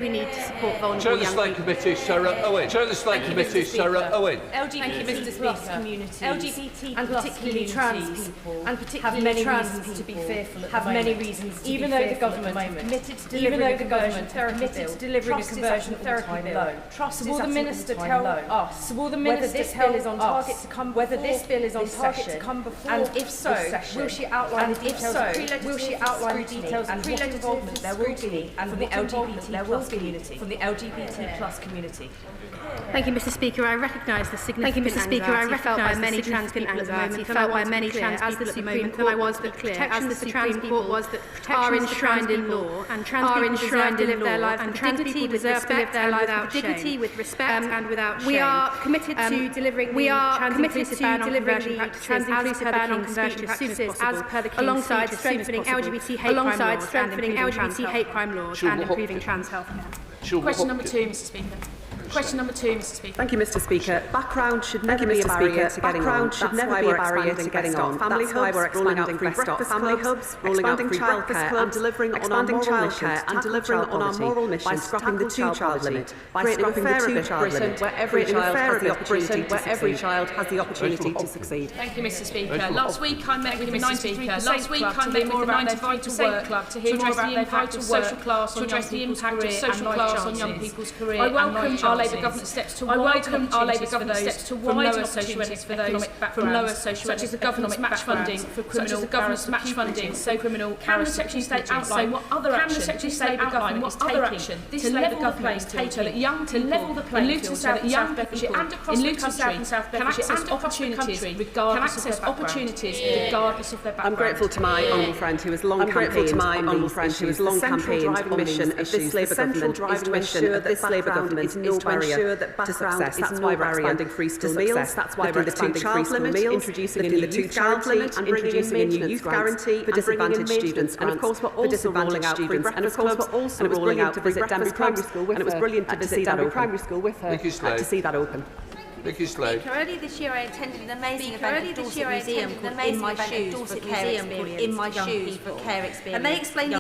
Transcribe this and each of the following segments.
We need to support vulnerable young Chair of the Slate Committee, Sarah Owen. Chair of the Slate Committee, Sarah Owen. LGBT plus communities, LGBT and particularly trans people, and particularly have many reasons to be fearful. Have many reasons, even though the government committed to delivering a conversion therapy bill. Trust will the minister tell us whether this bill is on target to come before and if so, will she outline the details and what involvement there will be from the LGBT plus community. Thank you, Mr. Speaker. I recognise the significant anxiety felt by many trans people at the moment, felt by many trans people at the moment, and I was the protections of the trans people are enshrined in law, and trans people deserve to live their lives with dignity, with respect, and without shame. We are committed to delivering the trans-inclusive ban on conversion practices as per the King's alongside strengthening LGBT hate crime laws and improving trans healthcare. Question number 2, Mr. Speaker. Question number 2, Mr. Speaker. Thank you, Mr. Speaker. Background should never be a barrier to getting on. That's why we're expanding family hubs, rolling out free breakfast clubs, expanding childcare and delivering on our moral mission by scrapping the two-child limit, by creating a fairer Britain where every child has the opportunity to succeed. Thank you, Mr. Speaker. Last week I met with 93% Club to hear more about their Vital Work Club, to hear more about the impact of social class on young people's career and life chances. Labour government steps to widen opportunities for lower socioeconomic backgrounds, such as the government's match funding for criminal criminal Secretary of State outline what other action this Labour government is taking to level the playing field so that young people in Luton South and South Bedfordshire and across the country can access opportunities regardless of their background. I'm grateful to my honourable friend who has long campaigned on these issues. The central driving mission of this Labour government is to ensure that background is no barrier to success. That's why we're expanding free school meals. That's why we're expanding free school meals, introducing a new youth guarantee, and introducing a new youth guarantee for disadvantaged students. And of course, we're also rolling out free breakfast clubs. And it was brilliant to visit Danby Primary School with her. And it was brilliant to visit Danby Primary School with her to see that open. Earlier this year I attended an amazing event at Dorset Museum called In My Shoes for Care Experience. And they explained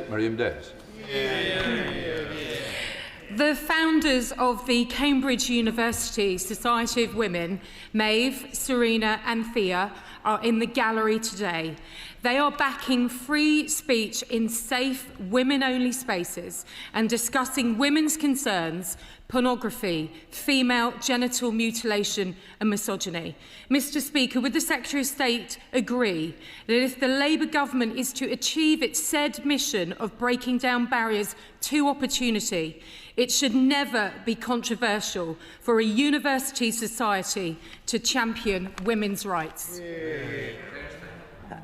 Miriam Davis. The founders of the Cambridge University Society of Women, Maeve, Serena and Thea, are in the gallery today. They are backing free speech in safe, women-only spaces and discussing women's concerns, pornography, female genital mutilation and misogyny. Mr. Speaker, would the Secretary of State agree that if the Labour government is to achieve its said mission of breaking down barriers to opportunity, it should never be controversial for a university society to champion women's rights?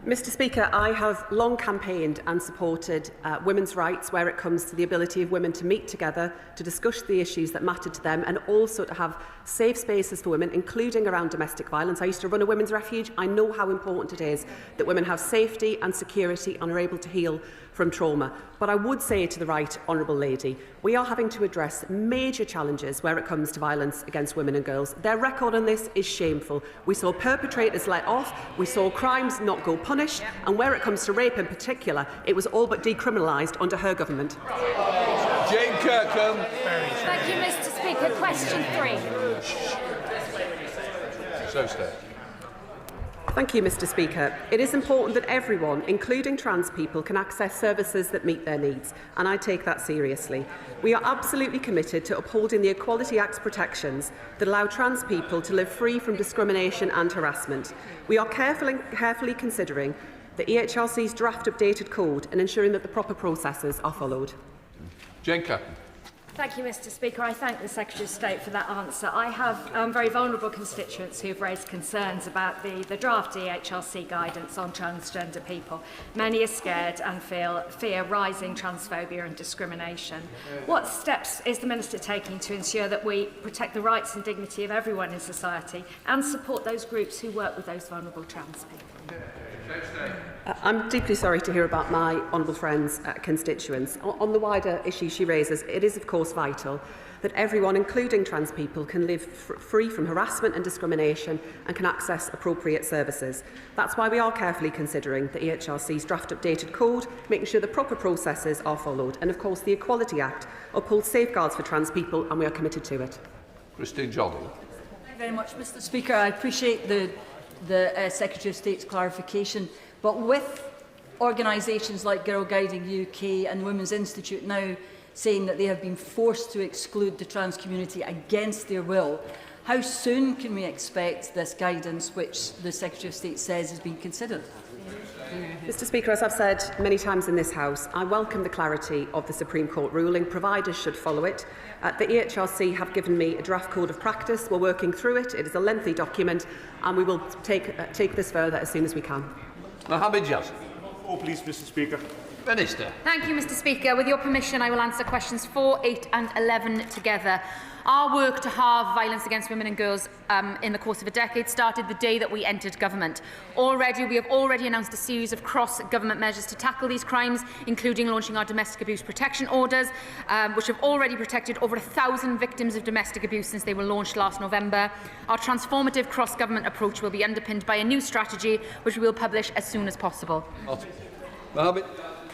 Mr. Speaker, I have long campaigned and supported women's rights where it comes to the ability of women to meet together, to discuss the issues that matter to them, and also to have safe spaces for women, including around domestic violence. I used to run a women's refuge. I know how important it is that women have safety and security and are able to heal from trauma. But I would say to the right honourable lady, we are having to address major challenges where it comes to violence against women and girls. Their record on this is shameful. We saw perpetrators let off, we saw crimes not go punished, and where it comes to rape in particular, it was all but decriminalised under her government. Jane Kirkham. Thank you, Mr. Speaker. Question 3. So stay. Thank you, Mr. Speaker. It is important that everyone, including trans people, can access services that meet their needs, and I take that seriously. We are absolutely committed to upholding the Equality Act's protections that allow trans people to live free from discrimination and harassment. We are carefully considering the EHRC's draft updated code and ensuring that the proper processes are followed. Jane Catton. Thank you, Mr. Speaker. I thank the Secretary of State for that answer. I have very vulnerable constituents who have raised concerns about the draft EHRC guidance on transgender people. Many are scared and fear rising transphobia and discrimination. What steps is the Minister taking to ensure that we protect the rights and dignity of everyone in society and support those groups who work with those vulnerable trans people? I'm deeply sorry to hear about my honourable friend's constituents. On the wider issue she raises, it is of course vital that everyone, including trans people, can live free from harassment and discrimination and can access appropriate services. That's why we are carefully considering the EHRC's draft updated code, making sure the proper processes are followed. And of course the Equality Act upholds safeguards for trans people and we are committed to it. Christine Joddy. Thank you very much, Mr. Speaker. I appreciate the Secretary of State's clarification. But with organisations like Girl Guiding UK and Women's Institute now saying that they have been forced to exclude the trans community against their will, how soon can we expect this guidance, which the Secretary of State says is being considered? Mr. Speaker, as I've said many times in this House, I welcome the clarity of the Supreme Court ruling. Providers should follow it. The EHRC have given me a draft code of practice. We're working through it. It is a lengthy document, and we will take this further as soon as we can. Mohammed Yazid. Oh, please, Mr. Speaker. Minister. Thank you, Mr. Speaker. With your permission, I will answer questions 4, 8 and 11 together. Our work to halve violence against women and girls in the course of a decade started the day that we entered government. We have already announced a series of cross-government measures to tackle these crimes, including launching our domestic abuse protection orders, which have already protected over 1,000 victims of domestic abuse since they were launched last November. Our transformative cross-government approach will be underpinned by a new strategy, which we will publish as soon as possible. Mohammed.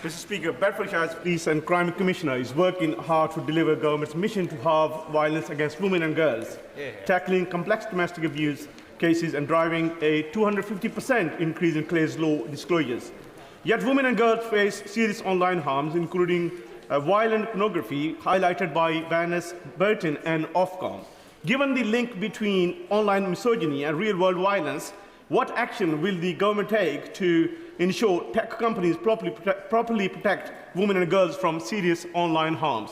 Mr. Speaker, Bedfordshire's Police and Crime Commissioner is working hard to deliver government's mission to halve violence against women and girls, tackling complex domestic abuse cases and driving a 250% increase in case law disclosures. Yet women and girls face serious online harms, including violent pornography, highlighted by Baroness Burton and Ofcom. Given the link between online misogyny and real-world violence, what action will the government take to ensure tech companies properly protect women and girls from serious online harms?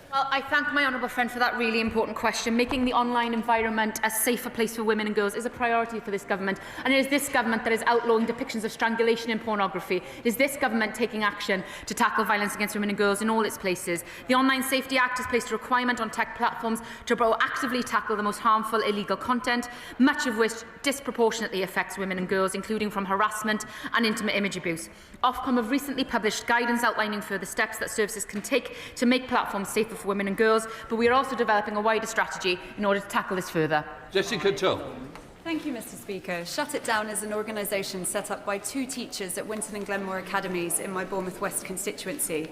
Well, I thank my honourable friend for that really important question. Making the online environment a safer place for women and girls is a priority for this government, and it is this government that is outlawing depictions of strangulation and pornography. It is this government taking action to tackle violence against women and girls in all its places. The Online Safety Act has placed a requirement on tech platforms to proactively tackle the most harmful illegal content, much of which disproportionately affects women and girls, including from harassment and intimate image abuse. Ofcom have recently published guidance outlining further steps that services can take to make platforms safer for women and girls, but we are also developing a wider strategy in order to tackle this further. Jessica Tull. Thank you, Mr. Speaker. Shut It Down is an organisation set up by 2 teachers at Winton and Glenmore Academies in my Bournemouth West constituency.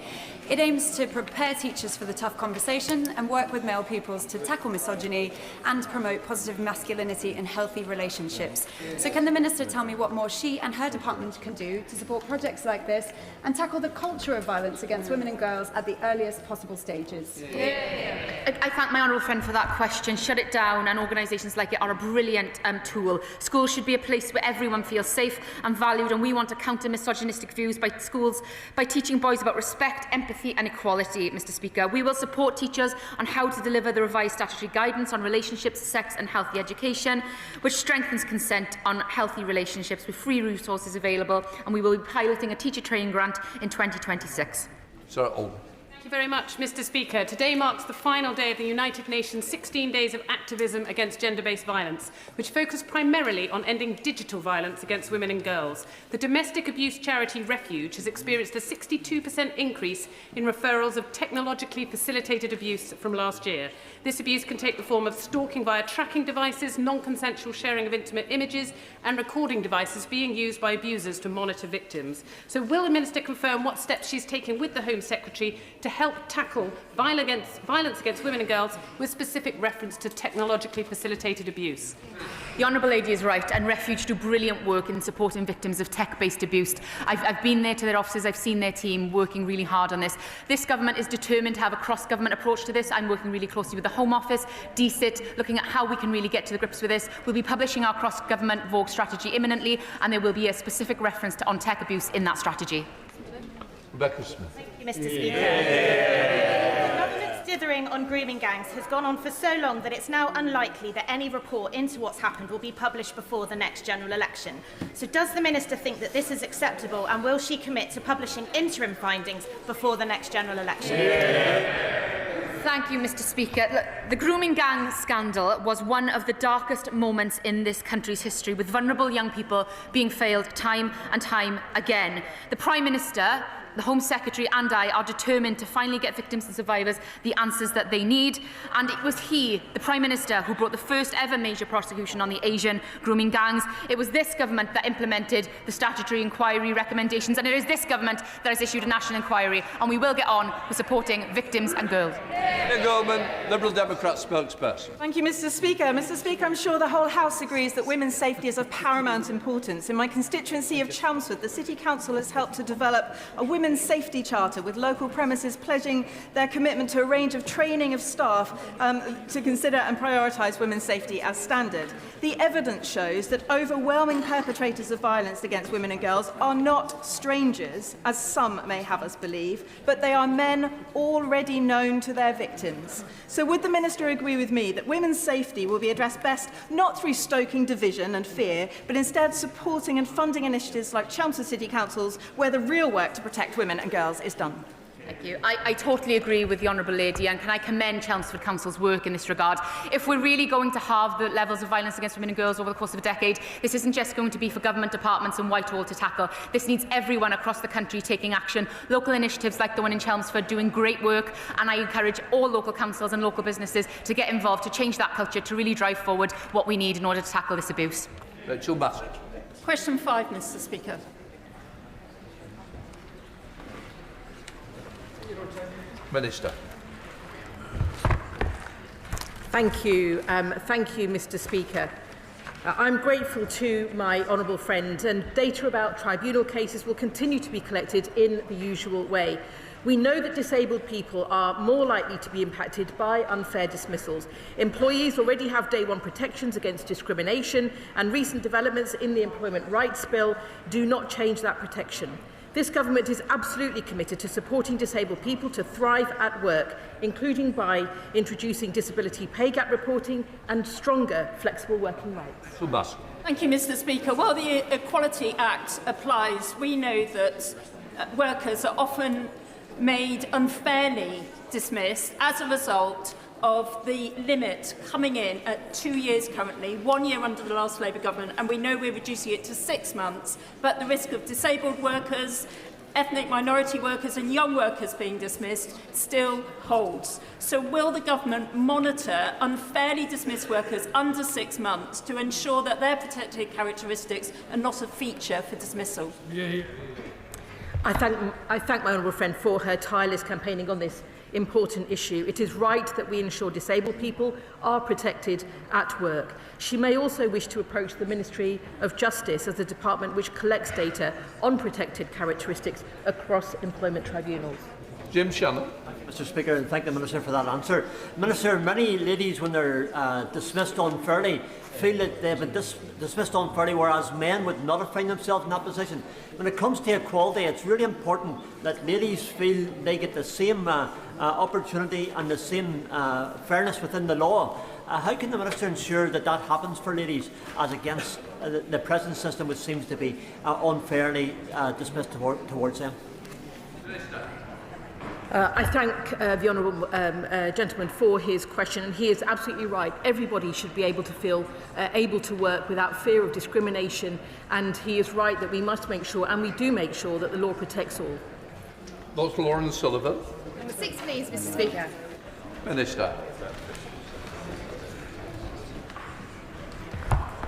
It aims to prepare teachers for the tough conversation and work with male pupils to tackle misogyny and promote positive masculinity and healthy relationships. So can the Minister tell me what more she and her department can do to support projects like this and tackle the culture of violence against women and girls at the earliest possible stages? I thank my honourable friend for that question. Shut It Down and organisations like it are a brilliant tool. Schools should be a place where everyone feels safe and valued, and we want to counter misogynistic views by schools by teaching boys about respect, empathy and equality, Mr. Speaker. We will support teachers on how to deliver the revised statutory guidance on relationships, sex and healthy education, which strengthens consent on healthy relationships with free resources available, and we will be piloting a teacher training grant in 2026. Sir Oldham. Thank you very much, Mr. Speaker. Today marks the final day of the United Nations 16 Days of Activism Against Gender-Based Violence, which focus primarily on ending digital violence against women and girls. The domestic abuse charity Refuge has experienced a 62% increase in referrals of technologically facilitated abuse from last year. This abuse can take the form of stalking via tracking devices, non-consensual sharing of intimate images and recording devices being used by abusers to monitor victims. So will the Minister confirm what steps she's taken with the Home Secretary to help help tackle violence against women and girls with specific reference to technologically facilitated abuse? The Honourable Lady is right, and Refuge do brilliant work in supporting victims of tech-based abuse. I've been there to their offices, I've seen their team working really hard on this. This government is determined to have a cross-government approach to this. I'm working really closely with the Home Office, DCIT, looking at how we can really get to the grips with this. We'll be publishing our cross-government Vogue strategy imminently, and there will be a specific reference on tech abuse in that strategy. Rebecca Smith. Thank you, Mr. Speaker. The government's dithering on grooming gangs has gone on for so long that it's now unlikely that any report into what's happened will be published before the next general election. So does the Minister think that this is acceptable, and will she commit to publishing interim findings before the next general election? Thank you, Mr. Speaker. Look, the grooming gang scandal was one of the darkest moments in this country's history, with vulnerable young people being failed time and time again. The Prime Minister, the Home Secretary and I are determined to finally get victims and survivors the answers that they need. And it was he, the Prime Minister, who brought the first ever major prosecution on the Asian grooming gangs. It was this government that implemented the statutory inquiry recommendations, and it is this government that has issued a national inquiry, and we will get on with supporting victims and girls. Ian Goldman, Liberal Democrat spokesperson. Thank you, Mr. Speaker. Mr. Speaker, I'm sure the whole House agrees that women's safety is of paramount importance. In my constituency of Chelmsford, the City Council has helped to develop a women's safety charter, with local premises pledging their commitment to a range of training of staff to consider and prioritise women's safety as standard. The evidence shows that overwhelming perpetrators of violence against women and girls are not strangers, as some may have us believe, but they are men already known to their victims. So would the Minister agree with me that women's safety will be addressed best not through stoking division and fear, but instead supporting and funding initiatives like Chelmsford City Councils, where the real work to protect women and girls is done? Thank you. I totally agree with the Honourable Lady, and can I commend Chelmsford Council's work in this regard. If we're really going to halve the levels of violence against women and girls over the course of a decade, this isn't just going to be for government departments in Whitehall to tackle. This needs everyone across the country taking action. Local initiatives like the one in Chelmsford doing great work, and I encourage all local councils and local businesses to get involved, to change that culture, to really drive forward what we need in order to tackle this abuse. Rachel Bassett. Question 5, Mr. Speaker. Minister. Thank you, Mr. Speaker. I'm grateful to my honourable friend, and data about tribunal cases will continue to be collected in the usual way. We know that disabled people are more likely to be impacted by unfair dismissals. Employees already have day one protections against discrimination, and recent developments in the Employment Rights Bill do not change that protection. This government is absolutely committed to supporting disabled people to thrive at work, including by introducing disability pay gap reporting and stronger flexible working rights. Thank you, Mr. Speaker. While the Equality Act applies, we know that workers are often made unfairly dismissed as a result of the limit coming in at 2 years currently, 1 year under the last Labour government, and we know we're reducing it to 6 months, but the risk of disabled workers, ethnic minority workers and young workers being dismissed still holds. So will the government monitor unfairly dismissed workers under 6 months to ensure that their protected characteristics are not a feature for dismissal? I thank my honourable friend for her tireless campaigning on this important issue. It is right that we ensure disabled people are protected at work. She may also wish to approach the Ministry of Justice as the department which collects data on protected characteristics across employment tribunals. Jim Shannon. Mr. Speaker, and thank the Minister for that answer. Minister, many ladies, when they're dismissed unfairly, feel that they've been dismissed unfairly, whereas men would not have found themselves in that position. When it comes to equality, it's really important that ladies feel they get the same opportunity and the same fairness within the law. How can the Minister ensure that that happens for ladies as against the present system, which seems to be unfairly dismissed towards them? I thank the honourable gentleman for his question, and he is absolutely right. Everybody should be able to feel able to work without fear of discrimination, and he is right that we must make sure, and we do make sure, that the law protects all. Dr. Lauren Sullivan. Number 6, please, Mr. Speaker. Minister.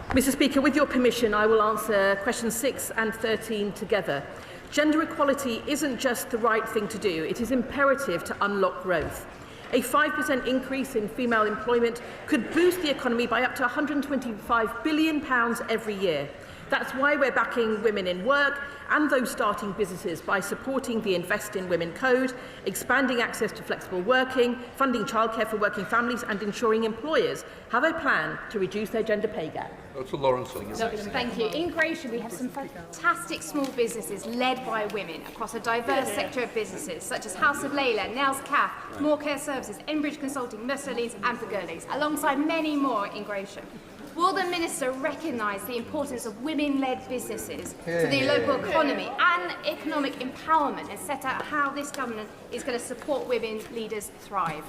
Mr. Speaker, with your permission, I will answer questions 6 and 13 together. Gender equality isn't just the right thing to do, it is imperative to unlock growth. A 5% increase in female employment could boost the economy by up to £125 billion every year. That's why we're backing women in work and those starting businesses by supporting the Invest in Women Code, expanding access to flexible working, funding childcare for working families and ensuring employers have a plan to reduce their gender pay gap. Dr. Lawrence. Thank you. In Gratian, we have some fantastic small businesses led by women across a diverse sector of businesses, such as House of Layla, Nels Caff, More Care Services, Enbridge Consulting, Minster and For Girlies, alongside many more in Gratian. Will the Minister recognise the importance of women-led businesses to the local economy and economic empowerment and set out how this government is going to support women leaders thrive?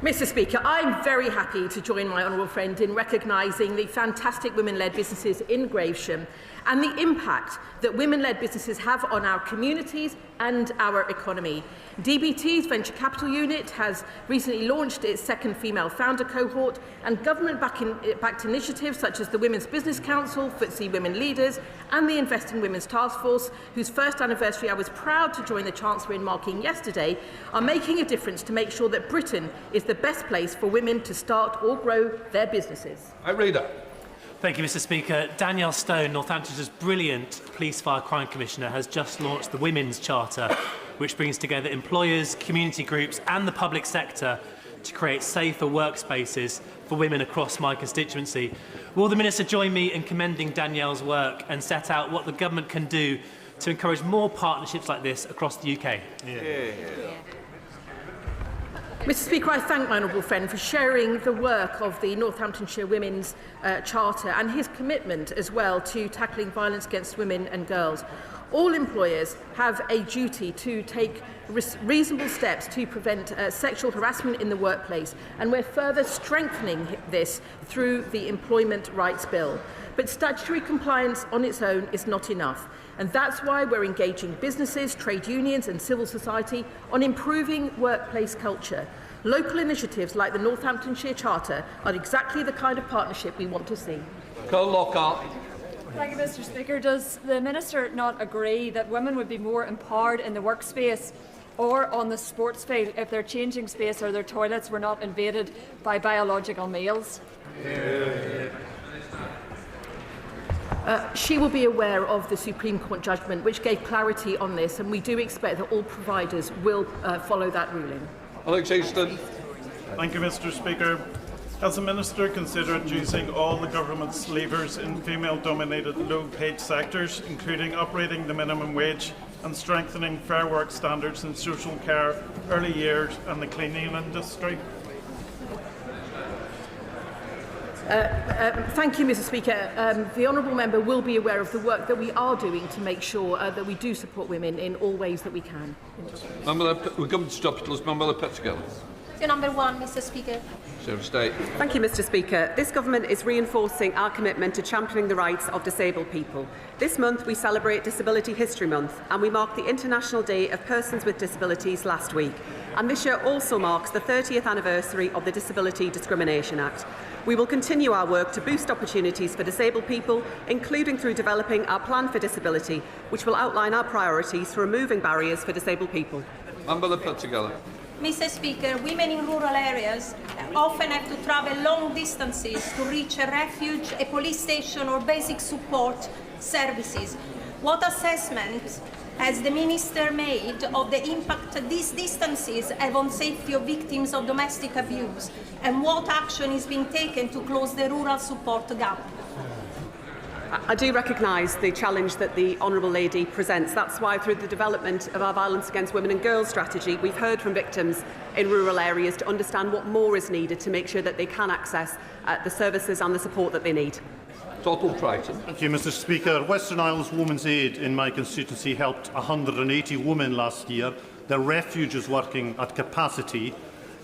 Mr. Speaker, I'm very happy to join my honourable friend in recognising the fantastic women-led businesses in Gravesham and the impact that women-led businesses have on our communities and our economy. DBT's Venture Capital Unit has recently launched its second female founder cohort, and government-backed initiatives such as the Women's Business Council, FTSE Women Leaders and the Invest in Women's Task Force, whose first anniversary I was proud to join the Chancellor in marking yesterday, are making a difference to make sure that Britain is the best place for women to start or grow their businesses. Thank you, Mr. Speaker. Danielle Stone, Northamptonshire brilliant Police Fire Crime Commissioner, has just launched the Women's Charter, which brings together employers, community groups and the public sector to create safer workspaces for women across my constituency. Will the Minister join me in commending Danielle's work and set out what the government can do to encourage more partnerships like this across the UK? Mr. Speaker, I thank my honourable friend for sharing the work of the Northamptonshire Women's Charter and his commitment as well to tackling violence against women and girls. All employers have a duty to take reasonable steps to prevent sexual harassment in the workplace, and we're further strengthening this through the Employment Rights Bill. But statutory compliance on its own is not enough, and that's why we're engaging businesses, trade unions and civil society on improving workplace culture. Local initiatives like the Northamptonshire Charter are exactly the kind of partnership we want to see. Cole Lockhart. Thank you, Mr. Speaker. Does the Minister not agree that women would be more empowered in the workspace or on the sports field if their changing space or their toilets were not invaded by biological males? She will be aware of the Supreme Court judgment, which gave clarity on this, and we do expect that all providers will follow that ruling. Alex Easton. Thank you, Mr. Speaker. Has the Minister considered using all the government's levers in female-dominated low-paid sectors, including uprating the minimum wage and strengthening fair work standards in social care, early years and the cleaning industry? Thank you, Mr. Speaker. The honourable member will be aware of the work that we are doing to make sure that we do support women in all ways that we can. We're coming to stop it. Member Pettigill. Number one, Mr. Speaker. Thank you, Mr. Speaker. This government is reinforcing our commitment to championing the rights of disabled people. This month we celebrate Disability History Month, and we marked the International Day of Persons with Disabilities last week. And this year also marks the 30th anniversary of the Disability Discrimination Act. We will continue our work to boost opportunities for disabled people, including through developing our plan for disability, which will outline our priorities for removing barriers for disabled people. Member Pettigill. Mr. Speaker, women in rural areas often have to travel long distances to reach a refuge, a police station or basic support services. What assessment has the Minister made of the impact these distances have on safety of victims of domestic abuse, and what action is being taken to close the rural support gap? I do recognise the challenge that the Honourable Lady presents. That's why, through the development of our Violence Against Women and Girls strategy, we've heard from victims in rural areas to understand what more is needed to make sure that they can access the services and the support that they need. Thank you, Mr. Speaker. Western Isles Women's Aid in my constituency helped 180 women last year. Their refuge is working at capacity,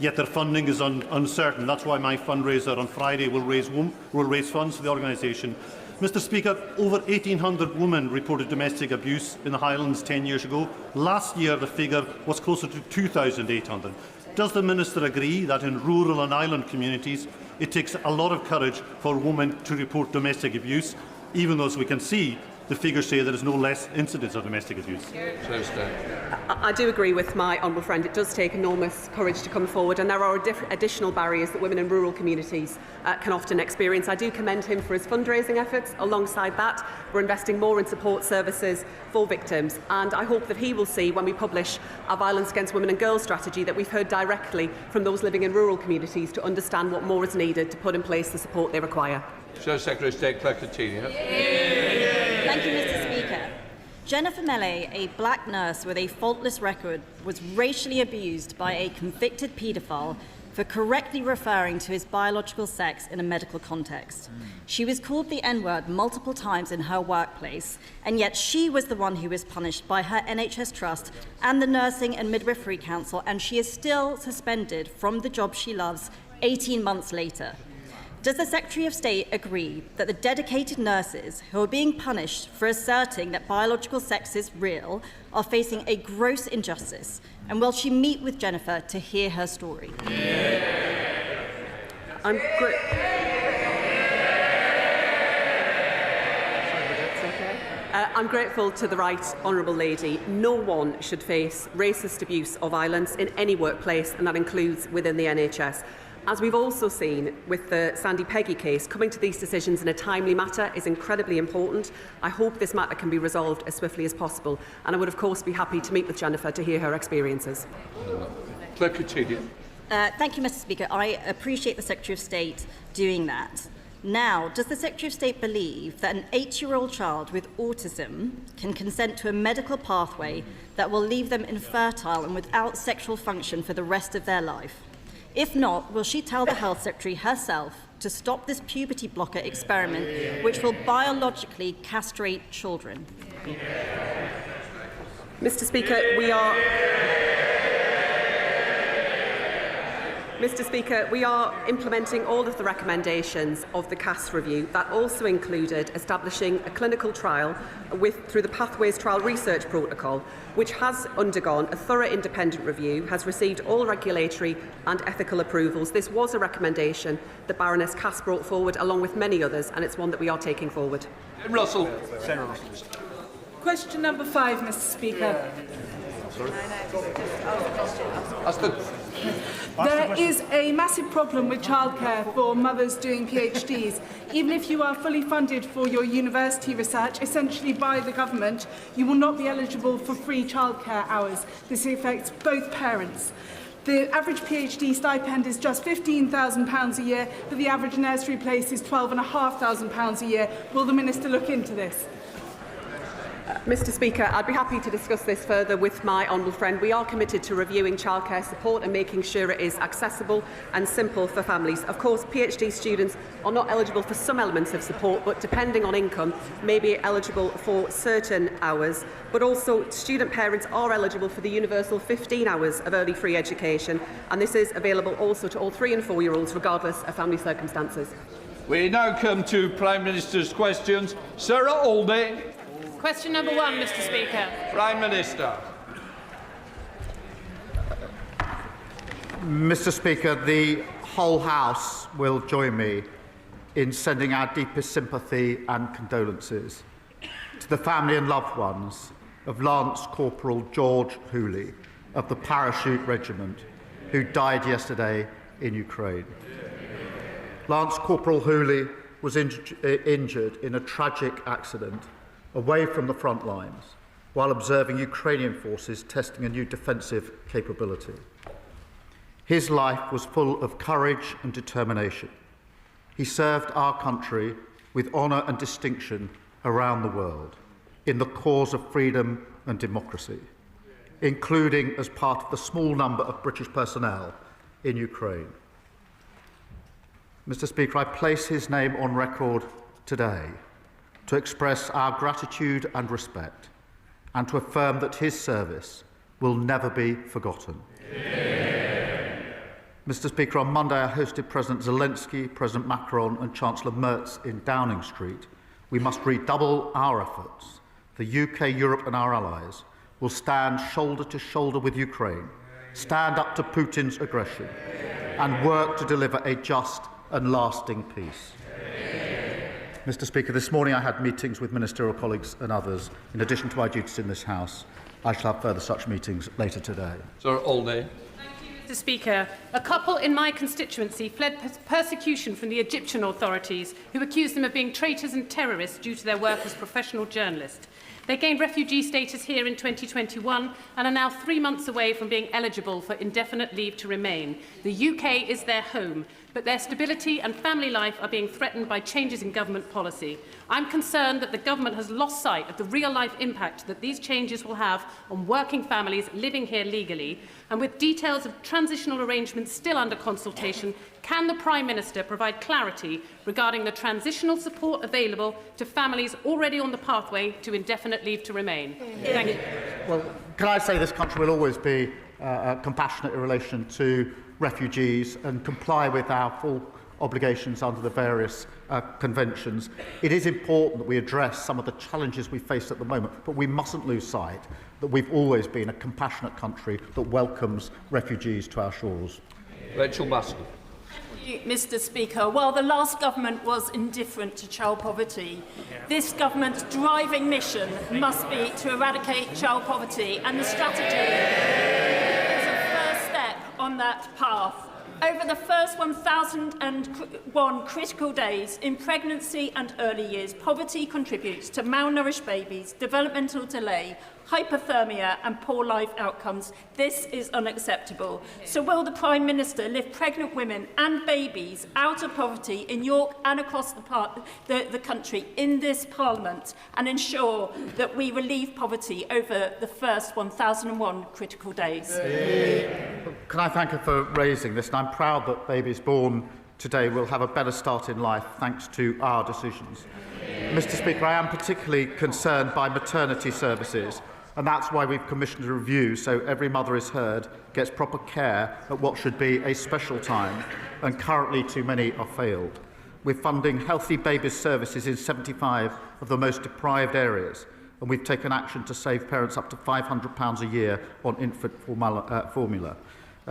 yet their funding is uncertain. That's why my fundraiser on Friday will raise funds for the organisation. Mr. Speaker, over 1,800 women reported domestic abuse in the Highlands 10 years ago. Last year, the figure was closer to 2,800. Does the Minister agree that in rural and island communities, it takes a lot of courage for women to report domestic abuse, even though, as we can see, the figures say there is no less incidence of domestic abuse. I do agree with my honourable friend. It does take enormous courage to come forward, and there are additional barriers that women in rural communities can often experience. I do commend him for his fundraising efforts. Alongside that, we're investing more in support services for victims, and I hope that he will see when we publish our Violence Against Women and Girls strategy that we've heard directly from those living in rural communities to understand what more is needed to put in place the support they require. Secretary of State Claire Coutinho. Thank you, Mr. Speaker. Jennifer Melee, a black nurse with a faultless record, was racially abused by a convicted paedophile for correctly referring to his biological sex in a medical context. She was called the N-word multiple times in her workplace, and yet she was the one who was punished by her NHS Trust and the Nursing and Midwifery Council, and she is still suspended from the job she loves 18 months later. Does the Secretary of State agree that the dedicated nurses who are being punished for asserting that biological sex is real are facing a gross injustice? And will she meet with Jennifer to hear her story? I'm grateful to the right honourable lady. No one should face racist abuse or violence in any workplace, and that includes within the NHS. As we've also seen with the Sandy Peggy case, coming to these decisions in a timely manner is incredibly important. I hope this matter can be resolved as swiftly as possible, and I would of course be happy to meet with Jennifer to hear her experiences. Claire Coutinho. Thank you, Mr. Speaker. I appreciate the Secretary of State doing that. Now, does the Secretary of State believe that an 8-year-old child with autism can consent to a medical pathway that will leave them infertile and without sexual function for the rest of their life? If not, will she tell the Health Secretary herself to stop this puberty blocker experiment, which will biologically castrate children? Mr. Speaker, we are implementing all of the recommendations of the CAS review. That also included establishing a clinical trial through the Pathways Trial Research Protocol, which has undergone a thorough independent review, has received all regulatory and ethical approvals. This was a recommendation that Baroness Cass brought forward, along with many others, and it's one that we are taking forward. Sarah Russell. Question number 5, Mr. Speaker. There is a massive problem with childcare for mothers doing PhDs. Even if you are fully funded for your university research, essentially by the government, you will not be eligible for free childcare hours. This affects both parents. The average PhD stipend is just £15,000 a year, but the average nursery place is £12,500 a year. Will the Minister look into this? Mr. Speaker, I'd be happy to discuss this further with my honourable friend. We are committed to reviewing childcare support and making sure it is accessible and simple for families. Of course, PhD students are not eligible for some elements of support, but depending on income, may be eligible for certain hours. But also, student parents are eligible for the universal 15 hours of early free education, and this is available also to all 3- and 4-year-olds, regardless of family circumstances. We now come to Prime Minister's questions. Sarah Aldey. Question number 1, Mr. Speaker. Prime Minister. Mr. Speaker, the whole House will join me in sending our deepest sympathy and condolences to the family and loved ones of Lance Corporal George Hooley of the Parachute Regiment, who died yesterday in Ukraine. Lance Corporal Hooley was injured in a tragic accident away from the front lines while observing Ukrainian forces testing a new defensive capability. His life was full of courage and determination. He served our country with honour and distinction around the world in the cause of freedom and democracy, including as part of the small number of British personnel in Ukraine. Mr. Speaker, I place his name on record today to express our gratitude and respect, and to affirm that his service will never be forgotten. Mr. Speaker, on Monday I hosted President Zelensky, President Macron and Chancellor Merz in Downing Street. We must redouble our efforts. The UK, Europe and our allies will stand shoulder to shoulder with Ukraine, stand up to Putin's aggression and work to deliver a just and lasting peace. Mr Speaker, this morning I had meetings with ministerial colleagues and others. In addition to my duties in this House, I shall have further such meetings later today. Sir Alday. Mr. Speaker, a couple in my constituency fled persecution from the Egyptian authorities, who accused them of being traitors and terrorists due to their work as professional journalists. They gained refugee status here in 2021 and are now 3 months away from being eligible for indefinite leave to remain. The UK is their home, but their stability and family life are being threatened by changes in government policy. I'm concerned that the government has lost sight of the real-life impact that these changes will have on working families living here legally, and with details of transitional arrangements still under consultation, can the Prime Minister provide clarity regarding the transitional support available to families already on the pathway to indefinite leave to remain? Thank you. Well, can I say this country will always be compassionate in relation to refugees and comply with our full obligations under the various conventions. It is important that we address some of the challenges we face at the moment, but we mustn't lose sight that we've always been a compassionate country that welcomes refugees to our shores. Rachel Maskell. Mr. Speaker, while the last government was indifferent to child poverty, this government's driving mission must be to eradicate child poverty, and the strategy is a first step on that path. Over the first 1,001 critical days in pregnancy and early years, poverty contributes to malnourished babies, developmental delay, hypothermia and poor life outcomes. This is unacceptable. So will the Prime Minister lift pregnant women and babies out of poverty in York and across the country in this Parliament and ensure that we relieve poverty over the first 1,001 critical days? Can I thank her for raising this? And I'm proud that babies born today will have a better start in life thanks to our decisions. Mr. Speaker, I am particularly concerned by maternity services, and that's why we've commissioned a review so every mother is heard, gets proper care at what should be a special time, and currently too many are failed. We're funding healthy babies services in 75 of the most deprived areas, and we've taken action to save parents up to £500 a year on infant formula.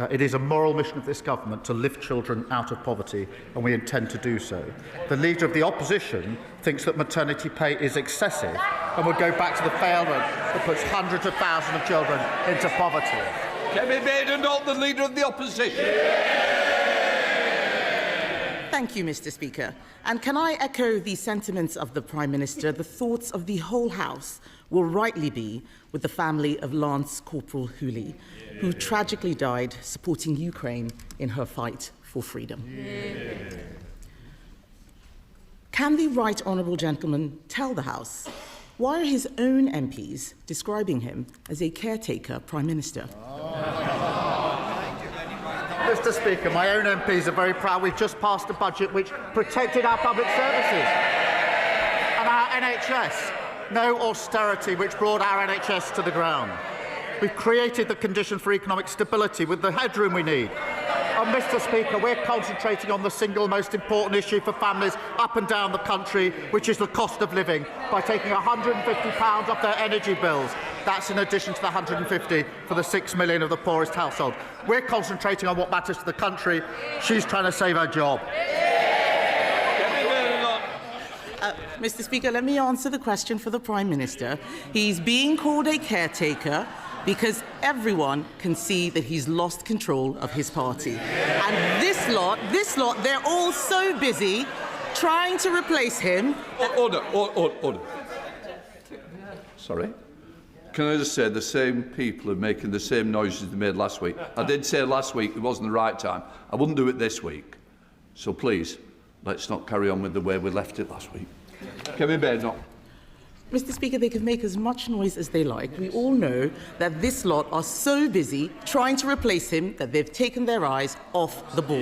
It is a moral mission of this government to lift children out of poverty, and we intend to do so. The Leader of the Opposition thinks that maternity pay is excessive and would go back to the failment that puts hundreds of thousands of children into poverty. Kevin Baden, not the Leader of the Opposition. Thank you, Mr. Speaker. And can I echo the sentiments of the Prime Minister? The thoughts of the whole House will rightly be with the family of Lance Corporal Hooley, who tragically died supporting Ukraine in her fight for freedom. Can the Right Honourable Gentleman tell the House why are his own MPs describing him as a caretaker Prime Minister? Mr. Speaker, my own MPs are very proud. We've just passed a budget which protected our public services and our NHS. No austerity which brought our NHS to the ground. We've created the condition for economic stability with the headroom we need. And, Mr. Speaker, we're concentrating on the single most important issue for families up and down the country, which is the cost of living, by taking £150 off their energy bills. That's in addition to the £150 for the 6 million of the poorest household. We're concentrating on what matters to the country. She's trying to save her job. Mr. Speaker, let me answer the question for the Prime Minister. He's being called a caretaker because everyone can see that he's lost control of his party. And this lot, they're all so busy trying to replace him. Order. Sorry? Can I just say the same people are making the same noises they made last week. I did say last week it wasn't the right time. I wouldn't do it this week. So please, let's not carry on with the way we left it last week. Kevin Baden. Mr. Speaker, they can make as much noise as they like. We all know that this lot are so busy trying to replace him that they've taken their eyes off the ball.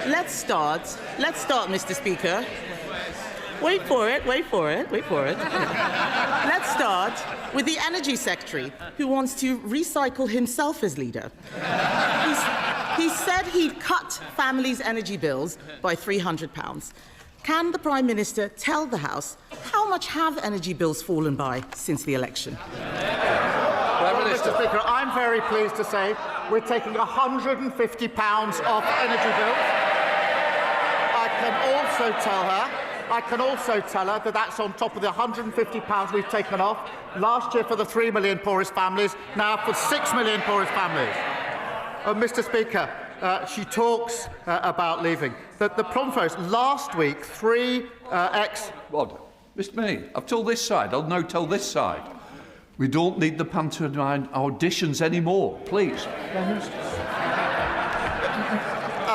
Let's start, Mr. Speaker. Wait for it. Let's start with the Energy Secretary, who wants to recycle himself as leader. He said he'd cut families' energy bills by £300. Can the Prime Minister tell the House how much have energy bills fallen by since the election? Well, Mr. Speaker, I'm very pleased to say we're taking £150 off energy bills. I can also tell her I can also tell her that that's on top of the £150 we've taken off last year for the 3 million poorest families, now for 6 million poorest families. Mr. Speaker, she talks about leaving. The problem for us, last week, What? Mr. May, I've told this side. I'll now tell this side. We don't need the pantomime auditions anymore, please.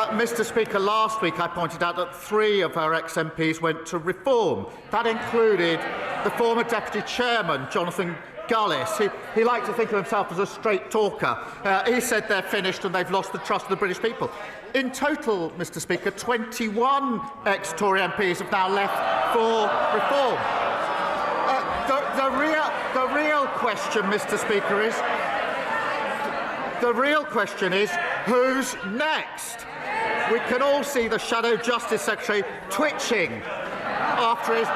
Mr. Speaker, last week I pointed out that 3 of her ex-MPs went to reform. That included the former Deputy Chairman, Jonathan Gullis. He liked to think of himself as a straight talker. He said they're finished and they've lost the trust of the British people. In total, Mr. Speaker, 21 ex-Tory MPs have now left for reform. The real question, Mr. Speaker, is who's next? We can all see the Shadow Justice Secretary twitching after his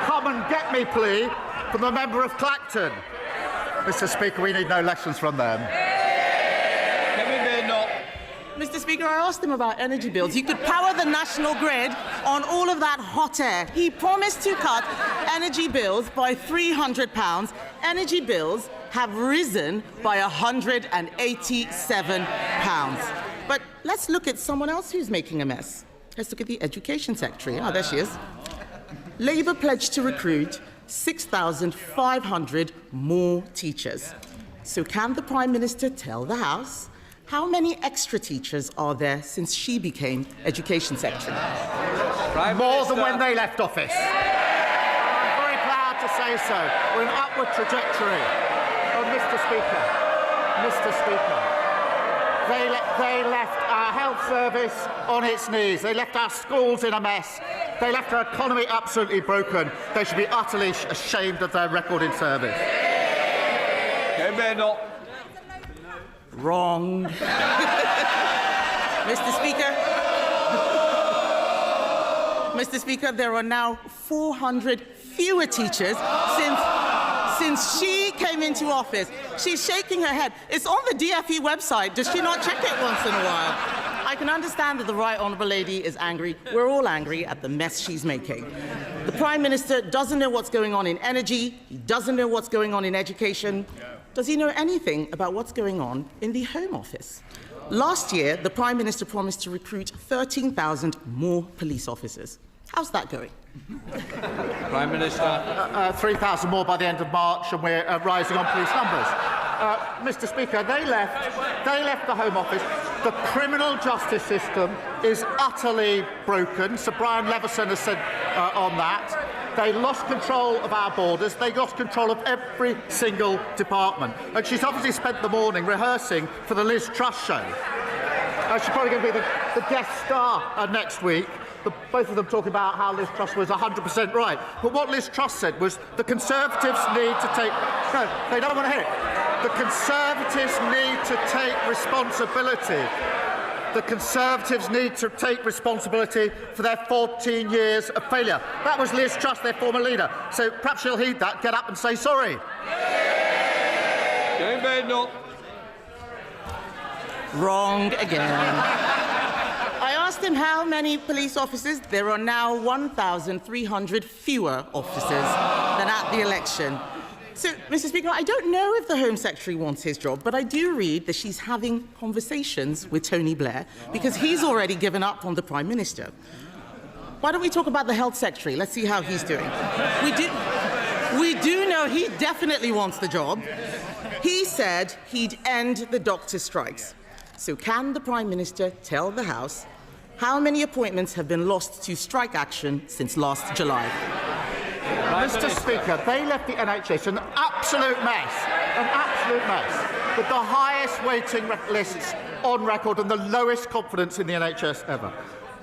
come and get me plea from the member of Clacton. Mr. Speaker, we need no lessons from them. Mr. Speaker, I asked him about energy bills. You could power the national grid on all of that hot air. He promised to cut energy bills by £300. Energy bills have risen by £187. But let's look at someone else who's making a mess. Let's look at the Education Secretary. Oh, there she is. Labour pledged to recruit 6,500 more teachers. So can the Prime Minister tell the House how many extra teachers are there since she became Education Secretary? More than when they left office. I'm very proud to say so. We're in an upward trajectory. Oh, Mr. Speaker, they left our health service on its knees. They left our schools in a mess. They left our economy absolutely broken. They should be utterly ashamed of their record in service. Wrong. Mr. Speaker, there are now 400 fewer teachers since she came into office. She's shaking her head. It's on the DFE website. Does she not check it once in a while? I can understand that the Right Honourable Lady is angry. We're all angry at the mess she's making. The Prime Minister doesn't know what's going on in energy. He doesn't know what's going on in education. Does he know anything about what's going on in the Home Office? Last year, the Prime Minister promised to recruit 13,000 more police officers. How's that going? Prime Minister. 3,000 more by the end of March, and we're rising on police numbers. Mr. Speaker, they left the Home Office. The criminal justice system is utterly broken. Sir Brian Leveson has said on that. They lost control of our borders. They lost control of every single department. And she's obviously spent the morning rehearsing for the Liz Truss show. She's probably going to be the guest star next week. Both of them talking about how Liz Truss was 100% right. But what Liz Truss said was the Conservatives need to take... No, they don't want to hear it. The Conservatives need to take responsibility. The Conservatives need to take responsibility for their 14 years of failure. That was Liz Truss, their former leader. So perhaps she'll heed that, get up and say sorry. Wrong again. I asked him how many police officers. There are now 1,300 fewer officers than at the election. So, Mr. Speaker, I don't know if the Home Secretary wants his job, but I do read that she's having conversations with Tony Blair because he's already given up on the Prime Minister. Why don't we talk about the Health Secretary? Let's see how he's doing. We do know he definitely wants the job. He said he'd end the doctor strikes. So can the Prime Minister tell the House how many appointments have been lost to strike action since last July? Mr. Speaker, they left the NHS an absolute mess, with the highest waiting lists on record and the lowest confidence in the NHS ever.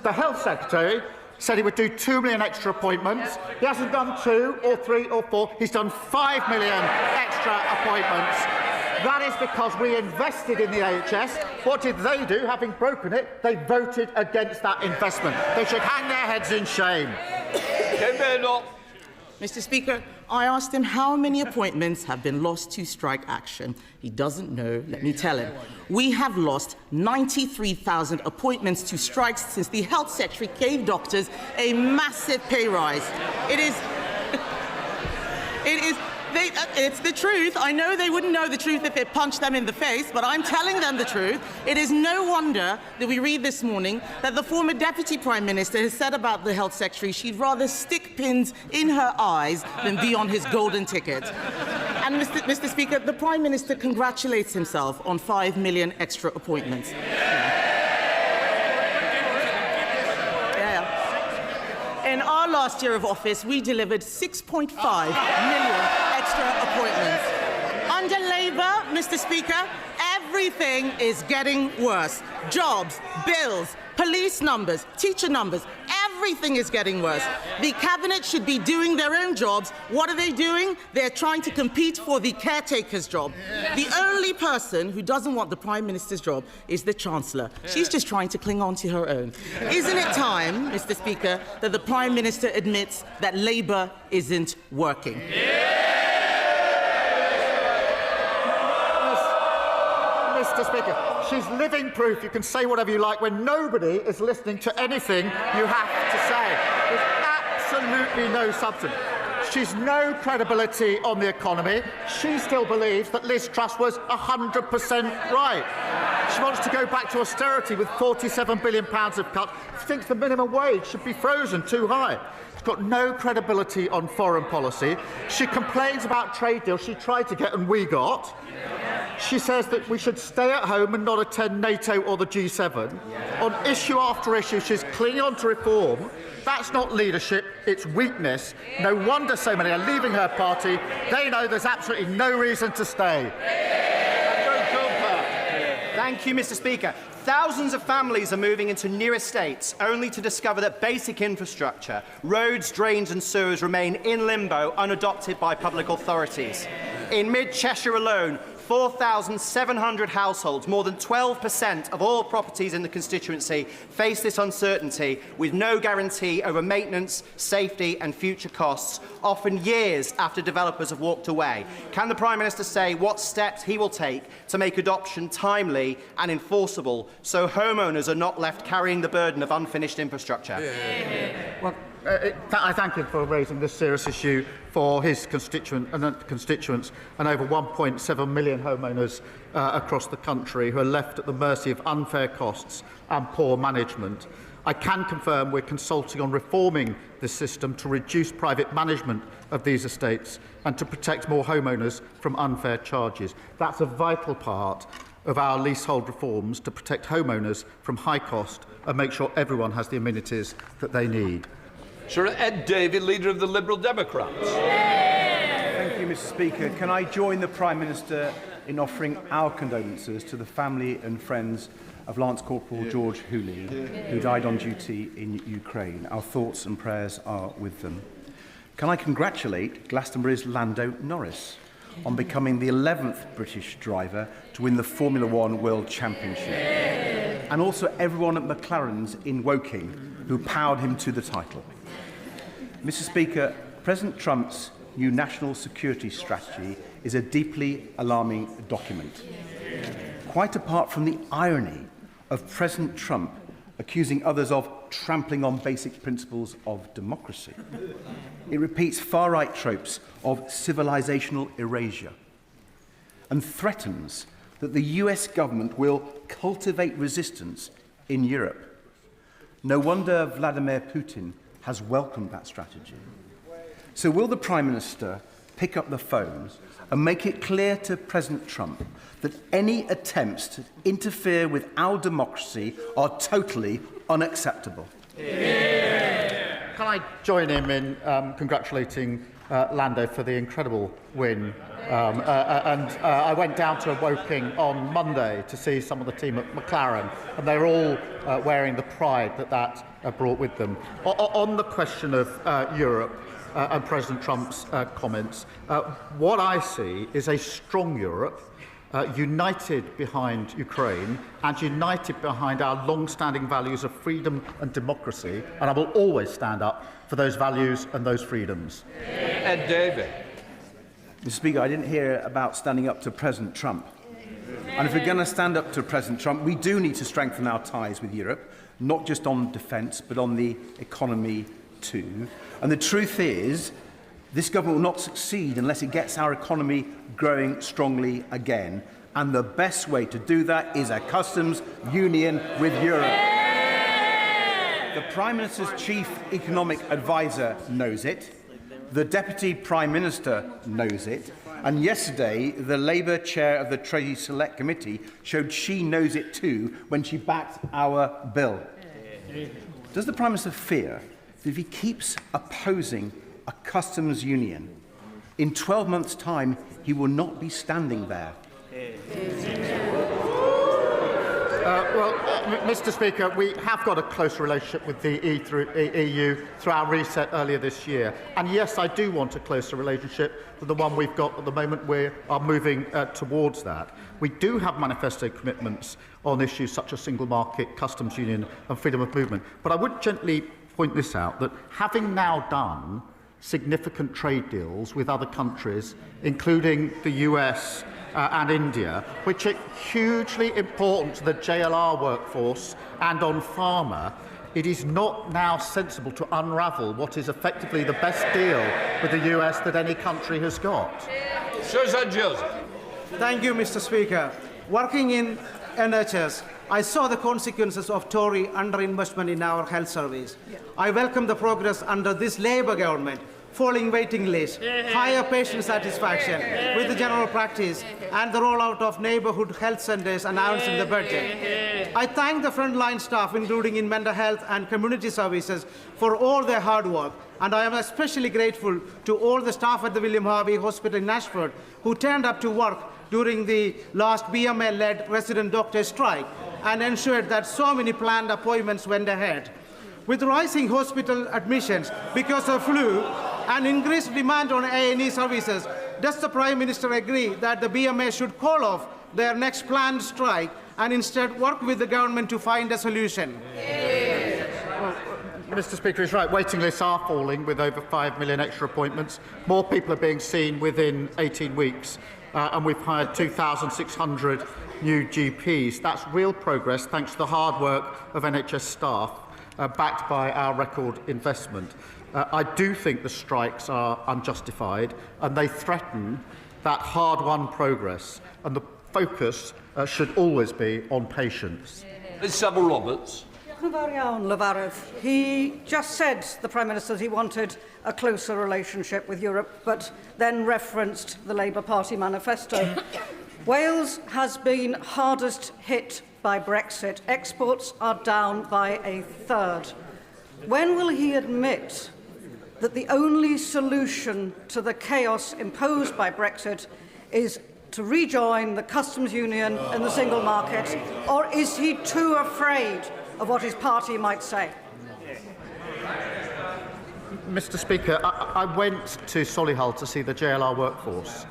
The Health Secretary said he would do 2 million extra appointments. He hasn't done 2 or 3 or 4. He's done 5 million extra appointments. That is because we invested in the NHS. What did they do? Having broken it, they voted against that investment. They should hang their heads in shame. Mr. Speaker, I asked him how many appointments have been lost to strike action. He doesn't know. Let me tell him. We have lost 93,000 appointments to strikes since the Health Secretary gave doctors a massive pay rise. It's the truth. I know they wouldn't know the truth if it punched them in the face, but I'm telling them the truth. It is no wonder that we read this morning that the former Deputy Prime Minister has said about the Health Secretary she'd rather stick pins in her eyes than be on his golden ticket. And Mr. Speaker, the Prime Minister congratulates himself on 5 million extra appointments. In our last year of office, we delivered 6.5 million extra appointments. Under Labour, Mr. Speaker, everything is getting worse. Jobs, bills, police numbers, teacher numbers, everything is getting worse. The Cabinet should be doing their own jobs. What are they doing? They're trying to compete for the caretaker's job. The only person who doesn't want the Prime Minister's job is the Chancellor. She's just trying to cling on to her own. Isn't it time, Mr. Speaker, that the Prime Minister admits that Labour isn't working? Mr. Speaker, she's living proof you can say whatever you like when nobody is listening to anything you have to say. There's absolutely no substance. She's no credibility on the economy. She still believes that Liz Truss was 100% right. She wants to go back to austerity with £47 billion of cuts. She thinks the minimum wage should be frozen too high. She's got no credibility on foreign policy. She complains about trade deals she tried to get and we got. She says that we should stay at home and not attend NATO or the G7. On issue after issue, she's clinging on to reform. That's not leadership, it's weakness. No wonder so many are leaving her party. They know there's absolutely no reason to stay. Thank you, Mr. Speaker. Thousands of families are moving into new estates only to discover that basic infrastructure, roads, drains and sewers remain in limbo, unadopted by public authorities. In mid-Cheshire alone, 4,700 households, more than 12% of all properties in the constituency, face this uncertainty with no guarantee over maintenance, safety and future costs, often years after developers have walked away. Can the Prime Minister say what steps he will take to make adoption timely and enforceable so homeowners are not left carrying the burden of unfinished infrastructure? Well, I thank him for raising this serious issue for his constituents and over 1.7 million homeowners across the country who are left at the mercy of unfair costs and poor management. I can confirm we're consulting on reforming this system to reduce private management of these estates and to protect more homeowners from unfair charges. That's a vital part of our leasehold reforms to protect homeowners from high cost and make sure everyone has the amenities that they need. Sir Ed Davey, Leader of the Liberal Democrats. Thank you, Mr. Speaker. Can I join the Prime Minister in offering our condolences to the family and friends of Lance Corporal George Hooley, who died on duty in Ukraine? Our thoughts and prayers are with them. Can I congratulate Glastonbury's Lando Norris on becoming the 11th British driver to win the Formula One World Championship, and also everyone at McLaren's in Woking who powered him to the title. Mr. Speaker, President Trump's new national security strategy is a deeply alarming document. Quite apart from the irony of President Trump accusing others of trampling on basic principles of democracy, it repeats far-right tropes of civilizational erasure and threatens that the US government will cultivate resistance in Europe. No wonder Vladimir Putin has welcomed that strategy. So will the Prime Minister pick up the phones and make it clear to President Trump that any attempts to interfere with our democracy are totally unacceptable? Can I join him in congratulating Lando for the incredible win? I went down to Woking on Monday to see some of the team at McLaren, and they're all wearing the pride that brought with them. On the question of Europe and President Trump's comments, what I see is a strong Europe, united behind Ukraine and united behind our long-standing values of freedom and democracy, and I will always stand up for those values and those freedoms. Ed Davey. Mr. Speaker, I didn't hear about standing up to President Trump. And if we're going to stand up to President Trump, we do need to strengthen our ties with Europe, not just on defence, but on the economy too. And the truth is, this government will not succeed unless it gets our economy growing strongly again. And the best way to do that is a customs union with Europe. The Prime Minister's chief economic advisor knows it. The Deputy Prime Minister knows it. And yesterday, the Labour chair of the Treasury Select Committee showed she knows it too when she backed our bill. Does the Prime Minister fear that if he keeps opposing a customs union, in 12 months' time, he will not be standing there? Mr. Speaker, we have got a close relationship with the EU through our reset earlier this year. And yes, I do want a closer relationship than the one we've got at the moment. We are moving towards that. We do have manifesto commitments on issues such as single market, customs union and freedom of movement. But I would gently point this out, that having now done significant trade deals with other countries, including the US and India, which are hugely important to the JLR workforce and on pharma, it is not now sensible to unravel what is effectively the best deal with the US that any country has got. Susan Joseph. Thank you, Mr. Speaker. Working in NHS, I saw the consequences of Tory underinvestment in our health service. I welcome the progress under this Labour government. Falling waiting lists, higher patient satisfaction with the general practice and the rollout of neighbourhood health centres announced in the budget. I thank the frontline staff, including in mental health and community services, for all their hard work, and I am especially grateful to all the staff at the William Harvey Hospital in Ashford who turned up to work during the last BMA-led resident doctor strike and ensured that so many planned appointments went ahead. With rising hospital admissions because of flu and increased demand on A&E services, does the Prime Minister agree that the BMA should call off their next planned strike and instead work with the government to find a solution? Well, Mr. Speaker is right. Waiting lists are falling with over 5 million extra appointments. More people are being seen within 18 weeks, and we've hired 2,600 new GPs. That's real progress thanks to the hard work of NHS staff, backed by our record investment. I do think the strikes are unjustified and they threaten that hard-won progress, and the focus should always be on patients. Sybil Roberts. He just said, the Prime Minister, that he wanted a closer relationship with Europe, but then referenced the Labour Party manifesto. Wales has been hardest hit by Brexit. Exports are down by a third. When will he admit that the only solution to the chaos imposed by Brexit is to rejoin the customs union and the single market, or is he too afraid of what his party might say? Mr. Speaker, I went to Solihull to see the JLR workforce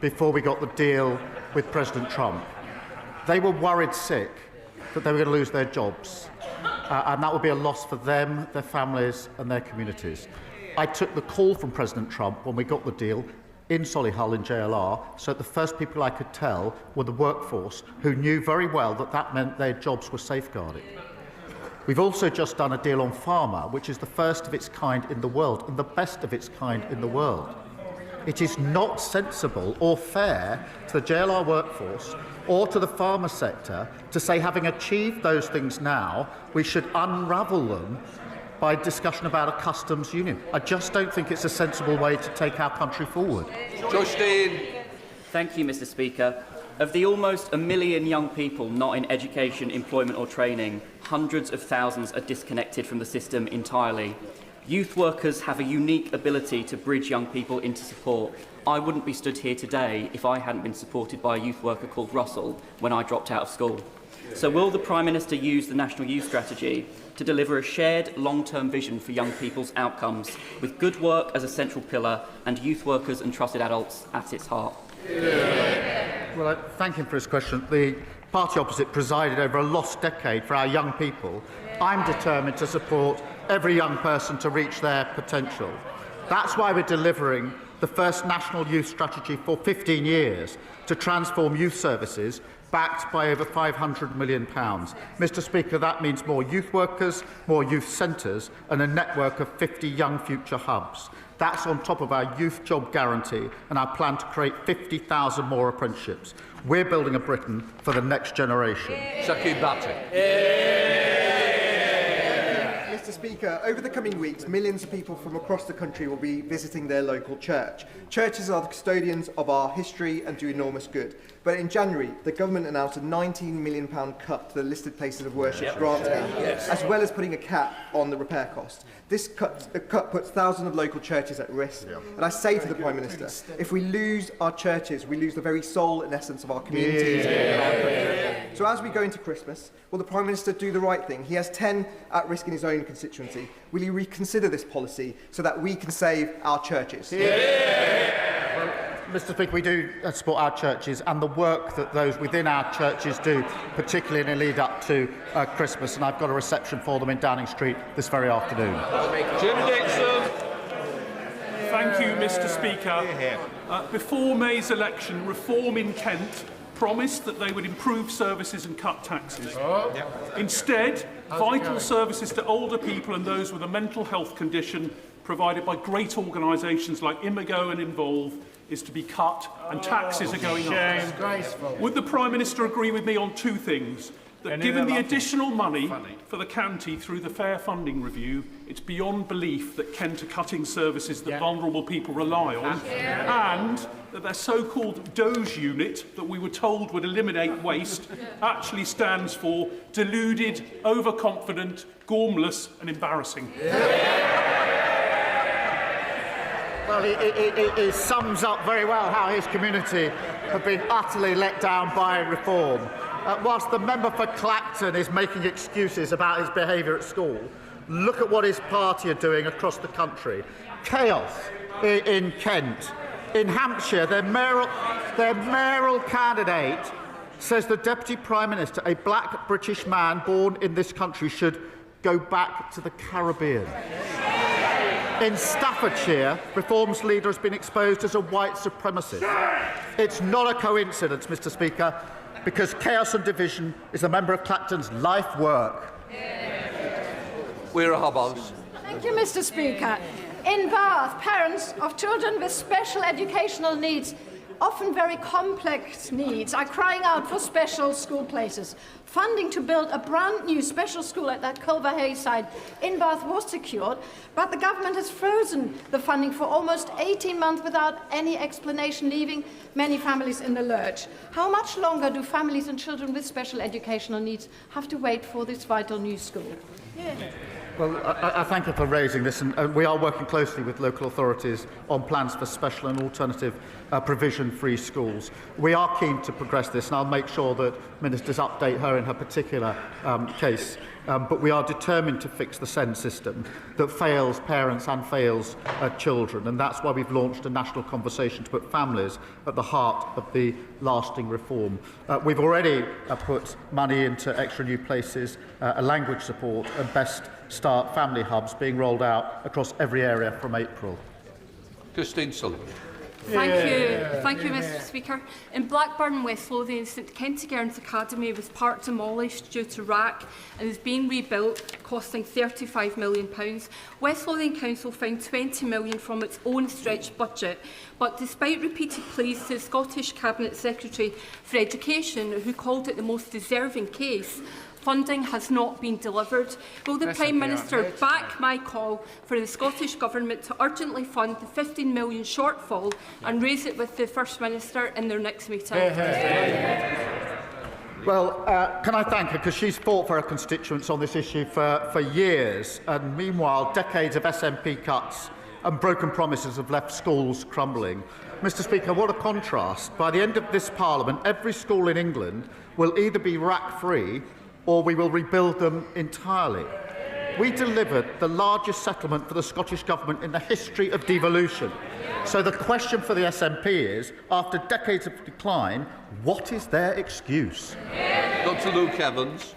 before we got the deal with President Trump. They were worried sick that they were going to lose their jobs, and that would be a loss for them, their families and their communities. I took the call from President Trump when we got the deal in Solihull in JLR, so the first people I could tell were the workforce, who knew very well that that meant their jobs were safeguarded. We've also just done a deal on pharma, which is the first of its kind in the world and the best of its kind in the world. It is not sensible or fair to the JLR workforce or to the pharma sector to say, having achieved those things now, we should unravel them by discussion about a customs union. I just don't think it's a sensible way to take our country forward. Justine. Thank you, Mr. Speaker. Of the almost 1 million young people not in education, employment or training, hundreds of thousands are disconnected from the system entirely. Youth workers have a unique ability to bridge young people into support. I wouldn't be stood here today if I hadn't been supported by a youth worker called Russell when I dropped out of school. So will the Prime Minister use the National Youth Strategy to deliver a shared long-term vision for young people's outcomes, with good work as a central pillar and youth workers and trusted adults at its heart? Well, I thank him for his question. The party opposite presided over a lost decade for our young people. I'm determined to support every young person to reach their potential. That's why we're delivering the first national youth strategy for 15 years to transform youth services, backed by over £500 million. Mr. Speaker, that means more youth workers, more youth centres and a network of 50 young future hubs. That's on top of our youth job guarantee and our plan to create 50,000 more apprenticeships. We're building a Britain for the next generation. Saki Bhatti. Mr. Speaker, over the coming weeks, millions of people from across the country will be visiting their local church. Churches are the custodians of our history and do enormous good. But in January, the government announced a £19 million cut to the listed places of worship grant account, as well as putting a cap on the repair costs. This cut puts thousands of local churches at risk. And I say to the Prime Minister, if we lose our churches, we lose the very soul and essence of our communities and our country. So as we go into Christmas, will the Prime Minister do the right thing? He has 10 at risk in his own constituency. Will he reconsider this policy so that we can save our churches? Mr. Speaker, we do support our churches and the work that those within our churches do, particularly in the lead up to Christmas, and I've got a reception for them in Downing Street this very afternoon. Jim Dixon. Thank you, Mr. Speaker. Before May's election, Reform in Kent promised that they would improve services and cut taxes. Instead, vital services to older people and those with a mental health condition provided by great organisations like Imago and Involve is to be cut and taxes are going up. Would the Prime Minister agree with me on two things? That given the additional money for the county through the Fair Funding Review, it's beyond belief that Kent are cutting services that vulnerable people rely on, and that their so-called Doge unit that we were told would eliminate waste actually stands for deluded, overconfident, gormless and embarrassing. Well, it sums up very well how his community have been utterly let down by Reform. Whilst the member for Clacton is making excuses about his behaviour at school, look at what his party are doing across the country. Chaos in Kent. In Hampshire, their mayoral candidate says the Deputy Prime Minister, a black British man born in this country, should go back to the Caribbean. In Staffordshire, Reform's leader has been exposed as a white supremacist. It's not a coincidence, Mr. Speaker, because chaos and division is a member of Clacton's life work. We're a hobos. Thank you, Mr. Speaker. In Bath, parents of children with special educational needs, often very complex needs, are crying out for special school places. Funding to build a brand new special school at that Culver Hay site in Bath was secured, but the government has frozen the funding for almost 18 months without any explanation, leaving many families in the lurch. How much longer do families and children with special educational needs have to wait for this vital new school? Well, I thank you for raising this, and we are working closely with local authorities on plans for special and alternative provision-free schools. We are keen to progress this, and I'll make sure that ministers update her in her particular case. But we are determined to fix the SEND system that fails parents and fails children, and that's why we've launched a national conversation to put families at the heart of the lasting reform. We've already put money into extra new places, a language support and Best Start family hubs being rolled out across every area from April. Christine Sullivan. Thank you, Mr. Speaker. In Blackburn, West Lothian, St Kentigern's Academy was part demolished due to rack and is being rebuilt, costing £35 million. West Lothian Council found £20 million from its own stretched budget, but despite repeated pleas to the Scottish Cabinet Secretary for Education, who called it the most deserving case, funding has not been delivered. Will the Prime Minister back my call for the Scottish Government to urgently fund the £15 million shortfall and raise it with the First Minister in their next meeting? Well, can I thank her, because she's fought for her constituents on this issue for years, and meanwhile decades of SNP cuts and broken promises have left schools crumbling. Mr. Speaker, what a contrast. By the end of this Parliament, every school in England will either be rack-free or we will rebuild them entirely. We delivered the largest settlement for the Scottish Government in the history of devolution. So the question for the SNP is, after decades of decline, what is their excuse? Dr. Luke Evans.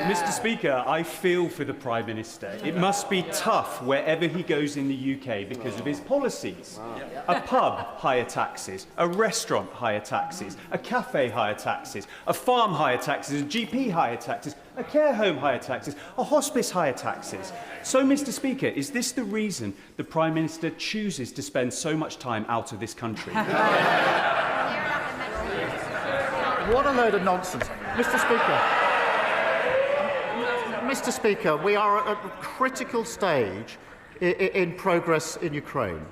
Mr. Speaker, I feel for the Prime Minister. It must be tough wherever he goes in the UK because of his policies. A pub, higher taxes. A restaurant, higher taxes. A cafe, higher taxes. A farm, higher taxes. A GP, higher taxes. A care home, higher taxes. A hospice, higher taxes. So, Mr. Speaker, is this the reason the Prime Minister chooses to spend so much time out of this country? What a load of nonsense. Mr. Speaker, we are at a critical stage in progress in Ukraine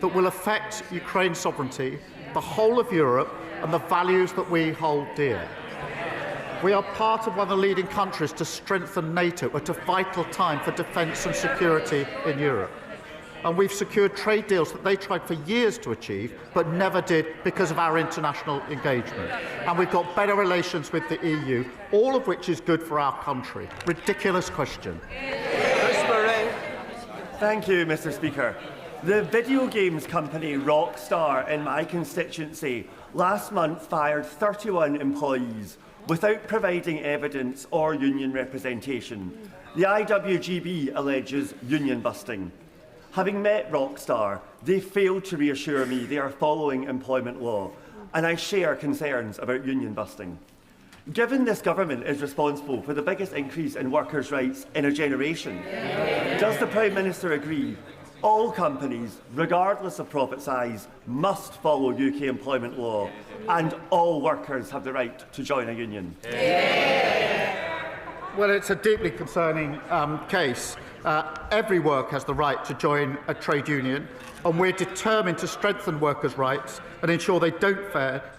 that will affect Ukraine's sovereignty, the whole of Europe, and the values that we hold dear. We are part of one of the leading countries to strengthen NATO at a vital time for defence and security in Europe. And we've secured trade deals that they tried for years to achieve, but never did because of our international engagement. And we've got better relations with the EU, all of which is good for our country. Ridiculous question. Thank you, Mr. Speaker. The video games company Rockstar in my constituency last month fired 31 employees without providing evidence or union representation. The IWGB alleges union busting. Having met Rockstar, they failed to reassure me they are following employment law, and I share concerns about union busting. Given this government is responsible for the biggest increase in workers' rights in a generation, does the Prime Minister agree all companies, regardless of profit size, must follow UK employment law, and all workers have the right to join a union? Well, it's a deeply concerning case. Every worker has the right to join a trade union, and we're determined to strengthen workers' rights and ensure they don't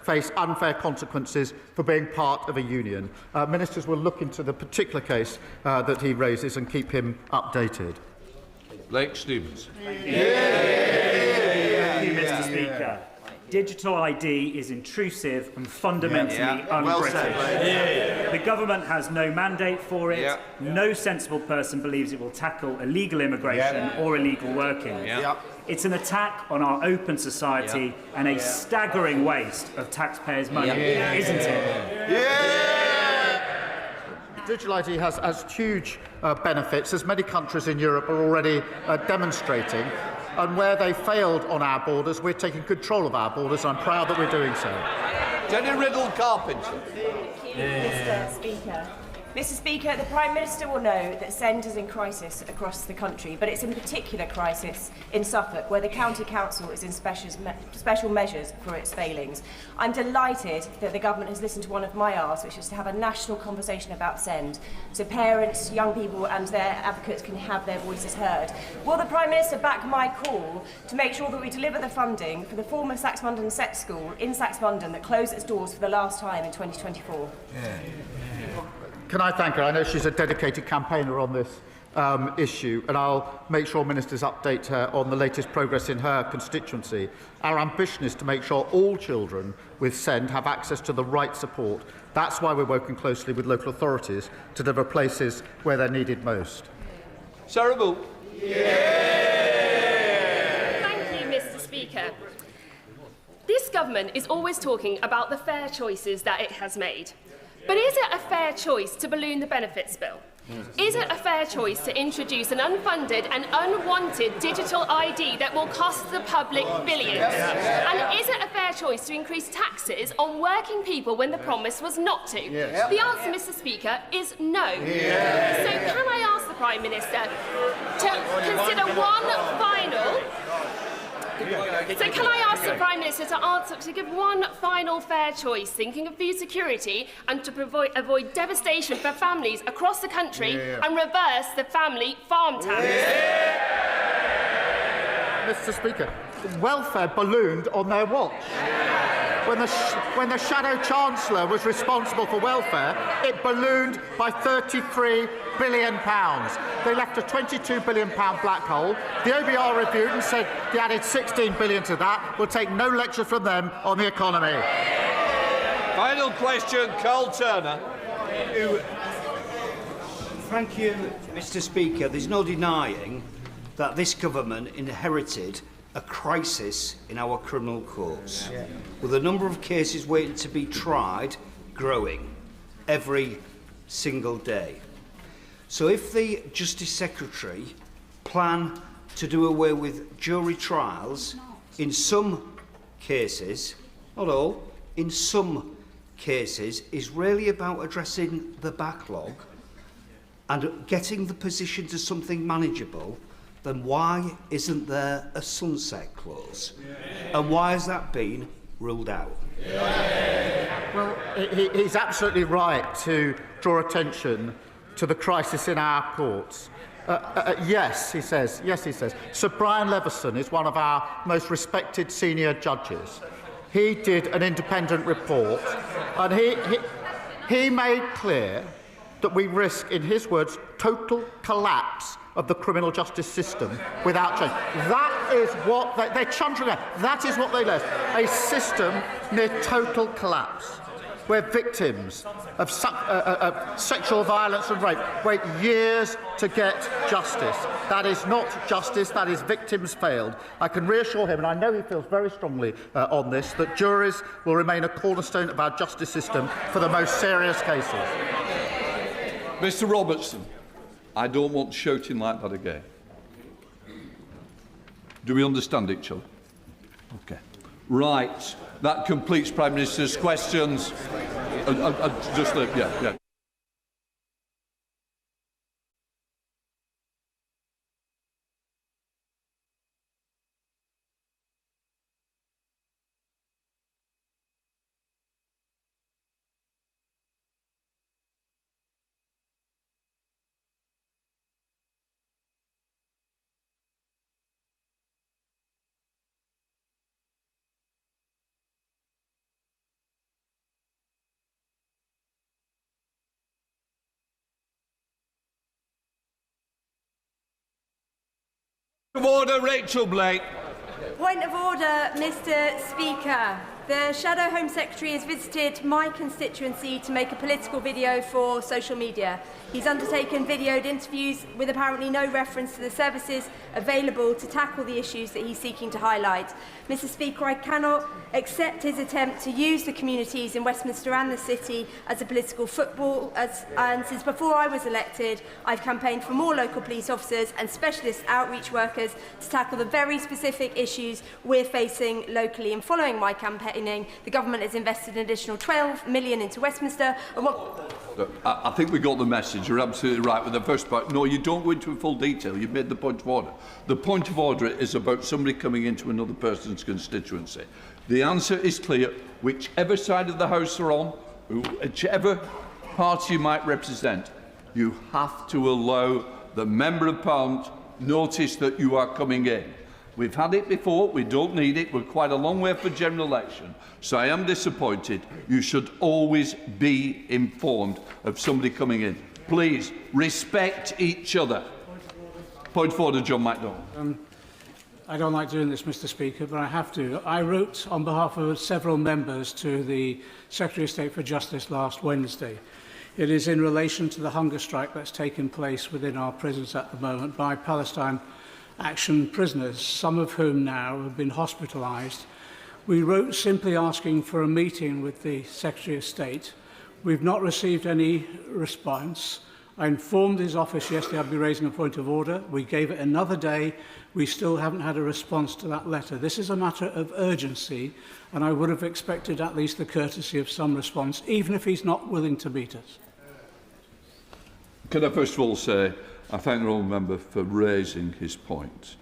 face unfair consequences for being part of a union. Ministers will look into the particular case that he raises and keep him updated. Blake Stevens. Thank you, Mr. Speaker. Digital ID is intrusive and fundamentally un-British. The government has no mandate for it. No sensible person believes it will tackle illegal immigration or illegal working. It's an attack on our open society and a staggering waste of taxpayers' money, isn't it? Digital ID has huge benefits, as many countries in Europe are already demonstrating. And where they failed on our borders, we're taking control of our borders, and I'm proud that we're doing so. Jenny Riddle-Carpenter. Thank you, Mr. Speaker. Mr. Speaker, the Prime Minister will know that SEND is in crisis across the country, but it's in particular crisis in Suffolk, where the County Council is in special measures for its failings. I'm delighted that the government has listened to one of my asks, which is to have a national conversation about SEND, so parents, young people and their advocates can have their voices heard. Will the Prime Minister back my call to make sure that we deliver the funding for the former Saxmundham Set School in Saxmundham that closed its doors for the last time in 2024? Can I thank her? I know she's a dedicated campaigner on this issue, and I'll make sure ministers update her on the latest progress in her constituency. Our ambition is to make sure all children with SEND have access to the right support. That's why we're working closely with local authorities to deliver places where they're needed most. Sarah Boo. Thank you, Mr. Speaker. This government is always talking about the fair choices that it has made. But is it a fair choice to balloon the benefits bill? Is it a fair choice to introduce an unfunded and unwanted digital ID that will cost the public billions? And is it a fair choice to increase taxes on working people when the promise was not to? The answer, Mr. Speaker, is no. So can I ask the Prime Minister to consider one final... So can I ask the Prime Minister to give one final fair choice, thinking of food security and to avoid devastation for families across the country and reverse the family farm tax? Mr. Speaker, welfare ballooned on their watch. When the Shadow Chancellor was responsible for welfare, it ballooned by £33 billion. They left a £22 billion black hole. The OBR reviewed and said they added £16 billion to that. We'll take no lecture from them on the economy. Final question, Carl Turner. Thank you, Mr. Speaker. There's no denying that this government inherited a crisis in our criminal courts, with the number of cases waiting to be tried growing every single day. So if the Justice Secretary plan to do away with jury trials in some cases, not all, in some cases, is really about addressing the backlog and getting the position to something manageable, then why isn't there a sunset clause? And why has that been ruled out? Well, he's absolutely right to draw attention to the crisis in our courts. Yes, he says. Sir Brian Leveson is one of our most respected senior judges. He did an independent report, and he made clear that we risk, in his words, total collapse of the criminal justice system without change. That is what they're chuntering at. That is what they left. A system near total collapse, where victims of sexual violence and rape wait years to get justice. That is not justice, that is victims failed. I can reassure him, and I know he feels very strongly on this, that juries will remain a cornerstone of our justice system for the most serious cases. Mr Robertson, I don't want shouting like that again. Do we understand each other? Okay. Right. That completes Prime Minister's questions. Yeah. Point of order, Rachel Blake. Point of order, Mr. Speaker. The Shadow Home Secretary has visited my constituency to make a political video for social media. He's undertaken videoed interviews with apparently no reference to the services available to tackle the issues that he's seeking to highlight. Mr. Speaker, I cannot accept his attempt to use the communities in Westminster and the City as a political football, and since before I was elected, I've campaigned for more local police officers and specialist outreach workers to tackle the very specific issues we're facing locally. And following my campaigning, the government has invested an additional £12 million into Westminster. And I think we got the message. You're absolutely right with the first part. No, you don't go into full detail. You've made the point of order. The point of order is about somebody coming into another person's constituency. The answer is clear. Whichever side of the House are on, whichever party you might represent, you have to allow the Member of Parliament notice that you are coming in. We've had it before, we don't need it, we're quite a long way for general election, so I am disappointed. You should always be informed of somebody coming in. Please, respect each other. Point of order, John MacDonald. I don't like doing this, Mr. Speaker, but I have to. I wrote on behalf of several members to the Secretary of State for Justice last Wednesday. It is in relation to the hunger strike that's taken place within our prisons at the moment by Palestine Action prisoners, some of whom now have been hospitalised. We wrote simply asking for a meeting with the Secretary of State. We've not received any response. I informed his office yesterday I'd be raising a point of order. We gave it another day. We still haven't had a response to that letter. This is a matter of urgency, and I would have expected at least the courtesy of some response, even if he's not willing to meet us. Can I first of all say I thank the honourable member for raising his point.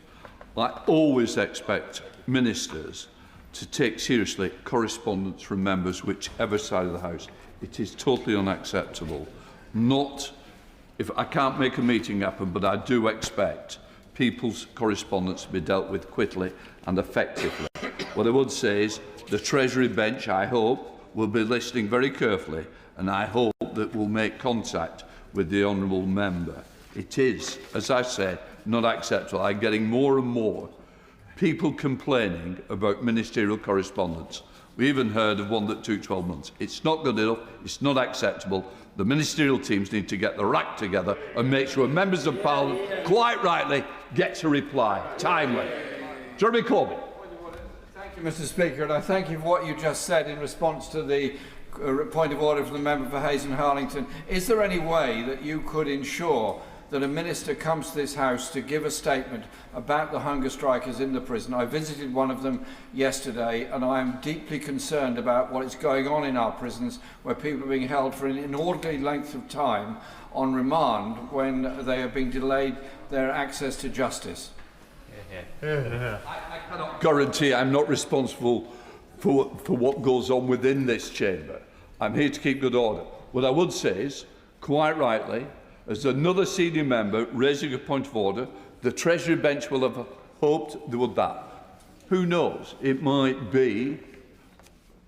I always expect ministers to take seriously correspondence from members whichever side of the House. It is totally unacceptable. Not if I can't make a meeting happen, but I do expect people's correspondence to be dealt with quickly and effectively. What I would say is the Treasury bench, I hope, will be listening very carefully, and I hope that we'll make contact with the honourable member. It is, as I said, not acceptable. I'm getting more and more people complaining about ministerial correspondence. We even heard of one that took 12 months. It's not good enough. It's not acceptable. The ministerial teams need to get the act together and make sure members of Parliament, quite rightly, get a reply timely. Jeremy Corbyn. Thank you, Mr. Speaker, and I thank you for what you just said in response to the point of order from the member for Hayes and Harlington. Is there any way that you could ensure that a minister comes to this House to give a statement about the hunger strikers in the prison? I visited one of them yesterday, and I am deeply concerned about what is going on in our prisons, where people are being held for an inordinate length of time on remand when they are being delayed their access to justice. I cannot guarantee I'm not responsible for what goes on within this chamber. I'm here to keep good order. What I would say is, quite rightly, as another senior member raising a point of order, the Treasury bench will have hoped they would that. Who knows? It might be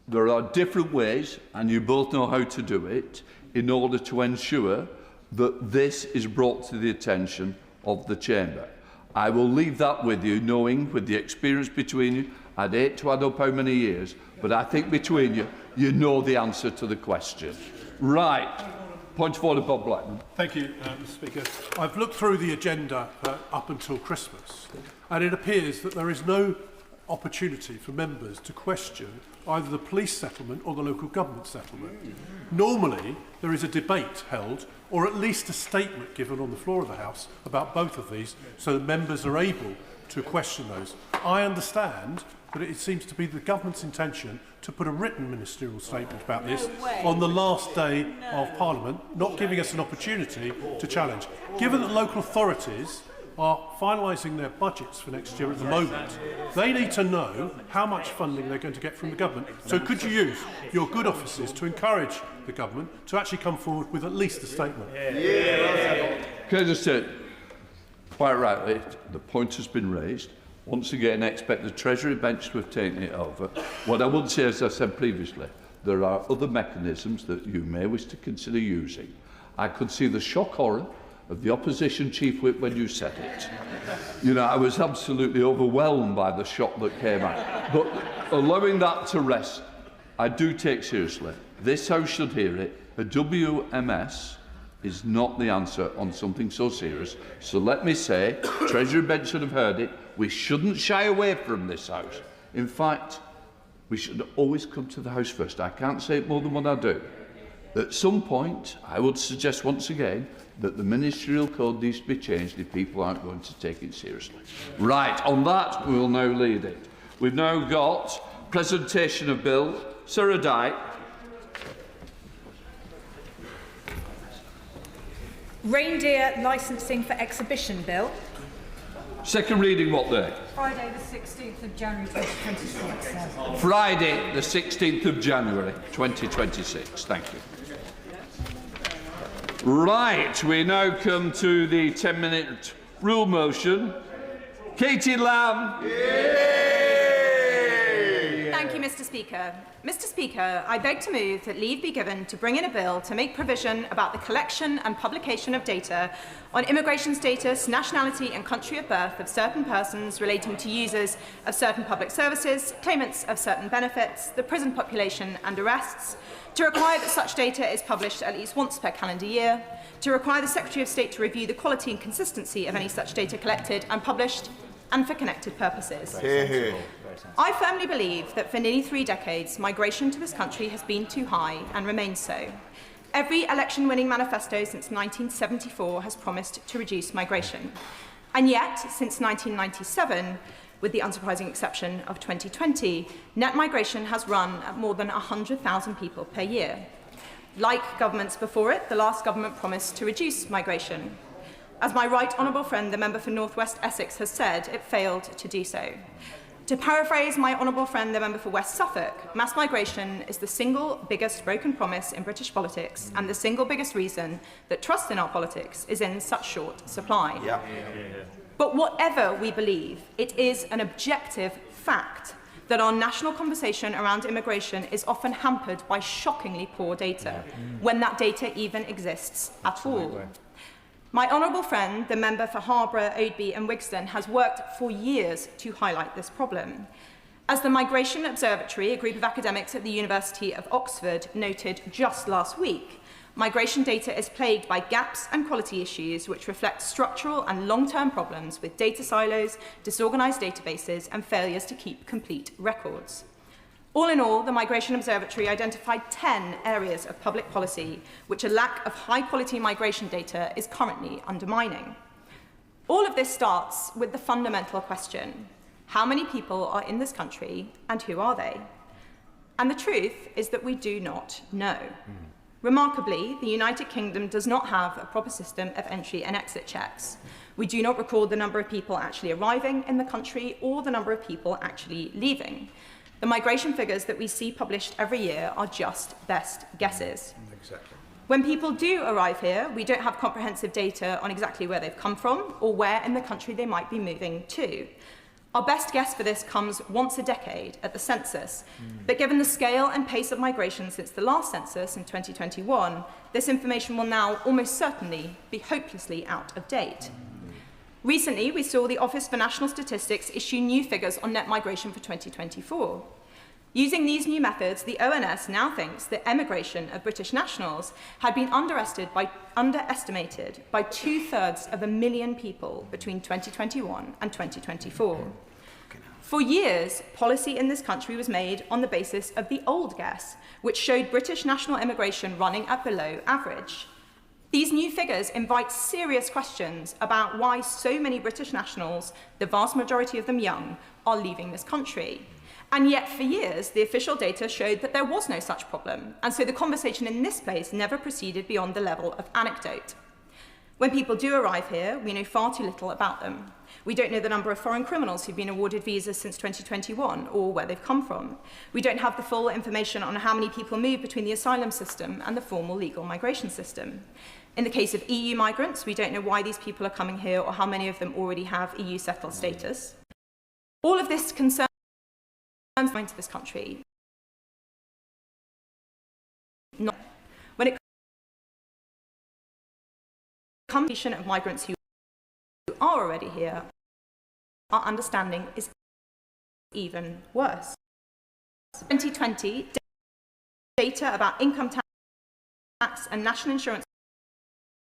there are different ways, and you both know how to do it, in order to ensure that this is brought to the attention of the chamber. I will leave that with you, knowing, with the experience between you, I'd hate to add up how many years, but I think between you, you know the answer to the question. Right. Point of order, Bob Blackman. Thank you, Mr. Speaker. I've looked through the agenda up until Christmas, and it appears that there is no opportunity for members to question either the police settlement or the local government settlement. Normally, there is a debate held, or at least a statement given on the floor of the House about both of these, so that members are able to question those. I understand that it seems to be the government's intention to put a written ministerial statement about this on the last day of Parliament, not giving us an opportunity to challenge. Given that local authorities are finalising their budgets for next year at the moment, they need to know how much funding they're going to get from the government. So could you use your good offices to encourage the government to actually come forward with at least a statement? Can I just say, quite rightly, the point has been raised. Once again, I expect the Treasury bench to have taken it over. What I would say, as I said previously, there are other mechanisms that you may wish to consider using. I could see the shock horror of the opposition chief whip when you said it. You know, I was absolutely overwhelmed by the shock that came out. But allowing that to rest, I do take seriously. This House should hear it. A WMS is not the answer on something so serious. So let me say, Treasury bench should have heard it. We shouldn't shy away from this House. In fact, we should always come to the House first. I can't say it more than what I do. At some point, I would suggest once again that the ministerial code needs to be changed if people aren't going to take it seriously. Right, on that, we will now lead it. We've now got presentation of bill. Sir Adai. Reindeer licensing for exhibition bill. Second reading what day? Friday the 16th of January 2026. Friday the 16th of January 2026. Thank you. Right, we now come to the 10-minute rule motion. Katie Lamb. Thank you, Mr. Speaker. Mr. Speaker, I beg to move that leave be given to bring in a bill to make provision about the collection and publication of data on immigration status, nationality and country of birth of certain persons relating to users of certain public services, claimants of certain benefits, the prison population and arrests, to require that such data is published at least once per calendar year, to require the Secretary of State to review the quality and consistency of any such data collected and published, and for connected purposes. I firmly believe that for nearly 3 decades, migration to this country has been too high and remains so. Every election-winning manifesto since 1974 has promised to reduce migration. And yet, since 1997, with the unsurprising exception of 2020, net migration has run at more than 100,000 people per year. Like governments before it, the last government promised to reduce migration. As my right honourable friend, the member for North West Essex, has said, it failed to do so. To paraphrase my honourable friend, the member for West Suffolk, mass migration is the single biggest broken promise in British politics and the single biggest reason that trust in our politics is in such short supply. But whatever we believe, it is an objective fact that our national conversation around immigration is often hampered by shockingly poor data, when that data even exists at all. My honourable friend, the member for Harborough, Oadby and Wigston, has worked for years to highlight this problem. As the Migration Observatory, a group of academics at the University of Oxford, noted just last week, migration data is plagued by gaps and quality issues which reflect structural and long-term problems with data silos, disorganised databases and failures to keep complete records. All in all, the Migration Observatory identified 10 areas of public policy which a lack of high-quality migration data is currently undermining. All of this starts with the fundamental question: how many people are in this country and who are they? And the truth is that we do not know. Remarkably, the United Kingdom does not have a proper system of entry and exit checks. We do not record the number of people actually arriving in the country or the number of people actually leaving. The migration figures that we see published every year are just best guesses. Exactly. When people do arrive here, we don't have comprehensive data on exactly where they've come from or where in the country they might be moving to. Our best guess for this comes once a decade at the census, but given the scale and pace of migration since the last census in 2021, this information will now almost certainly be hopelessly out of date. Recently, we saw the Office for National Statistics issue new figures on net migration for 2024. Using these new methods, the ONS now thinks that emigration of British nationals had been underestimated by 2/3 of a million people between 2021 and 2024. For years, policy in this country was made on the basis of the old guess, which showed British national immigration running at below average. These new figures invite serious questions about why so many British nationals, the vast majority of them young, are leaving this country. And yet, for years, the official data showed that there was no such problem, and so the conversation in this place never proceeded beyond the level of anecdote. When people do arrive here, we know far too little about them. We don't know the number of foreign criminals who've been awarded visas since 2021 or where they've come from. We don't have the full information on how many people move between the asylum system and the formal legal migration system. In the case of EU migrants, we don't know why these people are coming here or how many of them already have EU settled status. All of this concerns to this country. When it comes to of migrants who are already here, our understanding is even worse. 2020, data about income tax and national insurance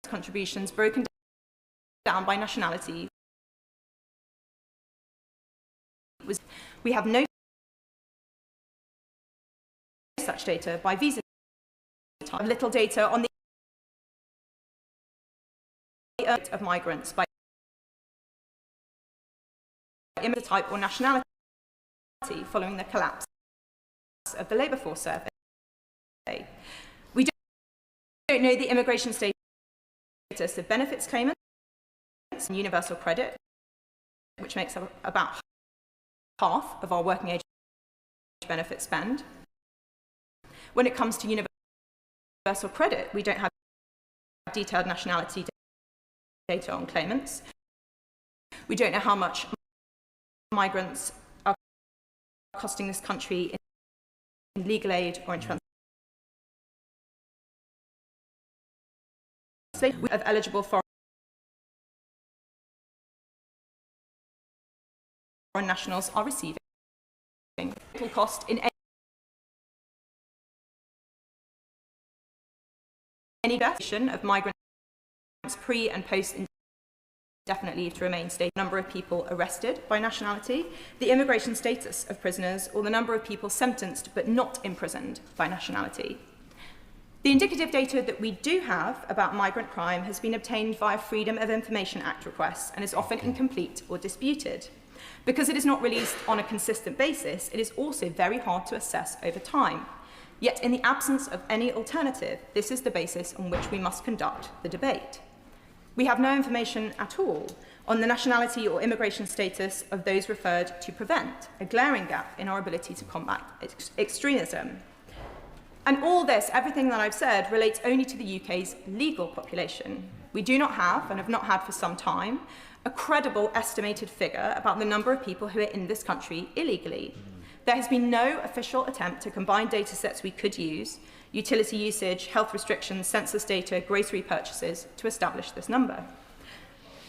contributions broken down by nationality. We have no such data by visa type. Little data on the of migrants by immigrant type or nationality following the collapse of the labour force survey. We don't know the immigration status of benefits claimants and universal credit, which makes up about half of our working age benefit spend. When it comes to universal credit, we don't have detailed nationality data on claimants. We don't know how much migrants are costing this country in legal aid or in translation of eligible foreign nationals are receiving. Total cost in any investigation of migrants pre and post indefinite leave to remain state, number of people arrested by nationality, the immigration status of prisoners, or the number of people sentenced but not imprisoned by nationality. The indicative data that we do have about migrant crime has been obtained via Freedom of Information Act requests and is often incomplete or disputed. Because it is not released on a consistent basis, it is also very hard to assess over time. Yet, in the absence of any alternative, this is the basis on which we must conduct the debate. We have no information at all on the nationality or immigration status of those referred to prevent, a glaring gap in our ability to combat extremism. And all this, everything that I've said, relates only to the UK's legal population. We do not have, and have not had for some time, a credible estimated figure about the number of people who are in this country illegally. There has been no official attempt to combine data sets we could use, utility usage, health restrictions, census data, grocery purchases, to establish this number.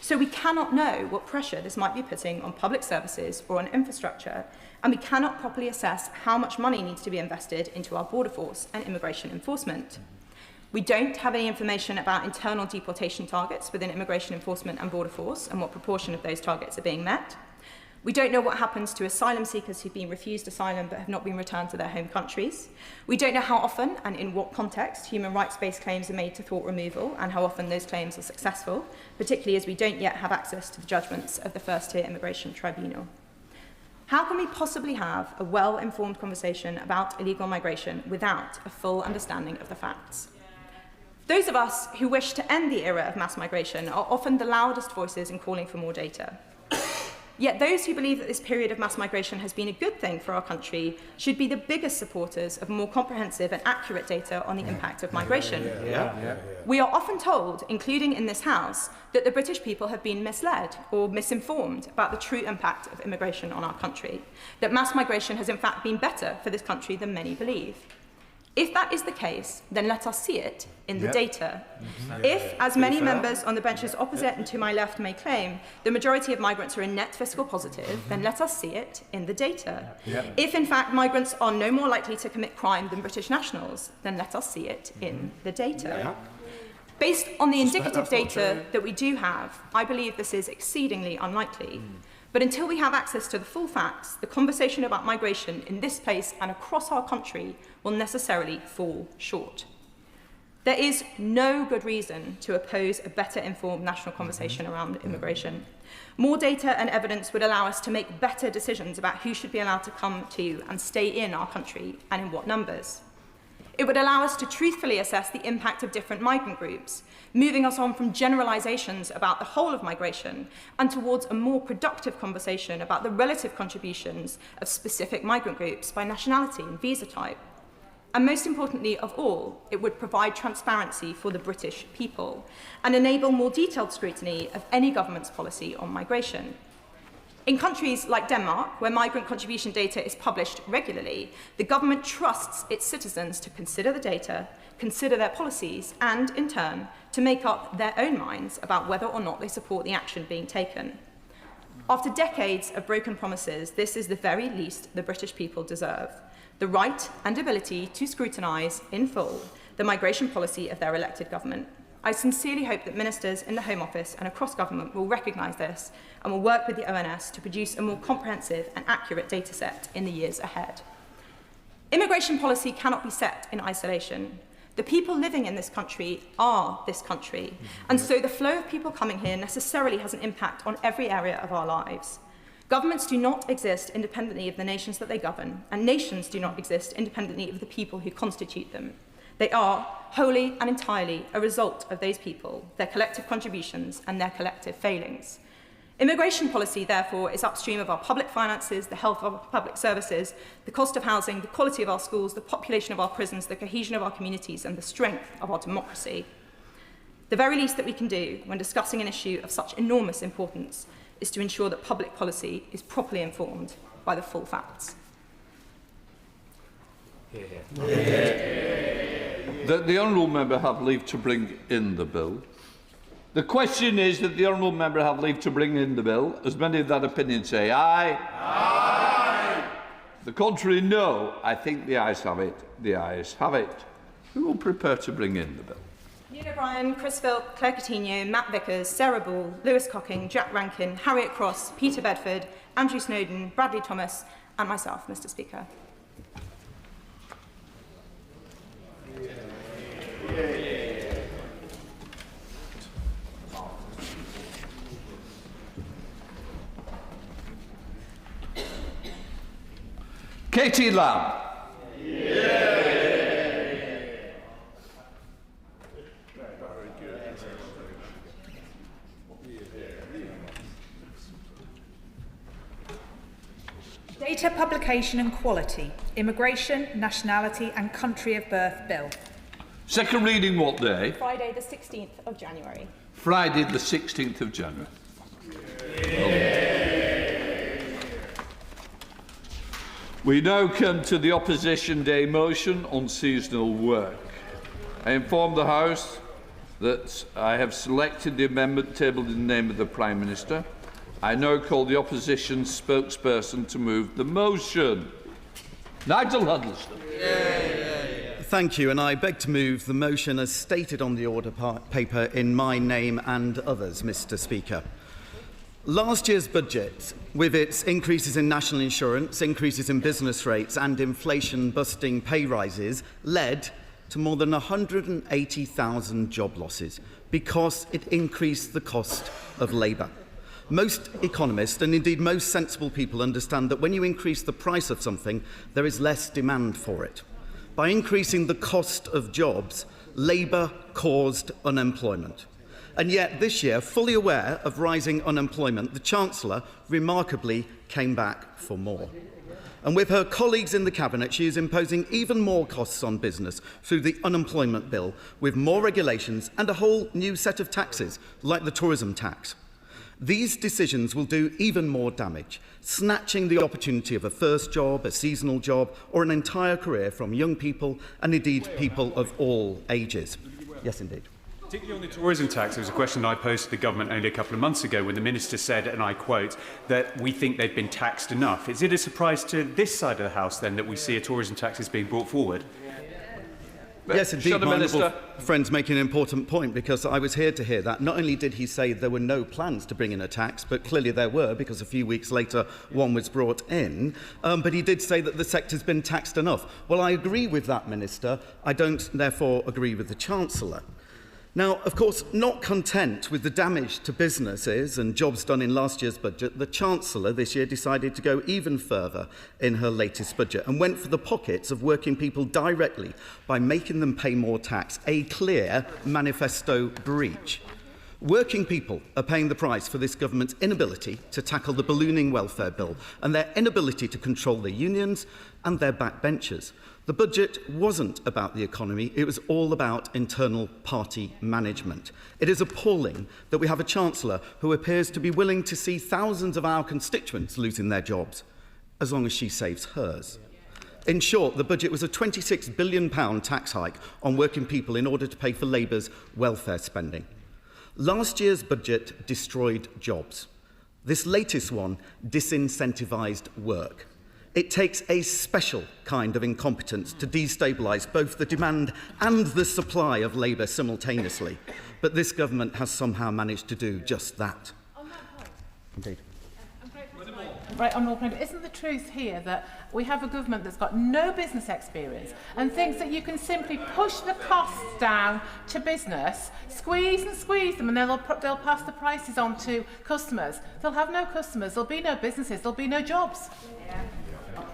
So we cannot know what pressure this might be putting on public services or on infrastructure, and we cannot properly assess how much money needs to be invested into our border force and immigration enforcement. We don't have any information about internal deportation targets within immigration enforcement and border force and what proportion of those targets are being met. We don't know what happens to asylum seekers who've been refused asylum but have not been returned to their home countries. We don't know how often and in what context human rights-based claims are made to thwart removal and how often those claims are successful, particularly as we don't yet have access to the judgments of the first-tier immigration tribunal. How can we possibly have a well-informed conversation about illegal migration without a full understanding of the facts? Those of us who wish to end the era of mass migration are often the loudest voices in calling for more data. Yet those who believe that this period of mass migration has been a good thing for our country should be the biggest supporters of more comprehensive and accurate data on the impact of migration. We are often told, including in this House, that the British people have been misled or misinformed about the true impact of immigration on our country, that mass migration has in fact been better for this country than many believe. If that is the case, then let us see it in the data. If, as many members on the benches opposite and to my left may claim, the majority of migrants are in net fiscal positive, then let us see it in the data. If, in fact, migrants are no more likely to commit crime than British nationals, then let us see it in the data. Based on the indicative data that we do have, I believe this is exceedingly unlikely. But until we have access to the full facts, the conversation about migration in this place and across our country will necessarily fall short. There is no good reason to oppose a better informed national conversation around immigration. More data and evidence would allow us to make better decisions about who should be allowed to come to and stay in our country and in what numbers. It would allow us to truthfully assess the impact of different migrant groups, moving us on from generalisations about the whole of migration and towards a more productive conversation about the relative contributions of specific migrant groups by nationality and visa type. And most importantly of all, it would provide transparency for the British people and enable more detailed scrutiny of any government's policy on migration. In countries like Denmark, where migrant contribution data is published regularly, the government trusts its citizens to consider the data, consider their policies, and, in turn, to make up their own minds about whether or not they support the action being taken. After decades of broken promises, this is the very least the British people deserve: the right and ability to scrutinise in full the migration policy of their elected government. I sincerely hope that ministers in the Home Office and across government will recognise this and will work with the ONS to produce a more comprehensive and accurate data set in the years ahead. Immigration policy cannot be set in isolation. The people living in this country are this country, and so the flow of people coming here necessarily has an impact on every area of our lives. Governments do not exist independently of the nations that they govern, and nations do not exist independently of the people who constitute them. They are, wholly and entirely, a result of those people, their collective contributions and their collective failings. Immigration policy, therefore, is upstream of our public finances, the health of our public services, the cost of housing, the quality of our schools, the population of our prisons, the cohesion of our communities, and the strength of our democracy. The very least that we can do when discussing an issue of such enormous importance is to ensure that public policy is properly informed by the full facts. That the honourable member have leave to bring in the bill. The question is that the honourable member have leave to bring in the bill. As many of that opinion say aye. Aye. The contrary, no. I think the ayes have it. The ayes have it. Who will prepare to bring in the bill? Neil O'Brien, Chris Philp, Claire Coutinho, Matt Vickers, Sarah Ball, Lewis Cocking, Jack Rankin, Harriet Cross, Peter Bedford, Andrew Snowden, Bradley Thomas, and myself, Mr. Speaker. Katie Lamb. Data Publication and Quality, Immigration, Nationality and Country of Birth Bill. Second reading what day? Friday the 16th of January. Friday the 16th of January. We now come to the Opposition Day motion on seasonal work. I inform the House that I have selected the amendment tabled in the name of the Prime Minister. I now call the Opposition spokesperson to move the motion. Nigel Huddleston. Thank you, and I beg to move the motion as stated on the order paper in my name and others, Mr. Speaker. Last year's budget, with its increases in national insurance, increases in business rates and inflation-busting pay rises, led to more than 180,000 job losses because it increased the cost of labour. Most economists, and indeed most sensible people, understand that when you increase the price of something, there is less demand for it. By increasing the cost of jobs, Labour caused unemployment. And yet this year, fully aware of rising unemployment, the Chancellor remarkably came back for more. And with her colleagues in the Cabinet, she is imposing even more costs on business through the unemployment bill, with more regulations and a whole new set of taxes, like the tourism tax. These decisions will do even more damage, snatching the opportunity of a first job, a seasonal job, or an entire career from young people and indeed people of all ages. Yes, indeed. Particularly on the tourism tax, there was a question I posed to the government only a couple of months ago when the Minister said, and I quote, that we think they've been taxed enough. Is it a surprise to this side of the House, then, that we see a tourism tax is being brought forward? Yes, indeed, my honourable friend's making an important point, because I was here to hear that. Not only did he say there were no plans to bring in a tax, but clearly there were, because a few weeks later one was brought in, but he did say that the sector's been taxed enough. Well, I agree with that, Minister. I don't, therefore, agree with the Chancellor. Now, of course, not content with the damage to businesses and jobs done in last year's budget, the Chancellor this year decided to go even further in her latest budget and went for the pockets of working people directly by making them pay more tax, a clear manifesto breach. Working people are paying the price for this government's inability to tackle the ballooning welfare bill and their inability to control their unions and their backbenchers. The budget wasn't about the economy, it was all about internal party management. It is appalling that we have a Chancellor who appears to be willing to see thousands of our constituents losing their jobs, as long as she saves hers. In short, the budget was a £26 billion tax hike on working people in order to pay for Labour's welfare spending. Last year's budget destroyed jobs. This latest one disincentivised work. It takes a special kind of incompetence to destabilise both the demand and the supply of labour simultaneously. But this government has somehow managed to do just that. Indeed. Right, Honourable Member, isn't the truth here that we have a government that's got no business experience and thinks that you can simply push the costs down to business, squeeze and squeeze them, and they'll pass the prices on to customers? They'll have no customers, there'll be no businesses, there'll be no jobs.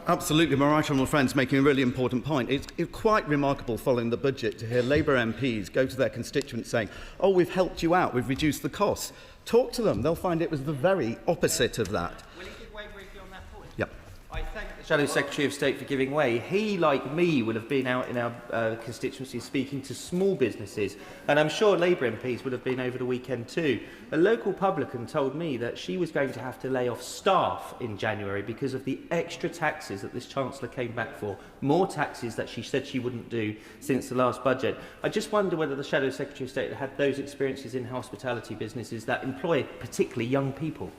Absolutely, my right honourable friend's making a really important point. It's quite remarkable following the budget to hear Labour MPs go to their constituents saying, oh, we've helped you out, we've reduced the costs. Talk to them, they'll find it was the very opposite of that. Will he give way briefly on that point? Yep. I thank the Shadow Secretary of State for giving way. He, like me, will have been out in our constituency speaking to small businesses, and I'm sure Labour MPs would have been over the weekend too. A local publican told me that she was going to have to lay off staff in January because of the extra taxes that this Chancellor came back for. More taxes that she said she wouldn't do since the last budget. I just wonder whether the Shadow Secretary of State had those experiences in hospitality businesses that employ particularly young people.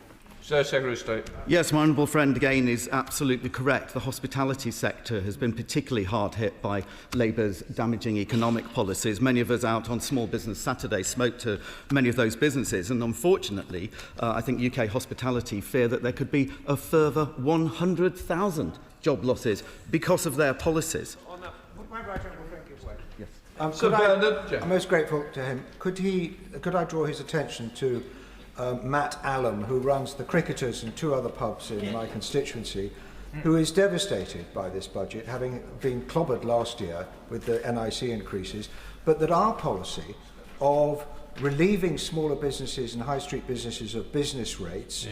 Sir Secretary of State. Yes, my honourable friend again is absolutely correct. The hospitality sector has been particularly hard hit by Labour's damaging economic policies. Many of us out on Small Business Saturday spoke to many of those businesses, and unfortunately, I think UK hospitality fear that there could be a further 100,000 job losses because of their policies. Yes. I'm most grateful to him. Could I draw his attention to Matt Allen, who runs the Cricketers and two other pubs in my constituency, who is devastated by this budget, having been clobbered last year with the NIC increases, but that our policy of relieving smaller businesses and high street businesses of business rates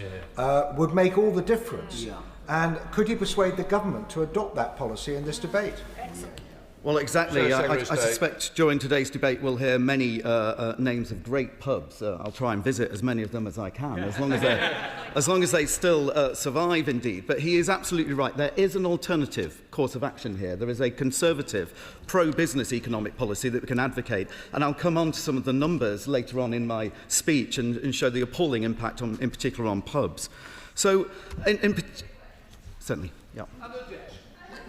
would make all the difference. And could you persuade the government to adopt that policy in this debate? Well, exactly. I suspect during today's debate we'll hear many names of great pubs. I'll try and visit as many of them as I can, as long as they still survive, indeed. But he is absolutely right. There is an alternative course of action here. There is a conservative, pro-business economic policy that we can advocate. And I'll come on to some of the numbers later on in my speech and show the appalling impact, in particular, on pubs. So, certainly, yeah.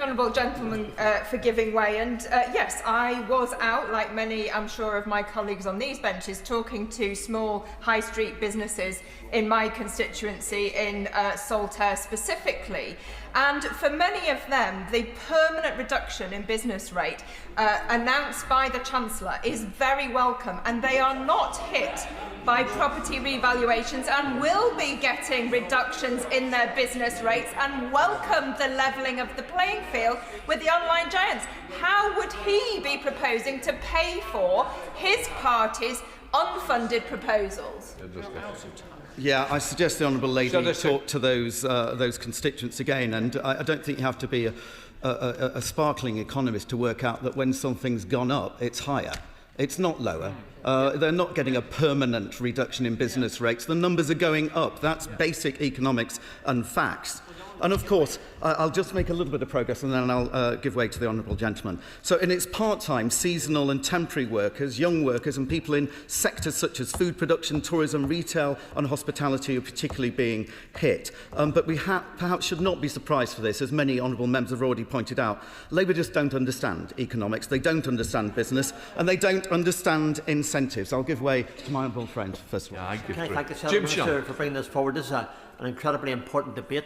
Honourable gentleman for giving way, and yes, I was out, like many I'm sure of my colleagues on these benches, talking to small high street businesses in my constituency in Saltaire specifically, and for many of them the permanent reduction in business rate announced by the Chancellor is very welcome, and they are not hit by property revaluations and will be getting reductions in their business rates and welcome the levelling of the playing field with the online giants. How would he be proposing to pay for his party's unfunded proposals? Yeah, I suggest the Honourable Lady talk to those constituents again, and I don't think you have to be a sparkling economist to work out that when something's gone up, it's higher. It's not lower. They're not getting a permanent reduction in business rates. The numbers are going up. That's basic economics and facts. And of course, I'll just make a little bit of progress and then I'll give way to the honourable gentleman. So in its part-time, seasonal and temporary workers, young workers and people in sectors such as food production, tourism, retail and hospitality are particularly being hit. But we perhaps should not be surprised for this, as many honourable members have already pointed out. Labour just don't understand economics, they don't understand business and they don't understand incentives. I'll give way to my honourable friend first of all. Can I thank the Shadow Minister for bringing this forward? This is an incredibly important debate,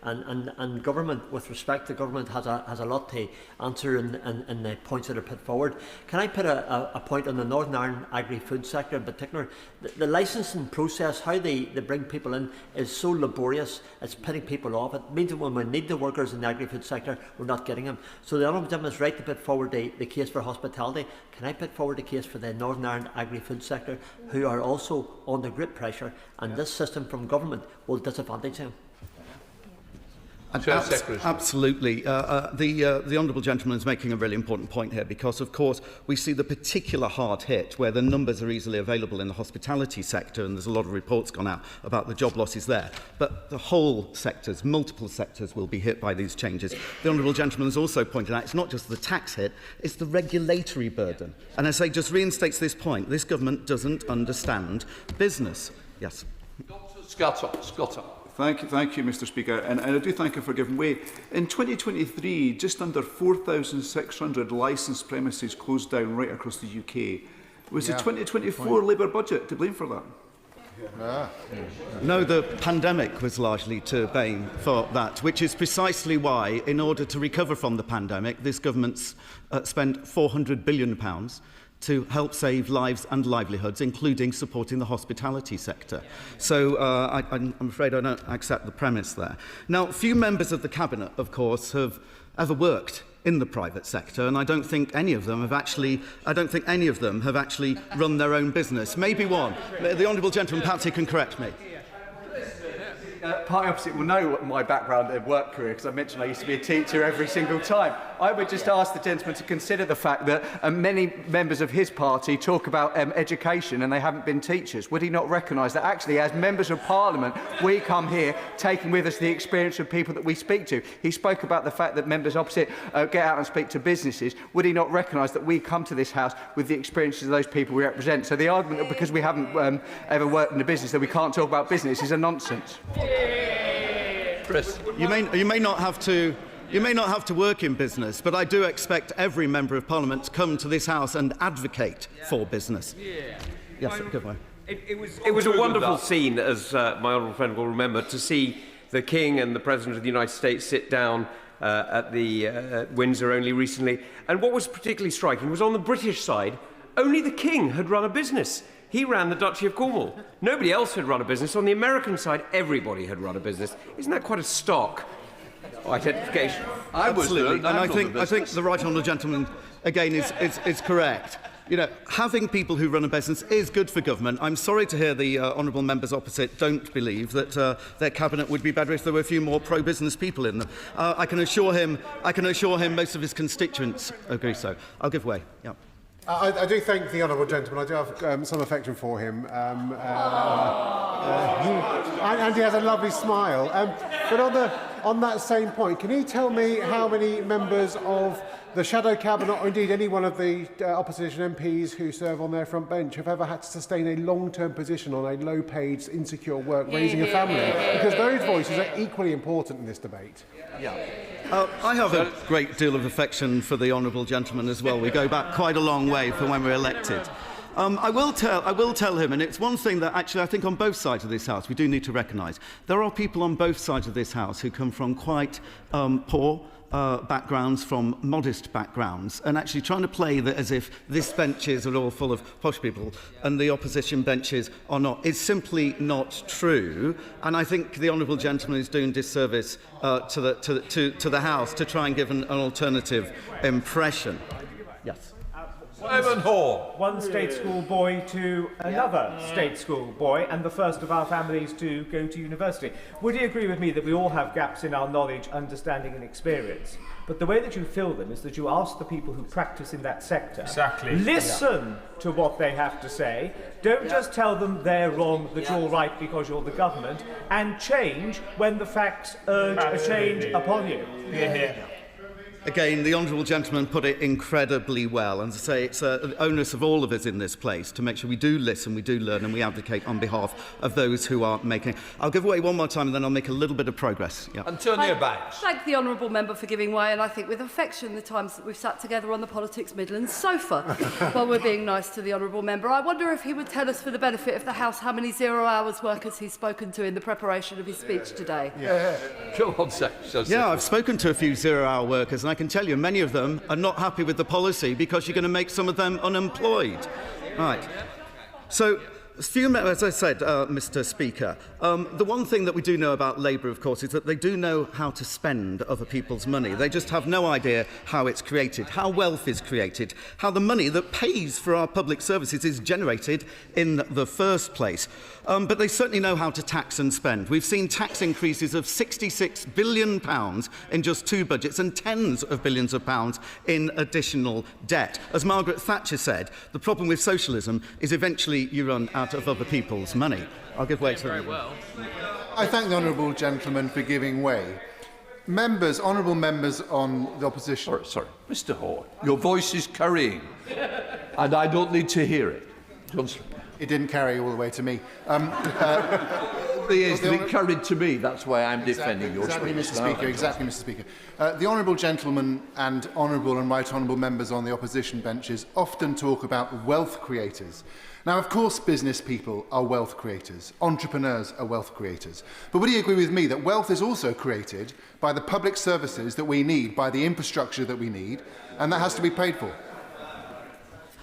and government, with respect to government, has a lot to answer in the points that are put forward. Can I put a point on the Northern Ireland agri-food sector in particular? The licensing process, how they bring people in, is so laborious, it's putting people off. It means that when we need the workers in the agri-food sector, we're not getting them. So the Honourable Gentleman is right to put forward the case for hospitality. Can I put forward the case for the Northern Ireland agri-food sector, who are also under great pressure, and this system from government will disadvantage them? Absolutely. The honourable gentleman is making a really important point here, because, of course, we see the particular hard hit where the numbers are easily available in the hospitality sector, and there's a lot of reports gone out about the job losses there. But the whole sectors, multiple sectors, will be hit by these changes. The honourable gentleman has also pointed out it's not just the tax hit, it's the regulatory burden. And as I say, just reinstates this point, this government doesn't understand business. Yes. Scott. Thank you, Mr. Speaker, and I do thank you for giving way. In 2023, just under 4,600 licensed premises closed down right across the UK. Was the 2024 Labour budget to blame for that? No, the pandemic was largely to blame for that, which is precisely why, in order to recover from the pandemic, this government's spent £400 billion to help save lives and livelihoods, including supporting the hospitality sector. So I'm afraid I don't accept the premise there. Now, few members of the Cabinet, of course, have ever worked in the private sector, and I don't think any of them have actually run their own business. Maybe one. The honourable gentleman, perhaps he can correct me. Party opposite will know my background and work career, because I mentioned I used to be a teacher every single time. I would just ask the gentleman to consider the fact that many members of his party talk about education and they haven't been teachers. Would he not recognise that actually, as members of Parliament, we come here taking with us the experience of people that we speak to? He spoke about the fact that members opposite get out and speak to businesses. Would he not recognise that we come to this House with the experiences of those people we represent? So the argument that because we haven't ever worked in a business that we can't talk about business is a nonsense. Chris, you may not have to work in business, but I do expect every member of Parliament to come to this House and advocate for business. Yes, good one. It was a wonderful scene, as my honourable friend will remember, to see the King and the President of the United States sit down at the Windsor only recently. And what was particularly striking was on the British side, only the King had run a business. He ran the Duchy of Cornwall. Nobody else had run a business. On the American side, everybody had run a business. Isn't that quite a stark identification? Absolutely. And I think the right honourable gentleman, again, is correct. You know, having people who run a business is good for government. I'm sorry to hear the honourable members opposite don't believe that their cabinet would be better if there were a few more pro-business people in them. I can assure him most of his constituents agree so. I'll give way. Yeah. I do thank the honourable gentleman. I do have some affection for him. And he has a lovely smile. But on that same point, can you tell me how many members of the shadow cabinet, or indeed any one of the opposition MPs who serve on their front bench, have ever had to sustain a long-term position on a low-paid, insecure work, raising a family? Because those voices are equally important in this debate. Yeah. I have a great deal of affection for the honourable gentleman as well. We go back quite a long way from when we were elected. I will tell him, and it's one thing that actually I think on both sides of this House we do need to recognise. There are people on both sides of this House who come from quite poor backgrounds, from modest backgrounds, and actually trying to play that as if this benches are all full of posh people and the opposition benches are not, is simply not true. And I think the honourable gentleman is doing disservice to the House to try and give an alternative impression. Yes. One state school boy to another state school boy, and the first of our families to go to university. Would you agree with me that we all have gaps in our knowledge, understanding and experience? But the way that you fill them is that you ask the people who practice in that sector, listen to what they have to say, don't just tell them they're wrong, that you're right because you're the government, and change when the facts urge a change upon you. Again, the honourable gentleman put it incredibly well, and to say it's an onus of all of us in this place to make sure we do listen, we do learn, and we advocate on behalf of those who are making. I'll give way one more time, and then I'll make a little bit of progress. Yep. Antonia Banks. Thank the honourable member for giving way, and I think with affection the times that we've sat together on the Politics Midlands sofa while we're being nice to the honourable member. I wonder if he would tell us, for the benefit of the House, how many 0 hours workers he's spoken to in the preparation of his speech today. Come on, sir. Yeah, I've spoken to a few 0 hour workers, and I can tell you many of them are not happy with the policy because you're going to make some of them unemployed. Right. So, as I said, Mr. Speaker, the one thing that we do know about Labour, of course, is that they do know how to spend other people's money. They just have no idea how it's created, how wealth is created, how the money that pays for our public services is generated in the first place. But they certainly know how to tax and spend. We've seen tax increases of £66 billion in just 2 budgets and tens of billions of pounds in additional debt. As Margaret Thatcher said, the problem with socialism is eventually you run out of other people's money. I'll give way to them. I thank the honourable gentleman for giving way. Members, honourable members on the opposition... Sorry. Mr Hall, your voice is carrying, and I don't need to hear it. Johnson. It didn't carry all the way to me. It carried to me, that's why I'm defending your speech. Exactly, Mr Speaker. The honourable gentleman and honourable and right honourable members on the opposition benches often talk about wealth creators. Now, of course, business people are wealth creators. Entrepreneurs are wealth creators. But would you agree with me that wealth is also created by the public services that we need, by the infrastructure that we need, and that has to be paid for?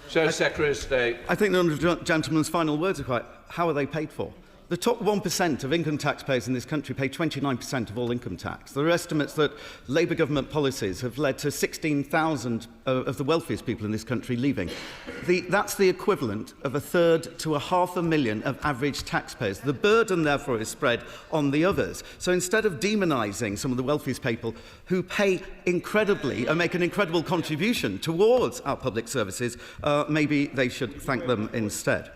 Secretary of State. I think the honourable gentleman's final words are quite, how are they paid for? The top 1% of income taxpayers in this country pay 29% of all income tax. There are estimates that Labour government policies have led to 16,000 of the wealthiest people in this country leaving. That's the equivalent of 1/3 to 500,000 of average taxpayers. The burden, therefore, is spread on the others. So instead of demonising some of the wealthiest people who pay incredibly and make an incredible contribution towards our public services, maybe they should thank them instead.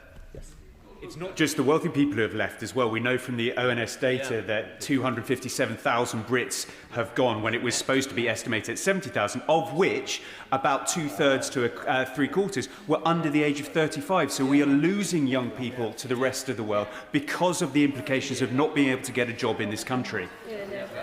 It's not just the wealthy people who have left as well. We know from the ONS data that 257,000 Brits have gone when it was supposed to be estimated at 70,000, of which about 2/3 to 3/4 were under the age of 35. So we are losing young people to the rest of the world because of the implications of not being able to get a job in this country.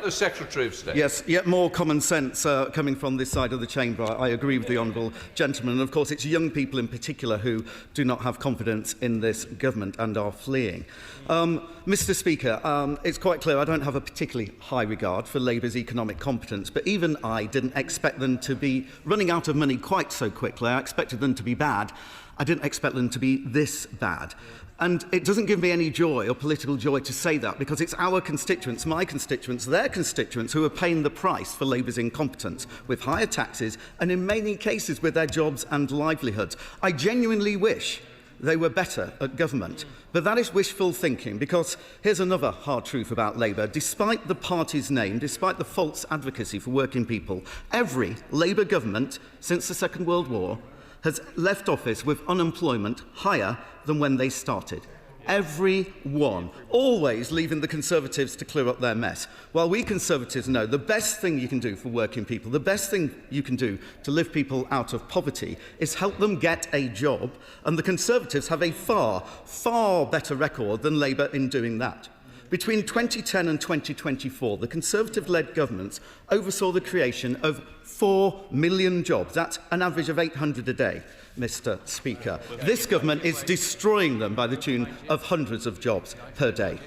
The Secretary of State. Yes, yet more common sense coming from this side of the chamber. I agree with the honourable gentleman. And of course, it's young people in particular who do not have confidence in this government and are fleeing. Mr. Speaker, it's quite clear I don't have a particularly high regard for Labour's economic competence, but even I didn't expect them to be running out of money quite so quickly. I expected them to be bad. I didn't expect them to be this bad. And it doesn't give me any joy or political joy to say that, because it's our constituents, my constituents, their constituents, who are paying the price for Labour's incompetence, with higher taxes and in many cases with their jobs and livelihoods. I genuinely wish they were better at government. But that is wishful thinking, because here's another hard truth about Labour. Despite the party's name, despite the false advocacy for working people, every Labour government since the Second World War has left office with unemployment higher than when they started. Every one, always leaving the Conservatives to clear up their mess. While we Conservatives know the best thing you can do for working people, the best thing you can do to lift people out of poverty is help them get a job, and the Conservatives have a far, far better record than Labour in doing that. Between 2010 and 2024, the Conservative-led governments oversaw the creation of 4 million jobs. That's an average of 800 a day, Mr. Speaker. This government is destroying them by the tune of hundreds of jobs per day.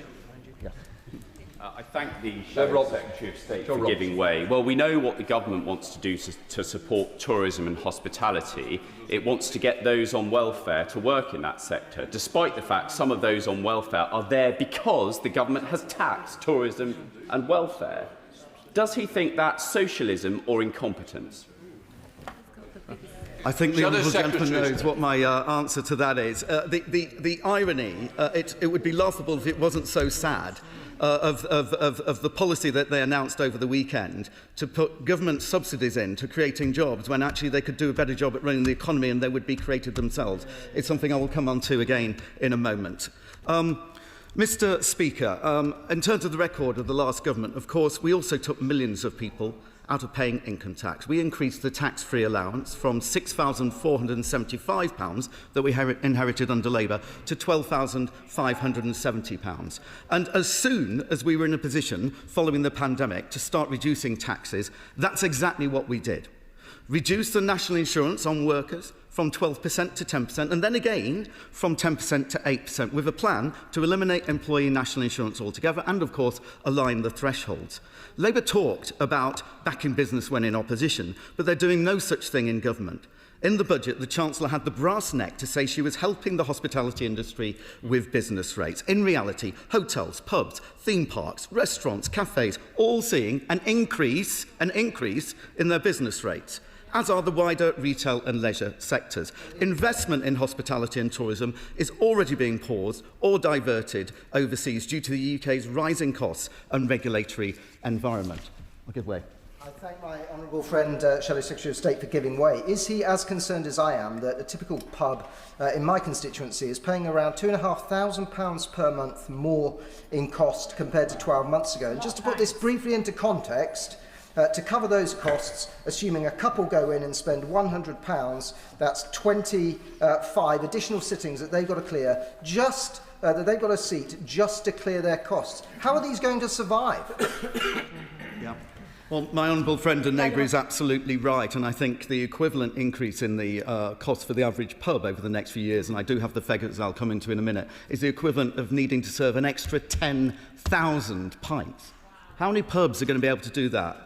I thank the Shadow Secretary of State for giving way. Well, we know what the government wants to do to support tourism and hospitality. It wants to get those on welfare to work in that sector, despite the fact some of those on welfare are there because the government has taxed tourism and welfare. Does he think that's socialism or incompetence? I think the honourable gentleman knows what my answer to that is. The irony, it would be laughable if it wasn't so sad, of the policy that they announced over the weekend to put government subsidies into creating jobs when actually they could do a better job at running the economy and they would be created themselves. It's something I will come on to again in a moment. Mr. Speaker, in terms of the record of the last government, of course, we also took millions of people out of paying income tax. We increased the tax-free allowance from £6,475 that we inherited under Labour to £12,570. And as soon as we were in a position, following the pandemic, to start reducing taxes, that's exactly what we did. Reduce the national insurance on workers from 12% to 10%, and then again from 10% to 8%, with a plan to eliminate employee national insurance altogether and, of course, align the thresholds. Labour talked about backing business when in opposition, but they're doing no such thing in government. In the budget, the Chancellor had the brass neck to say she was helping the hospitality industry with business rates. In reality, hotels, pubs, theme parks, restaurants, cafes, all seeing an increase in their business rates, as are the wider retail and leisure sectors. Investment in hospitality and tourism is already being paused or diverted overseas due to the UK's rising costs and regulatory environment. I'll give way. I thank my honourable friend, Shadow Secretary of State, for giving way. Is he as concerned as I am that a typical pub in my constituency is paying around £2,500 per month more in cost compared to 12 months ago? And just to put this briefly into context, to cover those costs, assuming a couple go in and spend £100, that's 25 additional sittings that they've got to clear, that they've got a seat just to clear their costs. How are these going to survive? Yeah. Well, my honourable friend and neighbour is absolutely right, and I think the equivalent increase in the cost for the average pub over the next few years, and I do have the figures I'll come into in a minute, is the equivalent of needing to serve an extra 10,000 pints. How many pubs are going to be able to do that?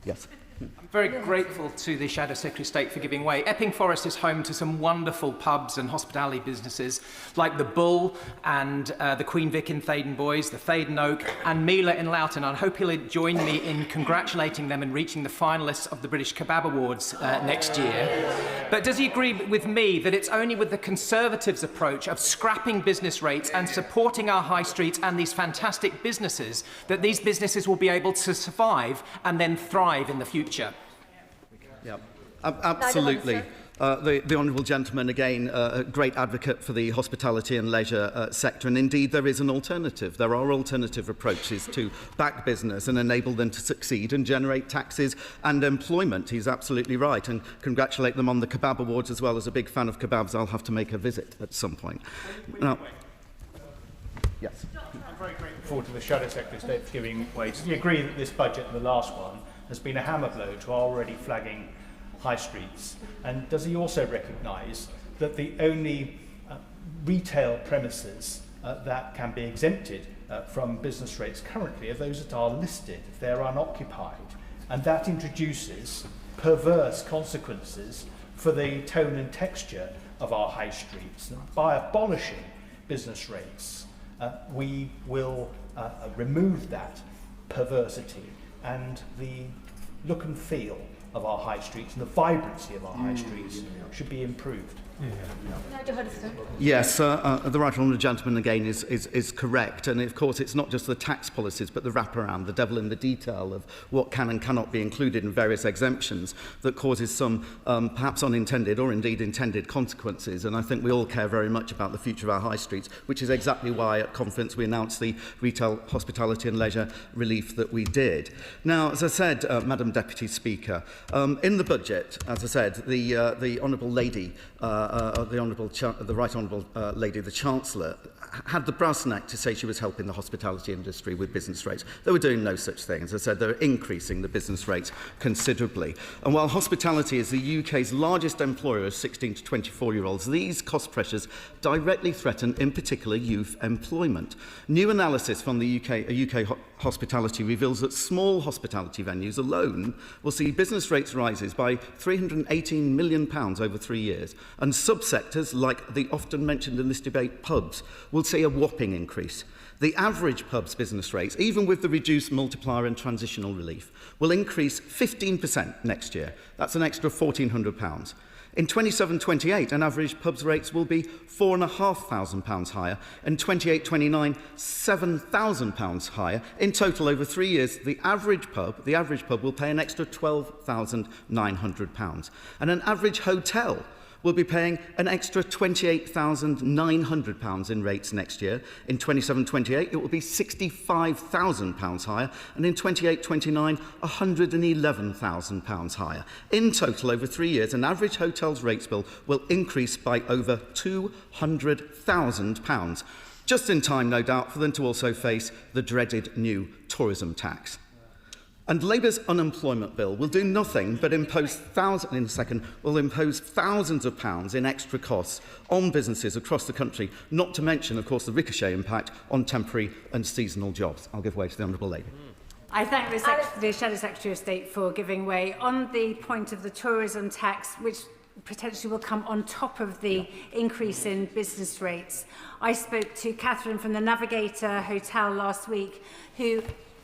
Yes. I'm very grateful to the Shadow Secretary of State for giving way. Epping Forest is home to some wonderful pubs and hospitality businesses like the Bull and the Queen Vic in Thaden Boys, the Thaden Oak and Mila in Loughton. I hope he'll join me in congratulating them in reaching the finalists of the British Kebab Awards next year. But does he agree with me that it's only with the Conservatives' approach of scrapping business rates and supporting our high streets and these fantastic businesses that these businesses will be able to survive and then thrive in the future? Yeah, absolutely. The honourable gentleman, again, a great advocate for the hospitality and leisure sector, and indeed there is an alternative. There are alternative approaches to back business and enable them to succeed and generate taxes and employment. He's absolutely right, and congratulate them on the Kebab Awards as well. As a big fan of kebabs, I'll have to make a visit at some point. Now, yes. I'm very grateful to the Shadow Secretary of State for giving way. Does he agree that this budget and the last one has been a hammer blow to our already flagging high streets? And does he also recognise that the only retail premises that can be exempted from business rates currently are those that are listed if they're unoccupied? And that introduces perverse consequences for the tone and texture of our high streets. And by abolishing business rates, we will remove that perversity, and the look and feel of our high streets and the vibrancy of our high streets should be improved. Yes, the right honourable gentleman again is correct, and of course it's not just the tax policies but the wraparound, the devil in the detail of what can and cannot be included in various exemptions that causes some perhaps unintended or indeed intended consequences. And I think we all care very much about the future of our high streets, which is exactly why at conference we announced the retail, hospitality and leisure relief that we did. Now, as I said, Madam Deputy Speaker, in the budget, as I said, the Honourable Lady the Right Honourable Lady, the Chancellor, had the brass neck to say she was helping the hospitality industry with business rates. They were doing no such thing. As I said, they're increasing the business rates considerably. And while hospitality is the UK's largest employer of 16 to 24-year-olds, these cost pressures directly threaten, in particular, youth employment. New analysis from the UK Hospitality reveals that small hospitality venues alone will see business rates rises by £318 million over 3 years, and subsectors like the often mentioned in this debate pubs will see a whopping increase. The average pub's business rates, even with the reduced multiplier and transitional relief, will increase 15% next year. That's an extra £1,400. In 27-28, an average pub's rates will be £4,500 higher, and 28-29, £7,000 higher. In total, over 3 years, the average pub will pay an extra £12,900, and an average hotel will be paying an extra £28,900 in rates next year. In 27-28, it will be £65,000 higher, and in 28-29, £111,000 higher. In total, over 3 years, an average hotel's rates bill will increase by over £200,000, just in time, no doubt, for them to also face the dreaded new tourism tax. And Labour's unemployment bill will do nothing but impose thousands of pounds in extra costs on businesses across the country, not to mention, of course, the ricochet impact on temporary and seasonal jobs. I'll give way to the Honourable Lady. I thank the Shadow Secretary of State for giving way. On the point of the tourism tax, which potentially will come on top of the increase in business rates, I spoke to Catherine from the Navigator Hotel last week, who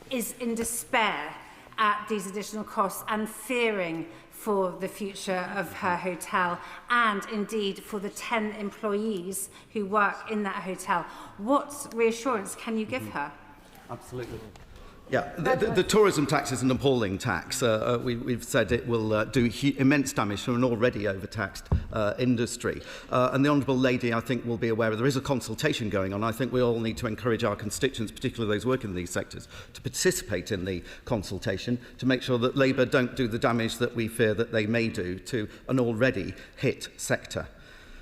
is in despair at these additional costs and fearing for the future of her hotel and indeed for the 10 employees who work in that hotel. What reassurance can you give her? Absolutely. Yeah, the tourism tax is an appalling tax. We've said it will do immense damage to an already overtaxed industry. And the Honourable Lady, I think, will be aware there is a consultation going on. I think we all need to encourage our constituents, particularly those working in these sectors, to participate in the consultation to make sure that Labour don't do the damage that we fear that they may do to an already hit sector.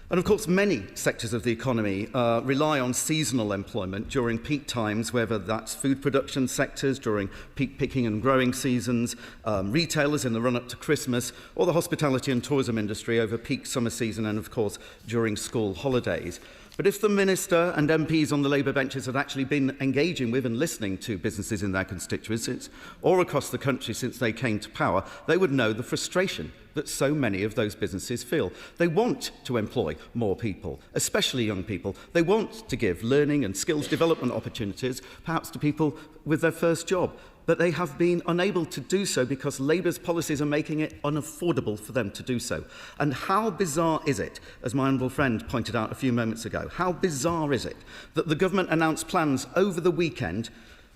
And of course, many sectors of the economy rely on seasonal employment during peak times, whether that's food production sectors during peak picking and growing seasons, retailers in the run-up to Christmas, or the hospitality and tourism industry over peak summer season and, of course, during school holidays. But if the Minister and MPs on the Labour benches had actually been engaging with and listening to businesses in their constituencies or across the country since they came to power, they would know the frustration that so many of those businesses feel. They want to employ more people, especially young people. They want to give learning and skills development opportunities, perhaps to people with their first job. But they have been unable to do so because Labour's policies are making it unaffordable for them to do so. And how bizarre is it, as my honourable friend pointed out a few moments ago, how bizarre is it that the government announced plans over the weekend,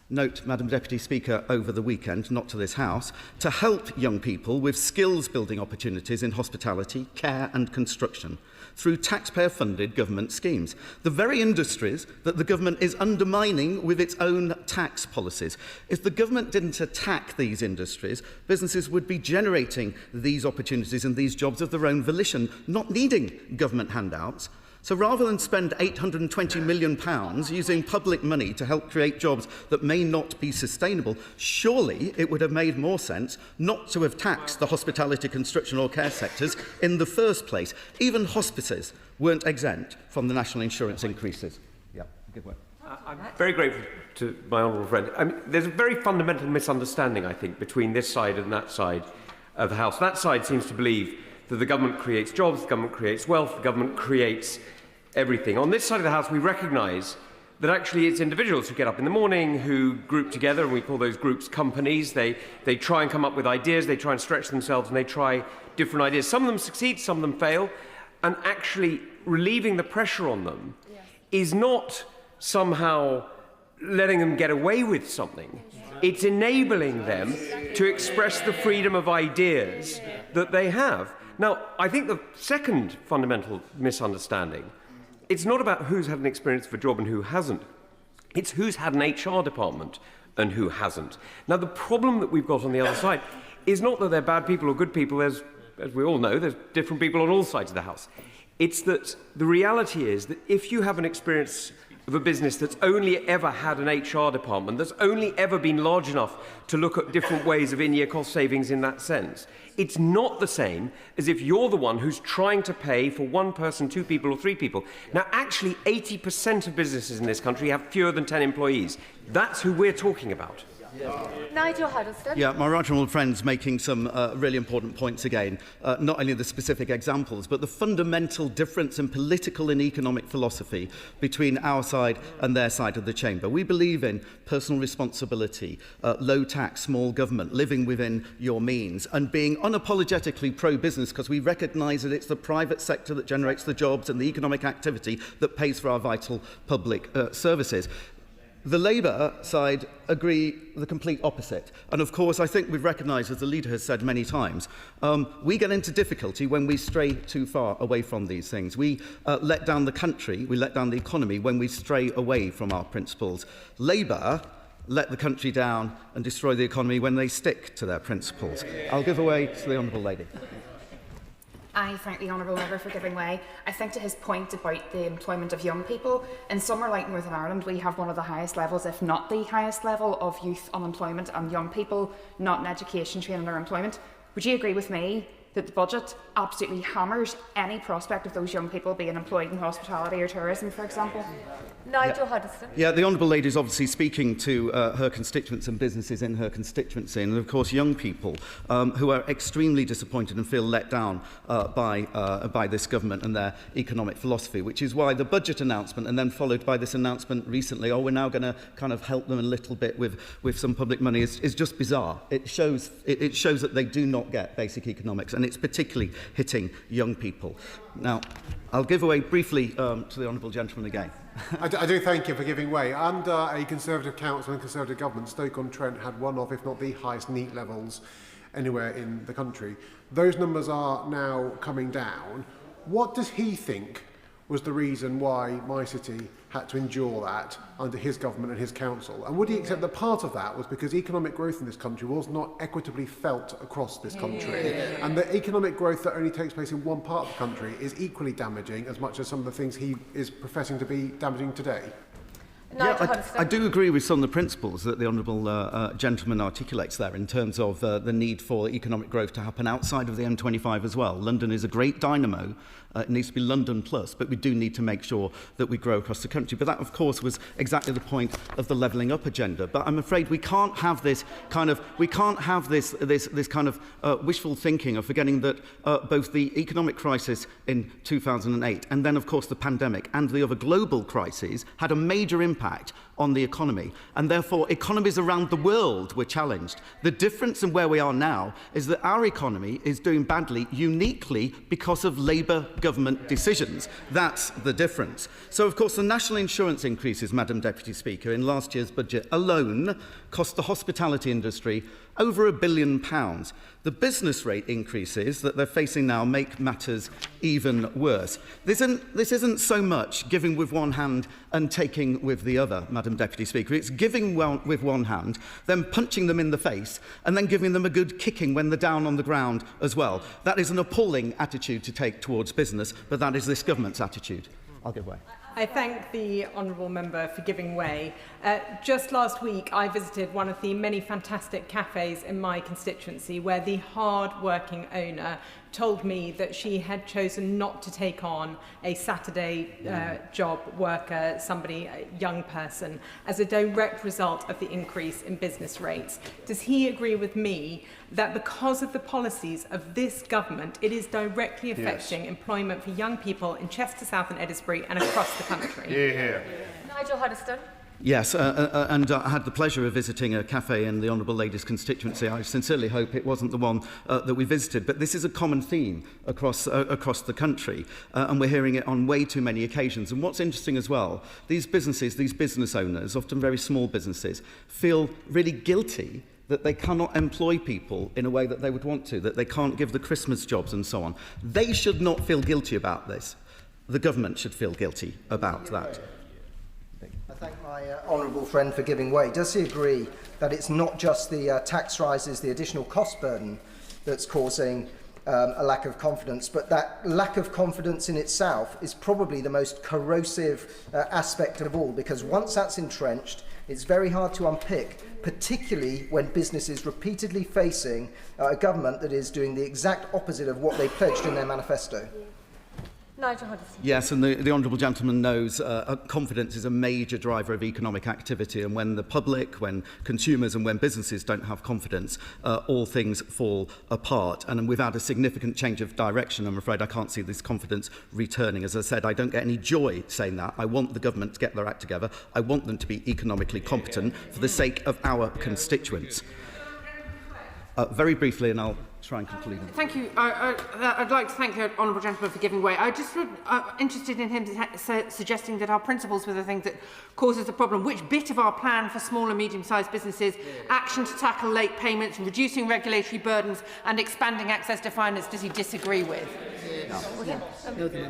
note, Madam Deputy Speaker, over the weekend, not to this House, to help young people with skills-building opportunities in hospitality, care and construction through taxpayer-funded government schemes. The very industries that the government is undermining with its own tax policies. If the government didn't attack these industries, businesses would be generating these opportunities and these jobs of their own volition, not needing government handouts. So rather than spend £820 million using public money to help create jobs that may not be sustainable, surely it would have made more sense not to have taxed the hospitality, construction or care sectors in the first place. Even hospices weren't exempt from the national insurance increases. Yeah, good work. I'm very grateful to my honourable friend. I mean, there's a very fundamental misunderstanding, I think, between this side and that side of the House. That side seems to believe that the government creates jobs, the government creates wealth, the government creates everything. On this side of the House, we recognise that actually it's individuals who get up in the morning, who group together, and we call those groups companies. They try and come up with ideas, they try and stretch themselves, and they try different ideas. Some of them succeed, some of them fail, and actually relieving the pressure on them is not somehow letting them get away with something. It's enabling them to express the freedom of ideas that they have. Now, I think the second fundamental misunderstanding, it's not about who's had an experience of a job and who hasn't. It's who's had an HR department and who hasn't. Now, the problem that we've got on the other side is not that they're bad people or good people. As we all know, there's different people on all sides of the House. It's that the reality is that if you have an experience of a business that's only ever had an HR department, that's only ever been large enough to look at different ways of in-year cost savings in that sense, it's not the same as if you're the one who's trying to pay for one person, two people or three people. Now, actually, 80% of businesses in this country have fewer than 10 employees. That's who we're talking about. Nigel Huddleston. Yeah, my right honourable friend's making some really important points again. Not only the specific examples, but the fundamental difference in political and economic philosophy between our side and their side of the chamber. We believe in personal responsibility, low tax, small government, living within your means, and being unapologetically pro-business because we recognise that it's the private sector that generates the jobs and the economic activity that pays for our vital public services. The Labour side agree the complete opposite. And of course, I think we've recognised, as the leader has said many times, we get into difficulty when we stray too far away from these things. We let down the country, we let down the economy when we stray away from our principles. Labour let the country down and destroy the economy when they stick to their principles. I'll give away to the Honourable Lady. I thank the Honourable Member for giving way. I think to his point about the employment of young people, in somewhere like Northern Ireland we have one of the highest levels, if not the highest level, of youth unemployment and young people not in education, training or employment. Would you agree with me that the budget absolutely hammers any prospect of those young people being employed in hospitality or tourism, for example? Nigel Huddleston. Yeah, the Honourable Lady is obviously speaking to her constituents and businesses in her constituency, and of course young people who are extremely disappointed and feel let down by this government and their economic philosophy, which is why the budget announcement and then followed by this announcement recently, we're now going to kind of help them a little bit with some public money, is just bizarre. It shows that they do not get basic economics, and it's particularly hitting young people. Now, I'll give away briefly to the Honourable Gentleman again. I do thank you for giving way. Under a Conservative council and Conservative government, Stoke-on-Trent had one of, if not the highest NEAT levels anywhere in the country. Those numbers are now coming down. What does he think was the reason why my city had to endure that under his government and his council? And would he accept that part of that was because economic growth in this country was not equitably felt across this country, and that economic growth that only takes place in one part of the country is equally damaging as much as some of the things he is professing to be damaging today? Yeah, I do agree with some of the principles that the Honourable Gentleman articulates there in terms of the need for economic growth to happen outside of the M25 as well. London is a great dynamo. It needs to be London plus, but we do need to make sure that we grow across the country. But that, of course, was exactly the point of the levelling up agenda. But I'm afraid we can't have this kind of wishful thinking of forgetting that both the economic crisis in 2008 and then, of course, the pandemic and the other global crises had a major impact on the economy, and therefore economies around the world were challenged. The difference in where we are now is that our economy is doing badly uniquely because of Labour government decisions. That's the difference. So, of course, the national insurance increases, Madam Deputy Speaker, in last year's budget alone cost the hospitality industry over £1 billion. The business rate increases that they're facing now make matters even worse. This isn't so much giving with one hand and taking with the other, Madam Deputy Speaker. It's giving with one hand, then punching them in the face, and then giving them a good kicking when they're down on the ground as well. That is an appalling attitude to take towards business, but that is this government's attitude. I'll give way. I thank the Honourable Member for giving way. Just last week, I visited one of the many fantastic cafes in my constituency where the hard-working owner told me that she had chosen not to take on a Saturday job worker, somebody, a young person, as a direct result of the increase in business rates. Does he agree with me that because of the policies of this government, it is directly affecting employment for young people in Chester South and Edinburgh and across the country? Nigel Huddleston. Yes, and I had the pleasure of visiting a cafe in the Honourable Lady's constituency. I sincerely hope it wasn't the one that we visited, but this is a common theme across the country, and we're hearing it on way too many occasions. And what's interesting as well, these business owners, often very small businesses, feel really guilty that they cannot employ people in a way that they would want to, that they can't give the Christmas jobs and so on. They should not feel guilty about this. The government should feel guilty about that. I thank my honourable friend for giving way. Does he agree that it's not just the tax rises, the additional cost burden that's causing a lack of confidence, but that lack of confidence in itself is probably the most corrosive aspect of all, because once that's entrenched, it's very hard to unpick, particularly when business is repeatedly facing a government that is doing the exact opposite of what they pledged in their manifesto. Nigel Huddleston. Yes, and the honourable gentleman knows confidence is a major driver of economic activity, and when the public, when consumers and when businesses don't have confidence, all things fall apart. And we've had a significant change of direction. I'm afraid I can't see this confidence returning. As I said, I don't get any joy saying that. I want the government to get their act together. I want them to be economically competent for the sake of our constituents. Very briefly, and I'll try and conclude. Thank you. I'd like to thank the honourable gentleman for giving way. I just would interested in him suggesting that our principles were the thing that causes the problem. Which bit of our plan for small and medium-sized businesses, action to tackle late payments, reducing regulatory burdens and expanding access to finance does he disagree with?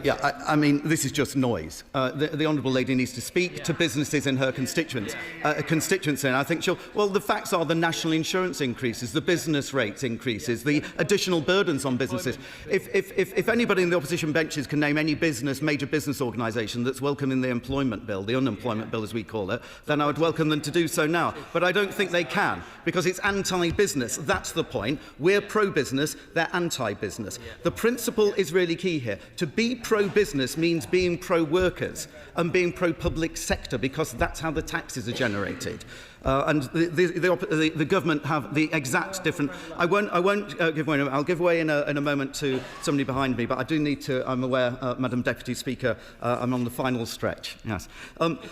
Yeah, I mean, this is just noise. The honourable lady needs to speak to businesses in her constituency, and I think the facts are the national insurance increases, the business rates increases, the additional burdens on businesses. If anybody in the opposition benches can name any major business organisation that's welcoming the employment bill, the unemployment bill as we call it, then I would welcome them to do so now. But I don't think they can, because it's anti-business. That's the point. We're pro-business, they're anti-business. The principle is really key here. To be pro-business means being pro-workers and being pro-public sector, because that's how the taxes are generated. And the government have the exact different. I won't give way. I'll give way in a moment to somebody behind me, but I do need to. I'm aware, Madam Deputy Speaker, I'm on the final stretch. Yes.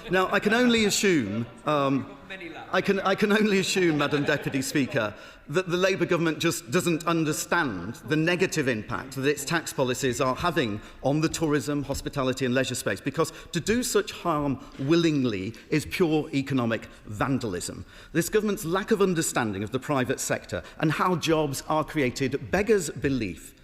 Now I can only assume. I can only assume, Madam Deputy Speaker, that the Labour government just doesn't understand the negative impact that its tax policies are having on the tourism, hospitality and leisure space, because to do such harm willingly is pure economic vandalism. This government's lack of understanding of the private sector and how jobs are created beggars belief.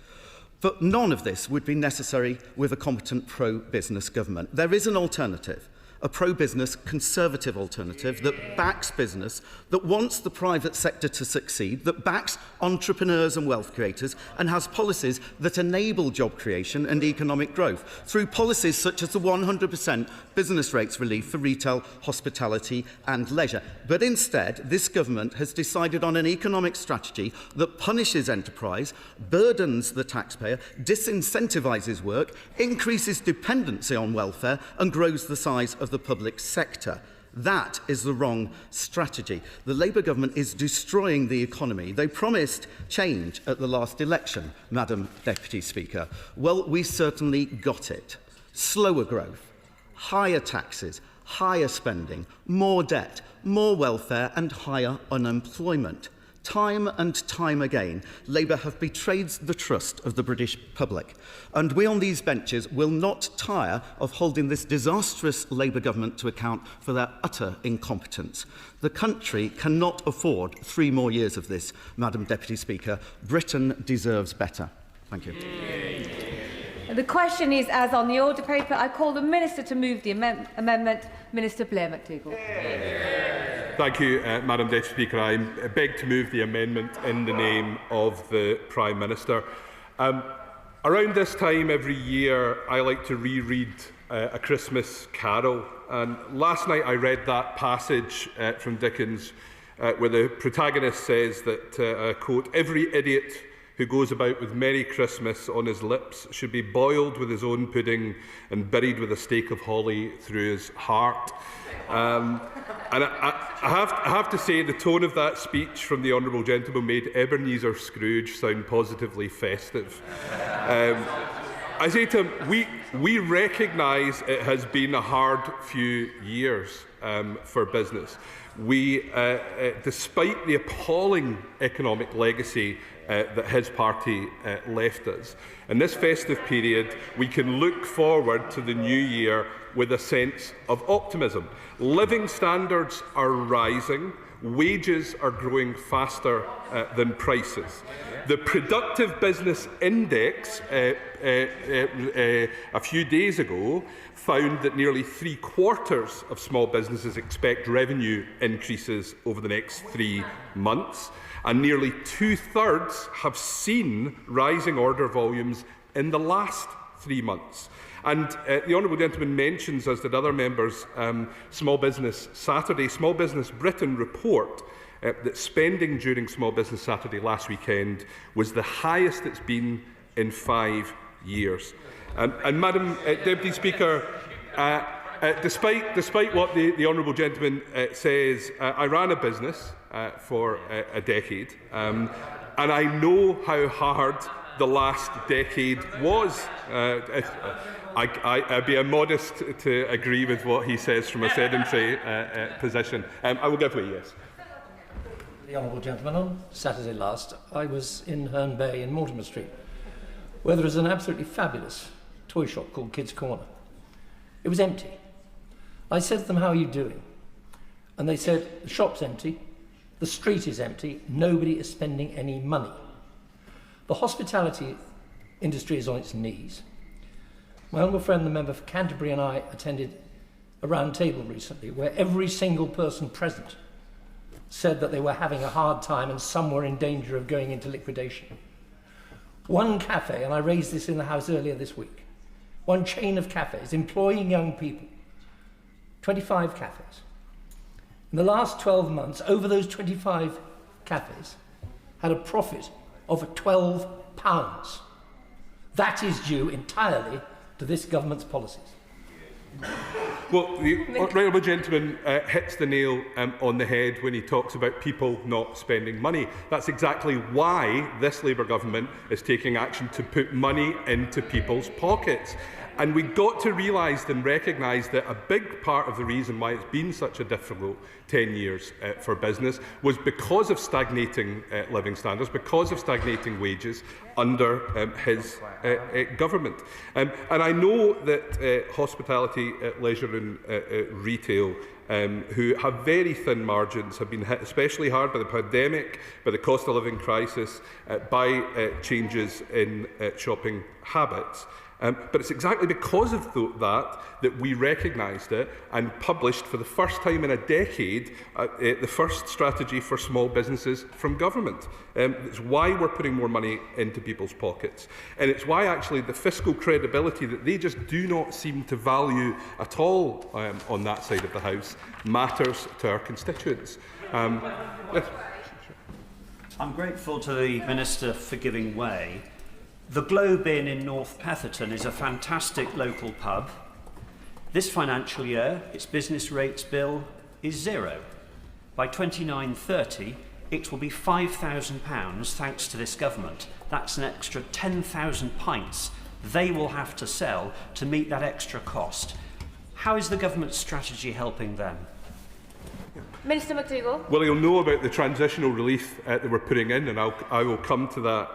But none of this would be necessary with a competent pro-business government. There is an alternative. A pro-business, conservative alternative that backs business, that wants the private sector to succeed, that backs entrepreneurs and wealth creators, and has policies that enable job creation and economic growth through policies such as the 100% business rates relief for retail, hospitality and leisure. But instead, this government has decided on an economic strategy that punishes enterprise, burdens the taxpayer, disincentivises work, increases dependency on welfare and grows the size of the public sector. That is the wrong strategy. The Labour government is destroying the economy. They promised change at the last election, Madam Deputy Speaker. Well, we certainly got it. Slower growth, higher taxes, higher spending, more debt, more welfare and higher unemployment. Time and time again, Labour have betrayed the trust of the British public. And we on these benches will not tire of holding this disastrous Labour government to account for their utter incompetence. The country cannot afford 3 more years of this, Madam Deputy Speaker. Britain deserves better. Thank you. The question is, as on the order paper, I call the Minister to move the amendment. Minister Blair McDougall. Thank you, Madam Deputy Speaker. I beg to move the amendment in the name of the Prime Minister. Around this time every year, I like to reread A Christmas Carol. And last night I read that passage from Dickens where the protagonist says that, quote, "Every idiot who goes about with Merry Christmas on his lips should be boiled with his own pudding and buried with a stake of holly through his heart." And I have to say the tone of that speech from the honourable gentleman made Ebenezer Scrooge sound positively festive. I say to him, we recognise it has been a hard few years for business. We, despite the appalling economic legacy that his party left us, in this festive period, we can look forward to the new year with a sense of optimism. Living standards are rising, wages are growing faster than prices. The Productive Business Index a few days ago found that nearly 3/4 of small businesses expect revenue increases over the next 3 months. and nearly 2/3 have seen rising order volumes in the last 3 months. And the honourable gentleman mentions, as did other members, Small Business Saturday. Small Business Britain report that spending during Small Business Saturday last weekend was the highest it's been in 5 years. And Madam Deputy Speaker, despite what the honourable gentleman says, I ran a business for a decade, and I know how hard the last decade was. I'd be immodest to agree with what he says from a sedentary position. I will give way, yes. The honourable gentleman, on Saturday last, I was in Herne Bay in Mortimer Street, where there is an absolutely fabulous toy shop called Kids Corner. It was empty. I said to them, how are you doing? And they said, the shop's empty, the street is empty, nobody is spending any money. The hospitality industry is on its knees. My honourable friend, the member for Canterbury, and I attended a round table recently where every single person present said that they were having a hard time and some were in danger of going into liquidation. One cafe, and I raised this in the House earlier this week, one chain of cafes employing young people, 25 cafes. In the last 12 months, over those 25 cafes, had a profit of £12. That is due entirely to this government's policies. Well, the honourable gentleman hits the nail on the head when he talks about people not spending money. That's exactly why this Labour government is taking action to put money into people's pockets. And we've got to realise and recognise that a big part of the reason why it's been such a difficult 10 years for business was because of stagnating living standards, because of stagnating wages under his government. And I know that hospitality, leisure and retail, who have very thin margins, have been hit especially hard by the pandemic, by the cost of living crisis, by changes in shopping habits. But it's exactly because of that we recognised it and published for the first time in a decade the first strategy for small businesses from government. It's why we're putting more money into people's pockets. And it's why actually the fiscal credibility that they just do not seem to value at all on that side of the House matters to our constituents. Yes. I'm grateful to the Minister for giving way. The Globe Inn in North Petherton is a fantastic local pub. This financial year, its business rates bill is zero. By 29-30, it will be £5,000 thanks to this government. That's an extra 10,000 pints they will have to sell to meet that extra cost. How is the government's strategy helping them? Minister McDougall. Well, you'll know about the transitional relief that we're putting in, and I will come to that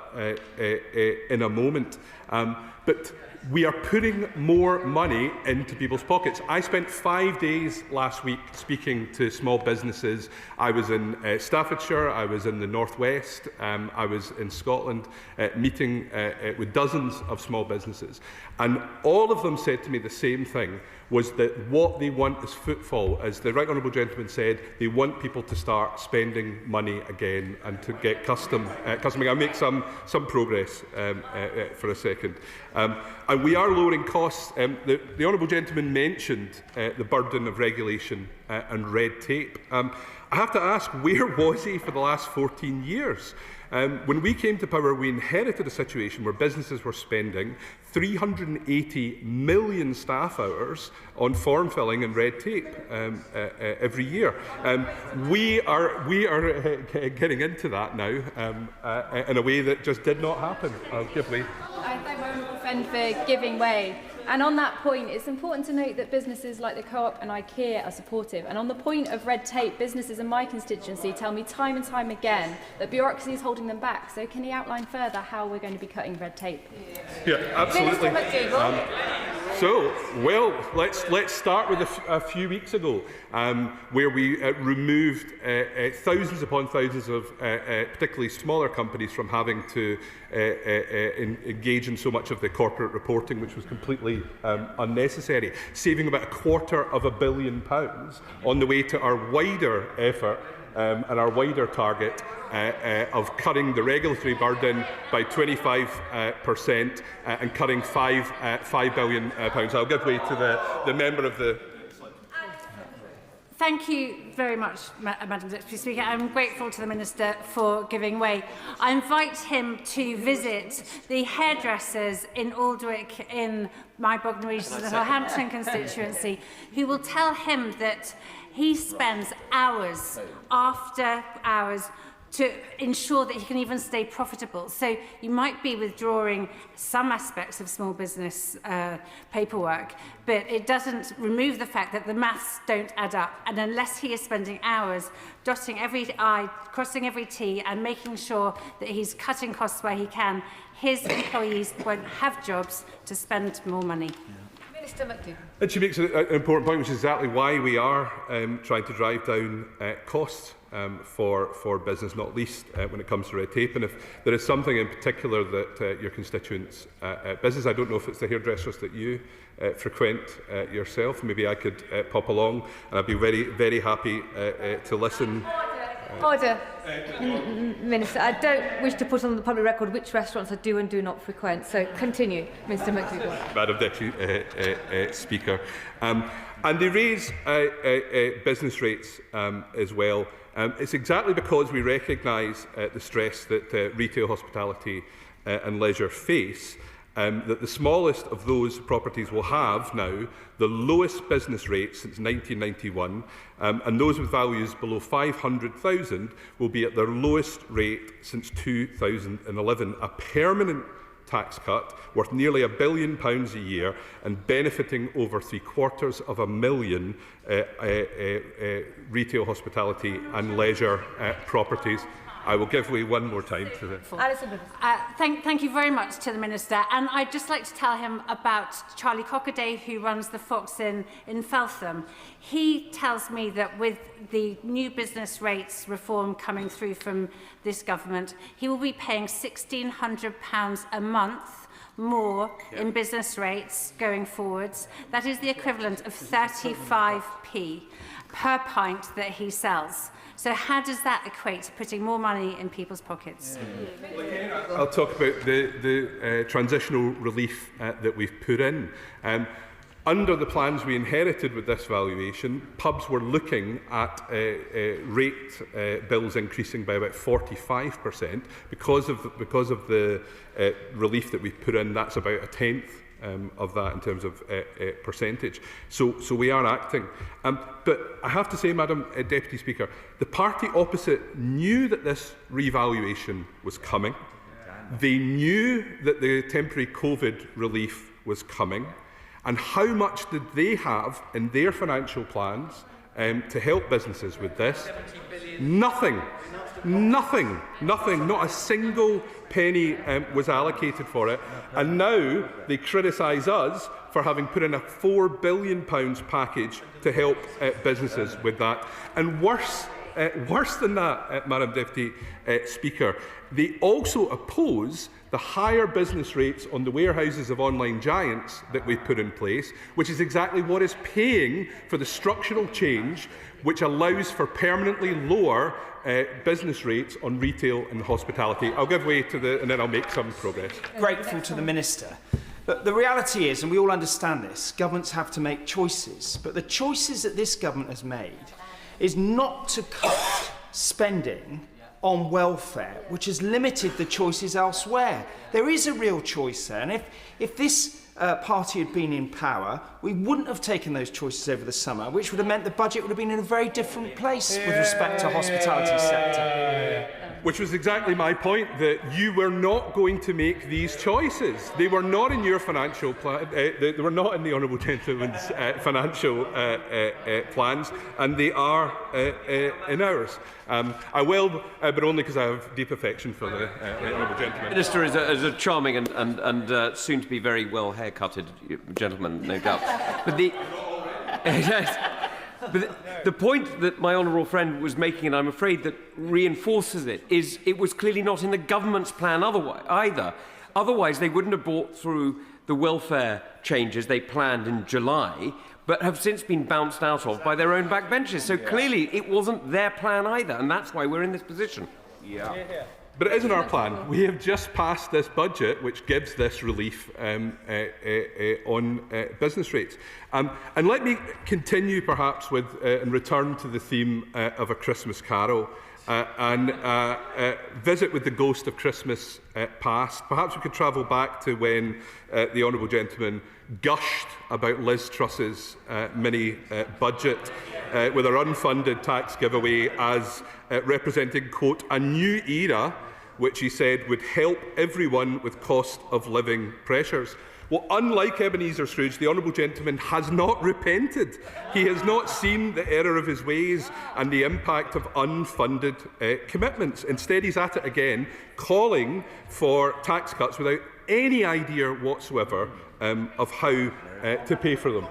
in a moment. But we are putting more money into people's pockets. I spent 5 days last week speaking to small businesses. I was in Staffordshire, I was in the North West, I was in Scotland, meeting with dozens of small businesses. And all of them said to me the same thing, was that what they want is footfall. As the Right Honourable Gentleman said, they want people to start spending money again and to get customing. I'll make some progress for a second. And we are lowering costs. The Honourable Gentleman mentioned the burden of regulation and red tape. I have to ask, where was he for the last 14 years? When we came to power, we inherited a situation where businesses were spending 380 million staff hours on form filling and red tape every year. We are getting into that now in a way that just did not happen. I'll give way. I thank my honourable friend for giving way. And on that point, it's important to note that businesses like the Co-op and IKEA are supportive. And on the point of red tape, businesses in my constituency tell me time and time again that bureaucracy is holding them back. So can he outline further how we're going to be cutting red tape? Yeah, absolutely. Minister McDougall. Let's start with a few weeks ago, where we removed thousands upon thousands of particularly smaller companies from having to engage in so much of the corporate reporting, which was completely unnecessary, saving about £250 million on the way to our wider effort and our wider target of cutting the regulatory burden by 25% and cutting £5 billion. I'll give way to the member of the... Thank you very much, Madam Deputy Speaker. I'm grateful to the Minister for giving way. I invite him to visit the hairdressers in Aldwick in my Bognor Regis and Northampton constituency, who will tell him that he spends hours after hours to ensure that he can even stay profitable. So you might be withdrawing some aspects of small business paperwork, but it doesn't remove the fact that the maths don't add up. And unless he is spending hours dotting every I, crossing every T, and making sure that he's cutting costs where he can, his employees won't have jobs to spend more money. Minister McDougall. And she makes an important point, which is exactly why we are trying to drive down costs for business, not least when it comes to red tape. And if there is something in particular that your constituents' business, I don't know if it's the hairdressers that you frequent yourself, maybe I could pop along, and I'd be very, very happy to listen. Order. Minister, I don't wish to put on the public record which restaurants I do and do not frequent, so continue, Mr McDougall. Madam Deputy Speaker. And they raise business rates as well. It's exactly because we recognise the stress that retail, hospitality and leisure face that the smallest of those properties will have now the lowest business rates since 1991, and those with values below 500,000 will be at their lowest rate since 2011, a permanent tax cut worth nearly £1 billion a year and benefiting over 750,000 retail, hospitality and leisure properties. I will give way one more time to the... Thank you very much to the Minister. And I'd just like to tell him about Charlie Cockaday, who runs the Fox in Feltham. He tells me that with the new business rates coming through from this government, he will be paying £1,600 a month more in business rates going forwards. That is the equivalent of 35p per pint that he sells. So how does that equate to putting more money in people's pockets? I'll talk about the transitional relief that we've put in. Under the plans we inherited with this valuation, pubs were looking at rate bills increasing by about 45%. Because of the relief that we've put in, that's about a tenth of that in terms of percentage. So we are acting. But I have to say, Madam Deputy Speaker, the party opposite knew that this revaluation was coming. They knew that the temporary COVID relief was coming. And how much did they have in their financial plans to help businesses with this? Nothing. Nothing. Not a single penny was allocated for it. And now they criticise us for having put in a £4 billion package to help businesses with that. And worse than that, Madam Deputy Speaker, they also oppose the higher business rates on the warehouses of online giants that we've put in place, which is exactly what is paying for the structural change which allows for permanently lower business rates on retail and hospitality. I'll give way to and then I'll make some progress. Grateful to the Minister. But the reality is, and we all understand this, governments have to make choices. But the choices that this government has made is not to cut spending on welfare, which has limited the choices elsewhere. There is a real choice there. And if this party had been in power, we wouldn't have taken those choices over the summer, which would have meant the budget would have been in a very different place with respect to hospitality sector. Which was exactly my point, that you were not going to make these choices. They were not in your financial plan. They were not in the Honourable Gentleman's financial plans, and they are in ours. I will, but only because I have deep affection for the Honourable Gentleman. Minister is a charming and soon to be very well haircutted gentleman, no doubt. But the point that my honourable friend was making, and I'm afraid that reinforces it, is it was clearly not in the government's plan either. Otherwise, they wouldn't have brought through the welfare changes they planned in July, but have since been bounced out of by their own backbenchers. So clearly it wasn't their plan either, and that's why we're in this position. But it isn't our plan. We have just passed this budget which gives this relief on business rates. And let me continue perhaps with and return to the theme of A Christmas Carol and visit with the ghost of Christmas past. Perhaps we could travel back to when the Honourable Gentleman gushed about Liz Truss's mini budget with her unfunded tax giveaway as representing, quote, a new era which he said would help everyone with cost of living pressures. Well, unlike Ebenezer Scrooge, the Honourable Gentleman has not repented. He has not seen the error of his ways and the impact of unfunded commitments. Instead, he's at it again, calling for tax cuts without any idea whatsoever of how to pay for them.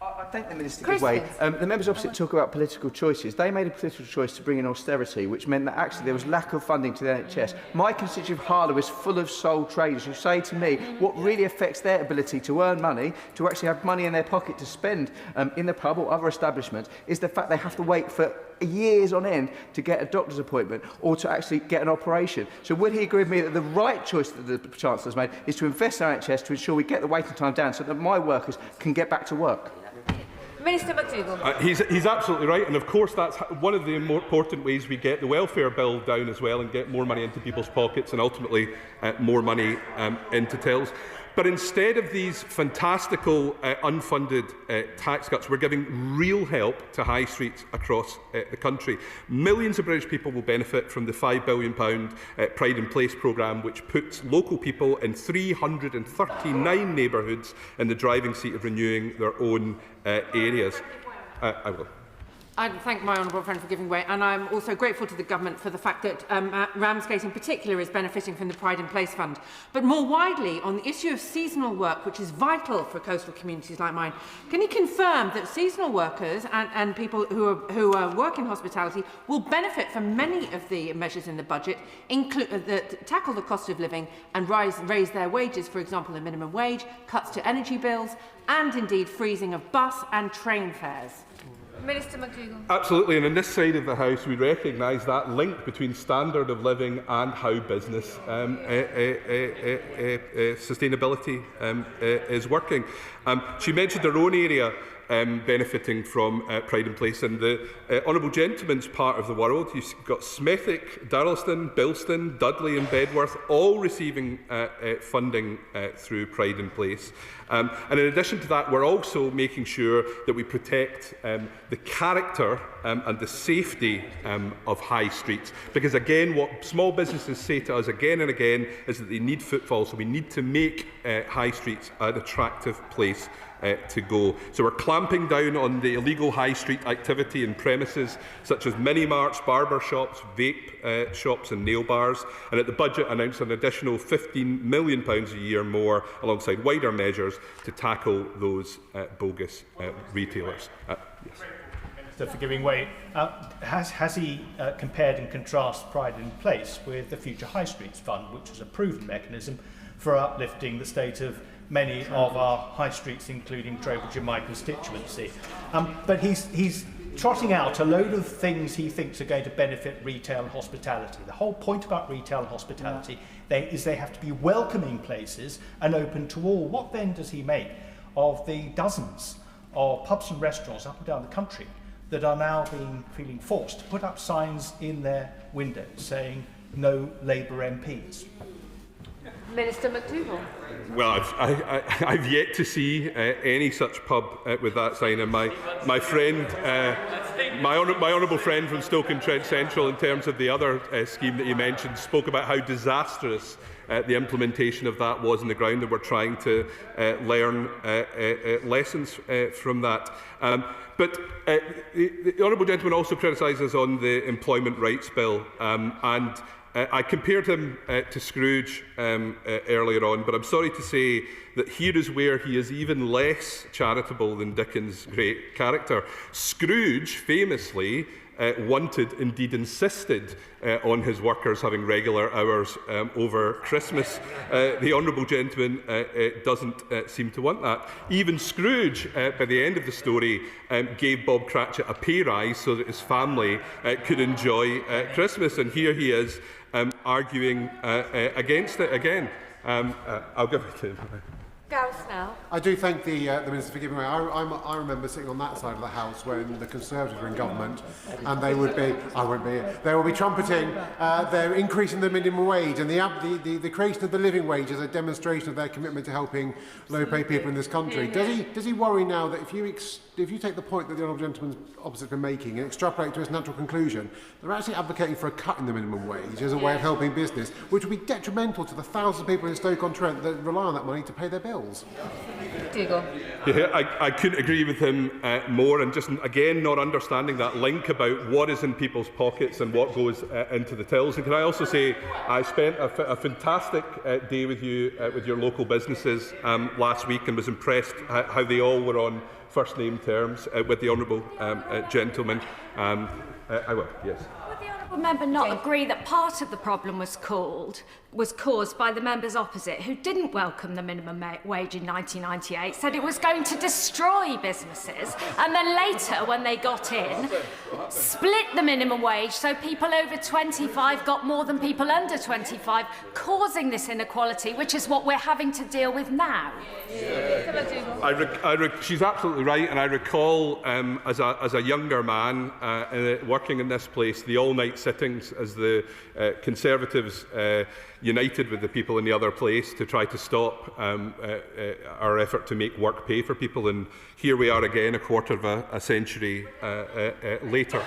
I thank the Minister for his way. The members opposite talk about political choices. They made a political choice to bring in austerity, which meant that actually there was lack of funding to the NHS. My constituent of Harlow is full of sole traders who say to me what really affects their ability to earn money, to actually have money in their pocket to spend in the pub or other establishments, is the fact they have to wait for years on end to get a doctor's appointment or to actually get an operation. So would he agree with me that the right choice that the Chancellor has made is to invest in our NHS to ensure we get the waiting time down so that my workers can get back to work? Minister McDougall. He's absolutely right, and of course that's one of the more important ways we get the welfare bill down as well and get more money into people's pockets and ultimately more money into tills. But instead of these fantastical unfunded tax cuts, we're giving real help to high streets across the country. Millions of British people will benefit from the £5 billion Pride in Place programme, which puts local people in 339 neighbourhoods in the driving seat of renewing their own areas. I will. I thank my honourable friend for giving way, and I'm also grateful to the government for the fact that Ramsgate in particular is benefiting from the Pride in Place Fund. But more widely, on the issue of seasonal work, which is vital for coastal communities like mine, can you confirm that seasonal workers and people who work in hospitality will benefit from many of the measures in the budget, that tackle the cost of living and raise their wages, for example, the minimum wage, cuts to energy bills, and indeed freezing of bus and train fares? Minister McDougall. Absolutely, and on this side of the House we recognise that link between standard of living and how business sustainability is working. She mentioned her own area benefiting from Pride in Place, and the Honourable Gentleman's part of the world. You've got Smethick, Darlaston, Bilston, Dudley and Bedworth all receiving funding through Pride in Place. And in addition to that, we're also making sure that we protect the character and the safety of high streets. Because again, what small businesses say to us again and again is that they need footfall, so we need to make high streets an attractive place to go. So we're clamping down on the illegal high street activity in premises such as mini-marts, barber shops, vape shops and nail bars, and at the budget announced an additional £15 million a year more alongside wider measures to tackle those bogus retailers. Yes. Minister for giving way. Has he compared and contrasted Pride in Place with the Future High Streets Fund, which is a proven mechanism for uplifting the state of many of our high streets, including Trowbridge in my constituency? But he's trotting out a load of things he thinks are going to benefit retail and hospitality. The whole point about retail and hospitality is they have to be welcoming places and open to all. What then does he make of the dozens of pubs and restaurants up and down the country that are now feeling forced to put up signs in their windows saying no Labour MPs? Minister McDougall. Well, I've yet to see any such pub with that sign. And my friend, my honourable friend from Stoke-on-Trent Central, in terms of the other scheme that you mentioned, spoke about how disastrous the implementation of that was on the ground, and we're trying to learn lessons from that. But the honourable gentleman also criticises on the Employment Rights Bill, and I compared him to Scrooge earlier on, but I'm sorry to say that here is where he is even less charitable than Dickens' great character. Scrooge famously wanted, indeed insisted, on his workers having regular hours over Christmas. The honourable gentleman doesn't seem to want that. Even Scrooge, by the end of the story, gave Bob Cratchit a pay rise so that his family could enjoy Christmas, and here he is arguing against it again. I'll give it to him. Now. I do thank the Minister for giving way. I remember sitting on that side of the House when the Conservatives were in government, and they would be, I won't be here, they will be trumpeting their increasing the minimum wage and the creation of the living wage as a demonstration of their commitment to helping low-paid people in this country. Does he worry now that if you take the point that the honourable gentleman opposite has been making and extrapolate to its natural conclusion, they're actually advocating for a cut in the minimum wage as a way of helping business, which would be detrimental to the thousands of people in Stoke-on-Trent that rely on that money to pay their bills? Yeah, I couldn't agree with him more, and just again not understanding that link about what is in people's pockets and what goes into the tills. And can I also say I spent a fantastic day with you with your local businesses last week, and was impressed how they all were on first name terms with the honourable gentleman. I will, yes. Would the honourable member not agree that part of the problem was caused by the members opposite, who didn't welcome the minimum wage in 1998, said it was going to destroy businesses, and then later, when they got in, split the minimum wage so people over 25 got more than people under 25, causing this inequality, which is what we're having to deal with now? She's absolutely right, and I recall as a younger man working in this place, the all-night sittings as the Conservatives united with the people in the other place to try to stop our effort to make work pay for people, and here we are again a quarter of a century later.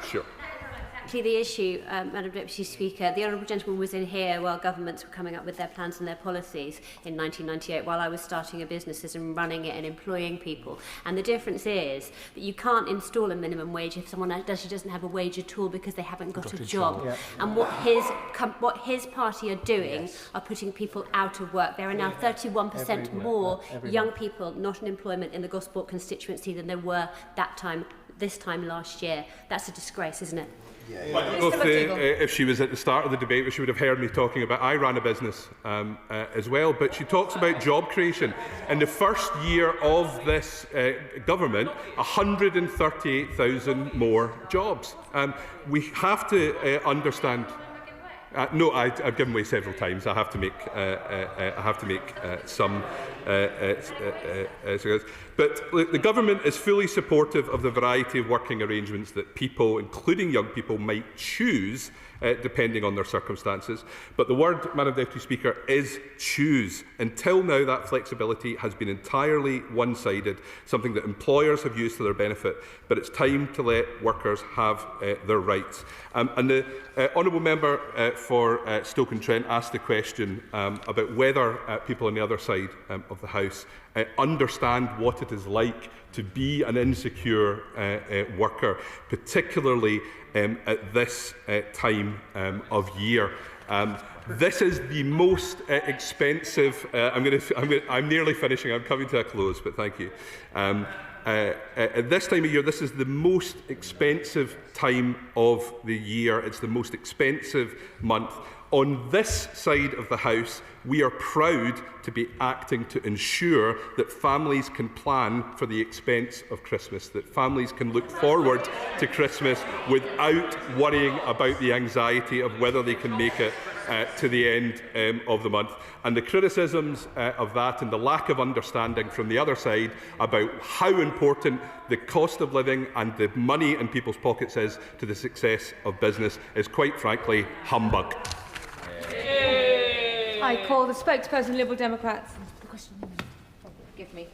Sure. The issue, Madam Deputy Speaker, the honourable gentleman was in here while governments were coming up with their plans and their policies in 1998, while I was starting a business and running it and employing people. And the difference is that you can't install a minimum wage if someone actually doesn't have a wage at all because they haven't got a job. Yeah. And what his party are doing are putting people out of work. There are now 31% more young people not in employment in the Gosport constituency than there were this time last year. That's a disgrace, isn't it? I don't know if she was at the start of the debate, but she would have heard me talking about I ran a business as well. But she talks about job creation. In the first year of this government, 138,000 more jobs. We have to understand. No, I've given way several times. I have to make some. But the government is fully supportive of the variety of working arrangements that people, including young people, might choose depending on their circumstances. But the word, Madam Deputy Speaker, is choose. Until now, that flexibility has been entirely one-sided, something that employers have used to their benefit. But it's time to let workers have their rights. And the honourable member for Stoke-on-Trent asked the question about whether people on the other side of the House understand what it is like to be an insecure worker, particularly at this time of year. This is the most expensive. I'm nearly finishing. I'm coming to a close, but thank you. At this time of year, this is the most expensive time of the year. It's the most expensive month. On this side of the House, we are proud to be acting to ensure that families can plan for the expense of Christmas, that families can look forward to Christmas without worrying about the anxiety of whether they can make it to the end of the month. And the criticisms of that and the lack of understanding from the other side about how important the cost of living and the money in people's pockets is to the success of business is, quite frankly, humbug. I call the spokesperson Liberal Democrats. Forgive me.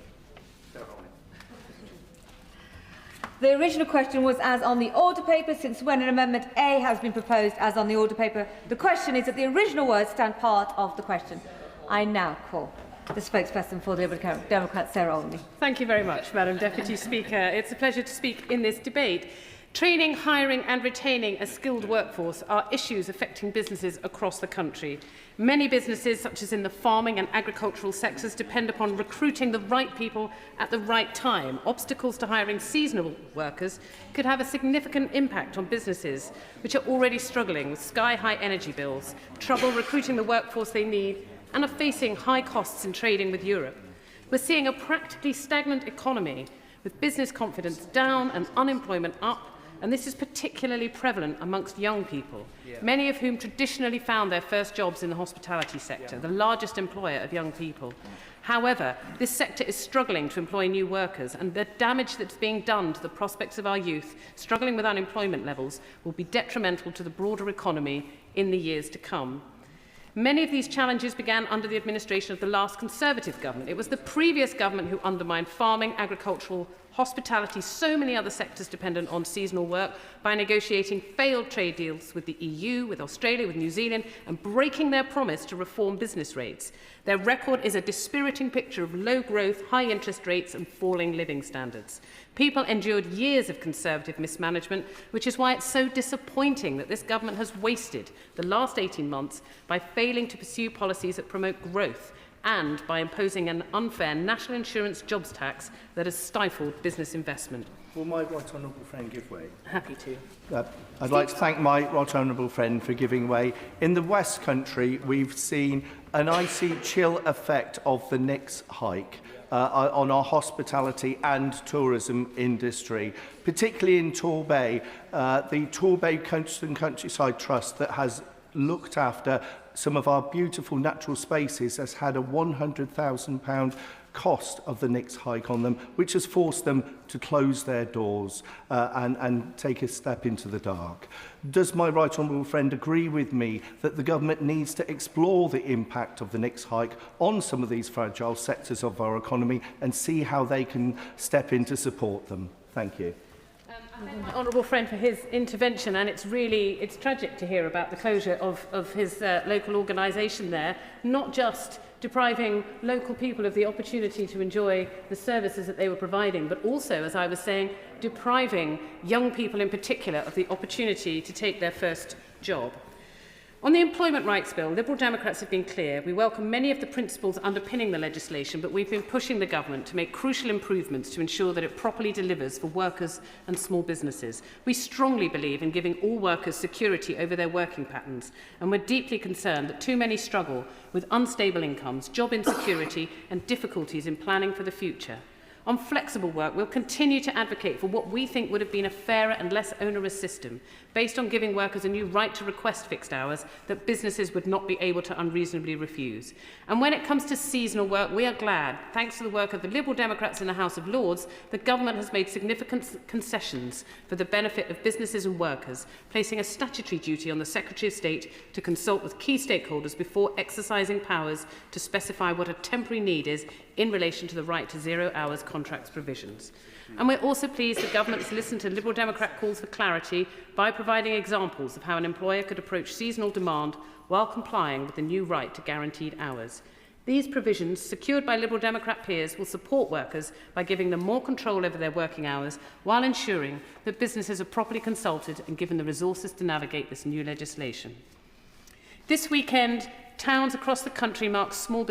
The original question was as on the order paper. Since when an Amendment A has been proposed as on the order paper, the question is that the original words stand part of the question. I now call the spokesperson for the Liberal Democrats, Sarah Olney. Thank you very much, Madam Deputy Speaker. It's a pleasure to speak in this debate. Training, hiring and retaining a skilled workforce are issues affecting businesses across the country. Many businesses, such as in the farming and agricultural sectors, depend upon recruiting the right people at the right time. Obstacles to hiring seasonal workers could have a significant impact on businesses which are already struggling with sky-high energy bills, trouble recruiting the workforce they need, and are facing high costs in trading with Europe. We're seeing a practically stagnant economy with business confidence down and unemployment up, and this is particularly prevalent amongst young people, many of whom traditionally found their first jobs in the hospitality sector, the largest employer of young people. However, this sector is struggling to employ new workers, and the damage that's being done to the prospects of our youth struggling with unemployment levels will be detrimental to the broader economy in the years to come. Many of these challenges began under the administration of the last Conservative government. It was the previous government who undermined farming, agricultural, hospitality, so many other sectors dependent on seasonal work, by negotiating failed trade deals with the EU, with Australia, with New Zealand, and breaking their promise to reform business rates. Their record is a dispiriting picture of low growth, high interest rates and falling living standards. People endured years of Conservative mismanagement, which is why it's so disappointing that this government has wasted the last 18 months by failing to pursue policies that promote growth and by imposing an unfair national insurance jobs tax that has stifled business investment. Will my right honourable friend give way? Happy to. I'd like to thank my right honourable friend for giving way. In the West Country, we've seen an icy chill effect of the Nix hike on our hospitality and tourism industry, particularly in Torbay. The Torbay Coast and Countryside Trust that has looked after some of our beautiful natural spaces has had a £100,000 cost of the Nix hike on them, which has forced them to close their doors and take a step into the dark. Does my right honourable friend agree with me that the government needs to explore the impact of the Nix hike on some of these fragile sectors of our economy and see how they can step in to support them? Thank you. I thank my honourable friend for his intervention, and it's tragic to hear about the closure of his local organisation there, not just depriving local people of the opportunity to enjoy the services that they were providing, but also, as I was saying, depriving young people in particular of the opportunity to take their first job. On the Employment Rights Bill, Liberal Democrats have been clear. We welcome many of the principles underpinning the legislation, but we've been pushing the government to make crucial improvements to ensure that it properly delivers for workers and small businesses. We strongly believe in giving all workers security over their working patterns, and we're deeply concerned that too many struggle with unstable incomes, job insecurity and difficulties in planning for the future. On flexible work, we'll continue to advocate for what we think would have been a fairer and less onerous system, based on giving workers a new right to request fixed hours that businesses would not be able to unreasonably refuse. And when it comes to seasonal work, we are glad, thanks to the work of the Liberal Democrats in the House of Lords, the government has made significant concessions for the benefit of businesses and workers, placing a statutory duty on the Secretary of State to consult with key stakeholders before exercising powers to specify what a temporary need is in relation to the right to 0 hours contracts provisions. And we're also pleased the government has listened to Liberal Democrat calls for clarity by providing examples of how an employer could approach seasonal demand while complying with the new right to guaranteed hours. These provisions, secured by Liberal Democrat peers, will support workers by giving them more control over their working hours while ensuring that businesses are properly consulted and given the resources to navigate this new legislation. This weekend, towns across the country mark small business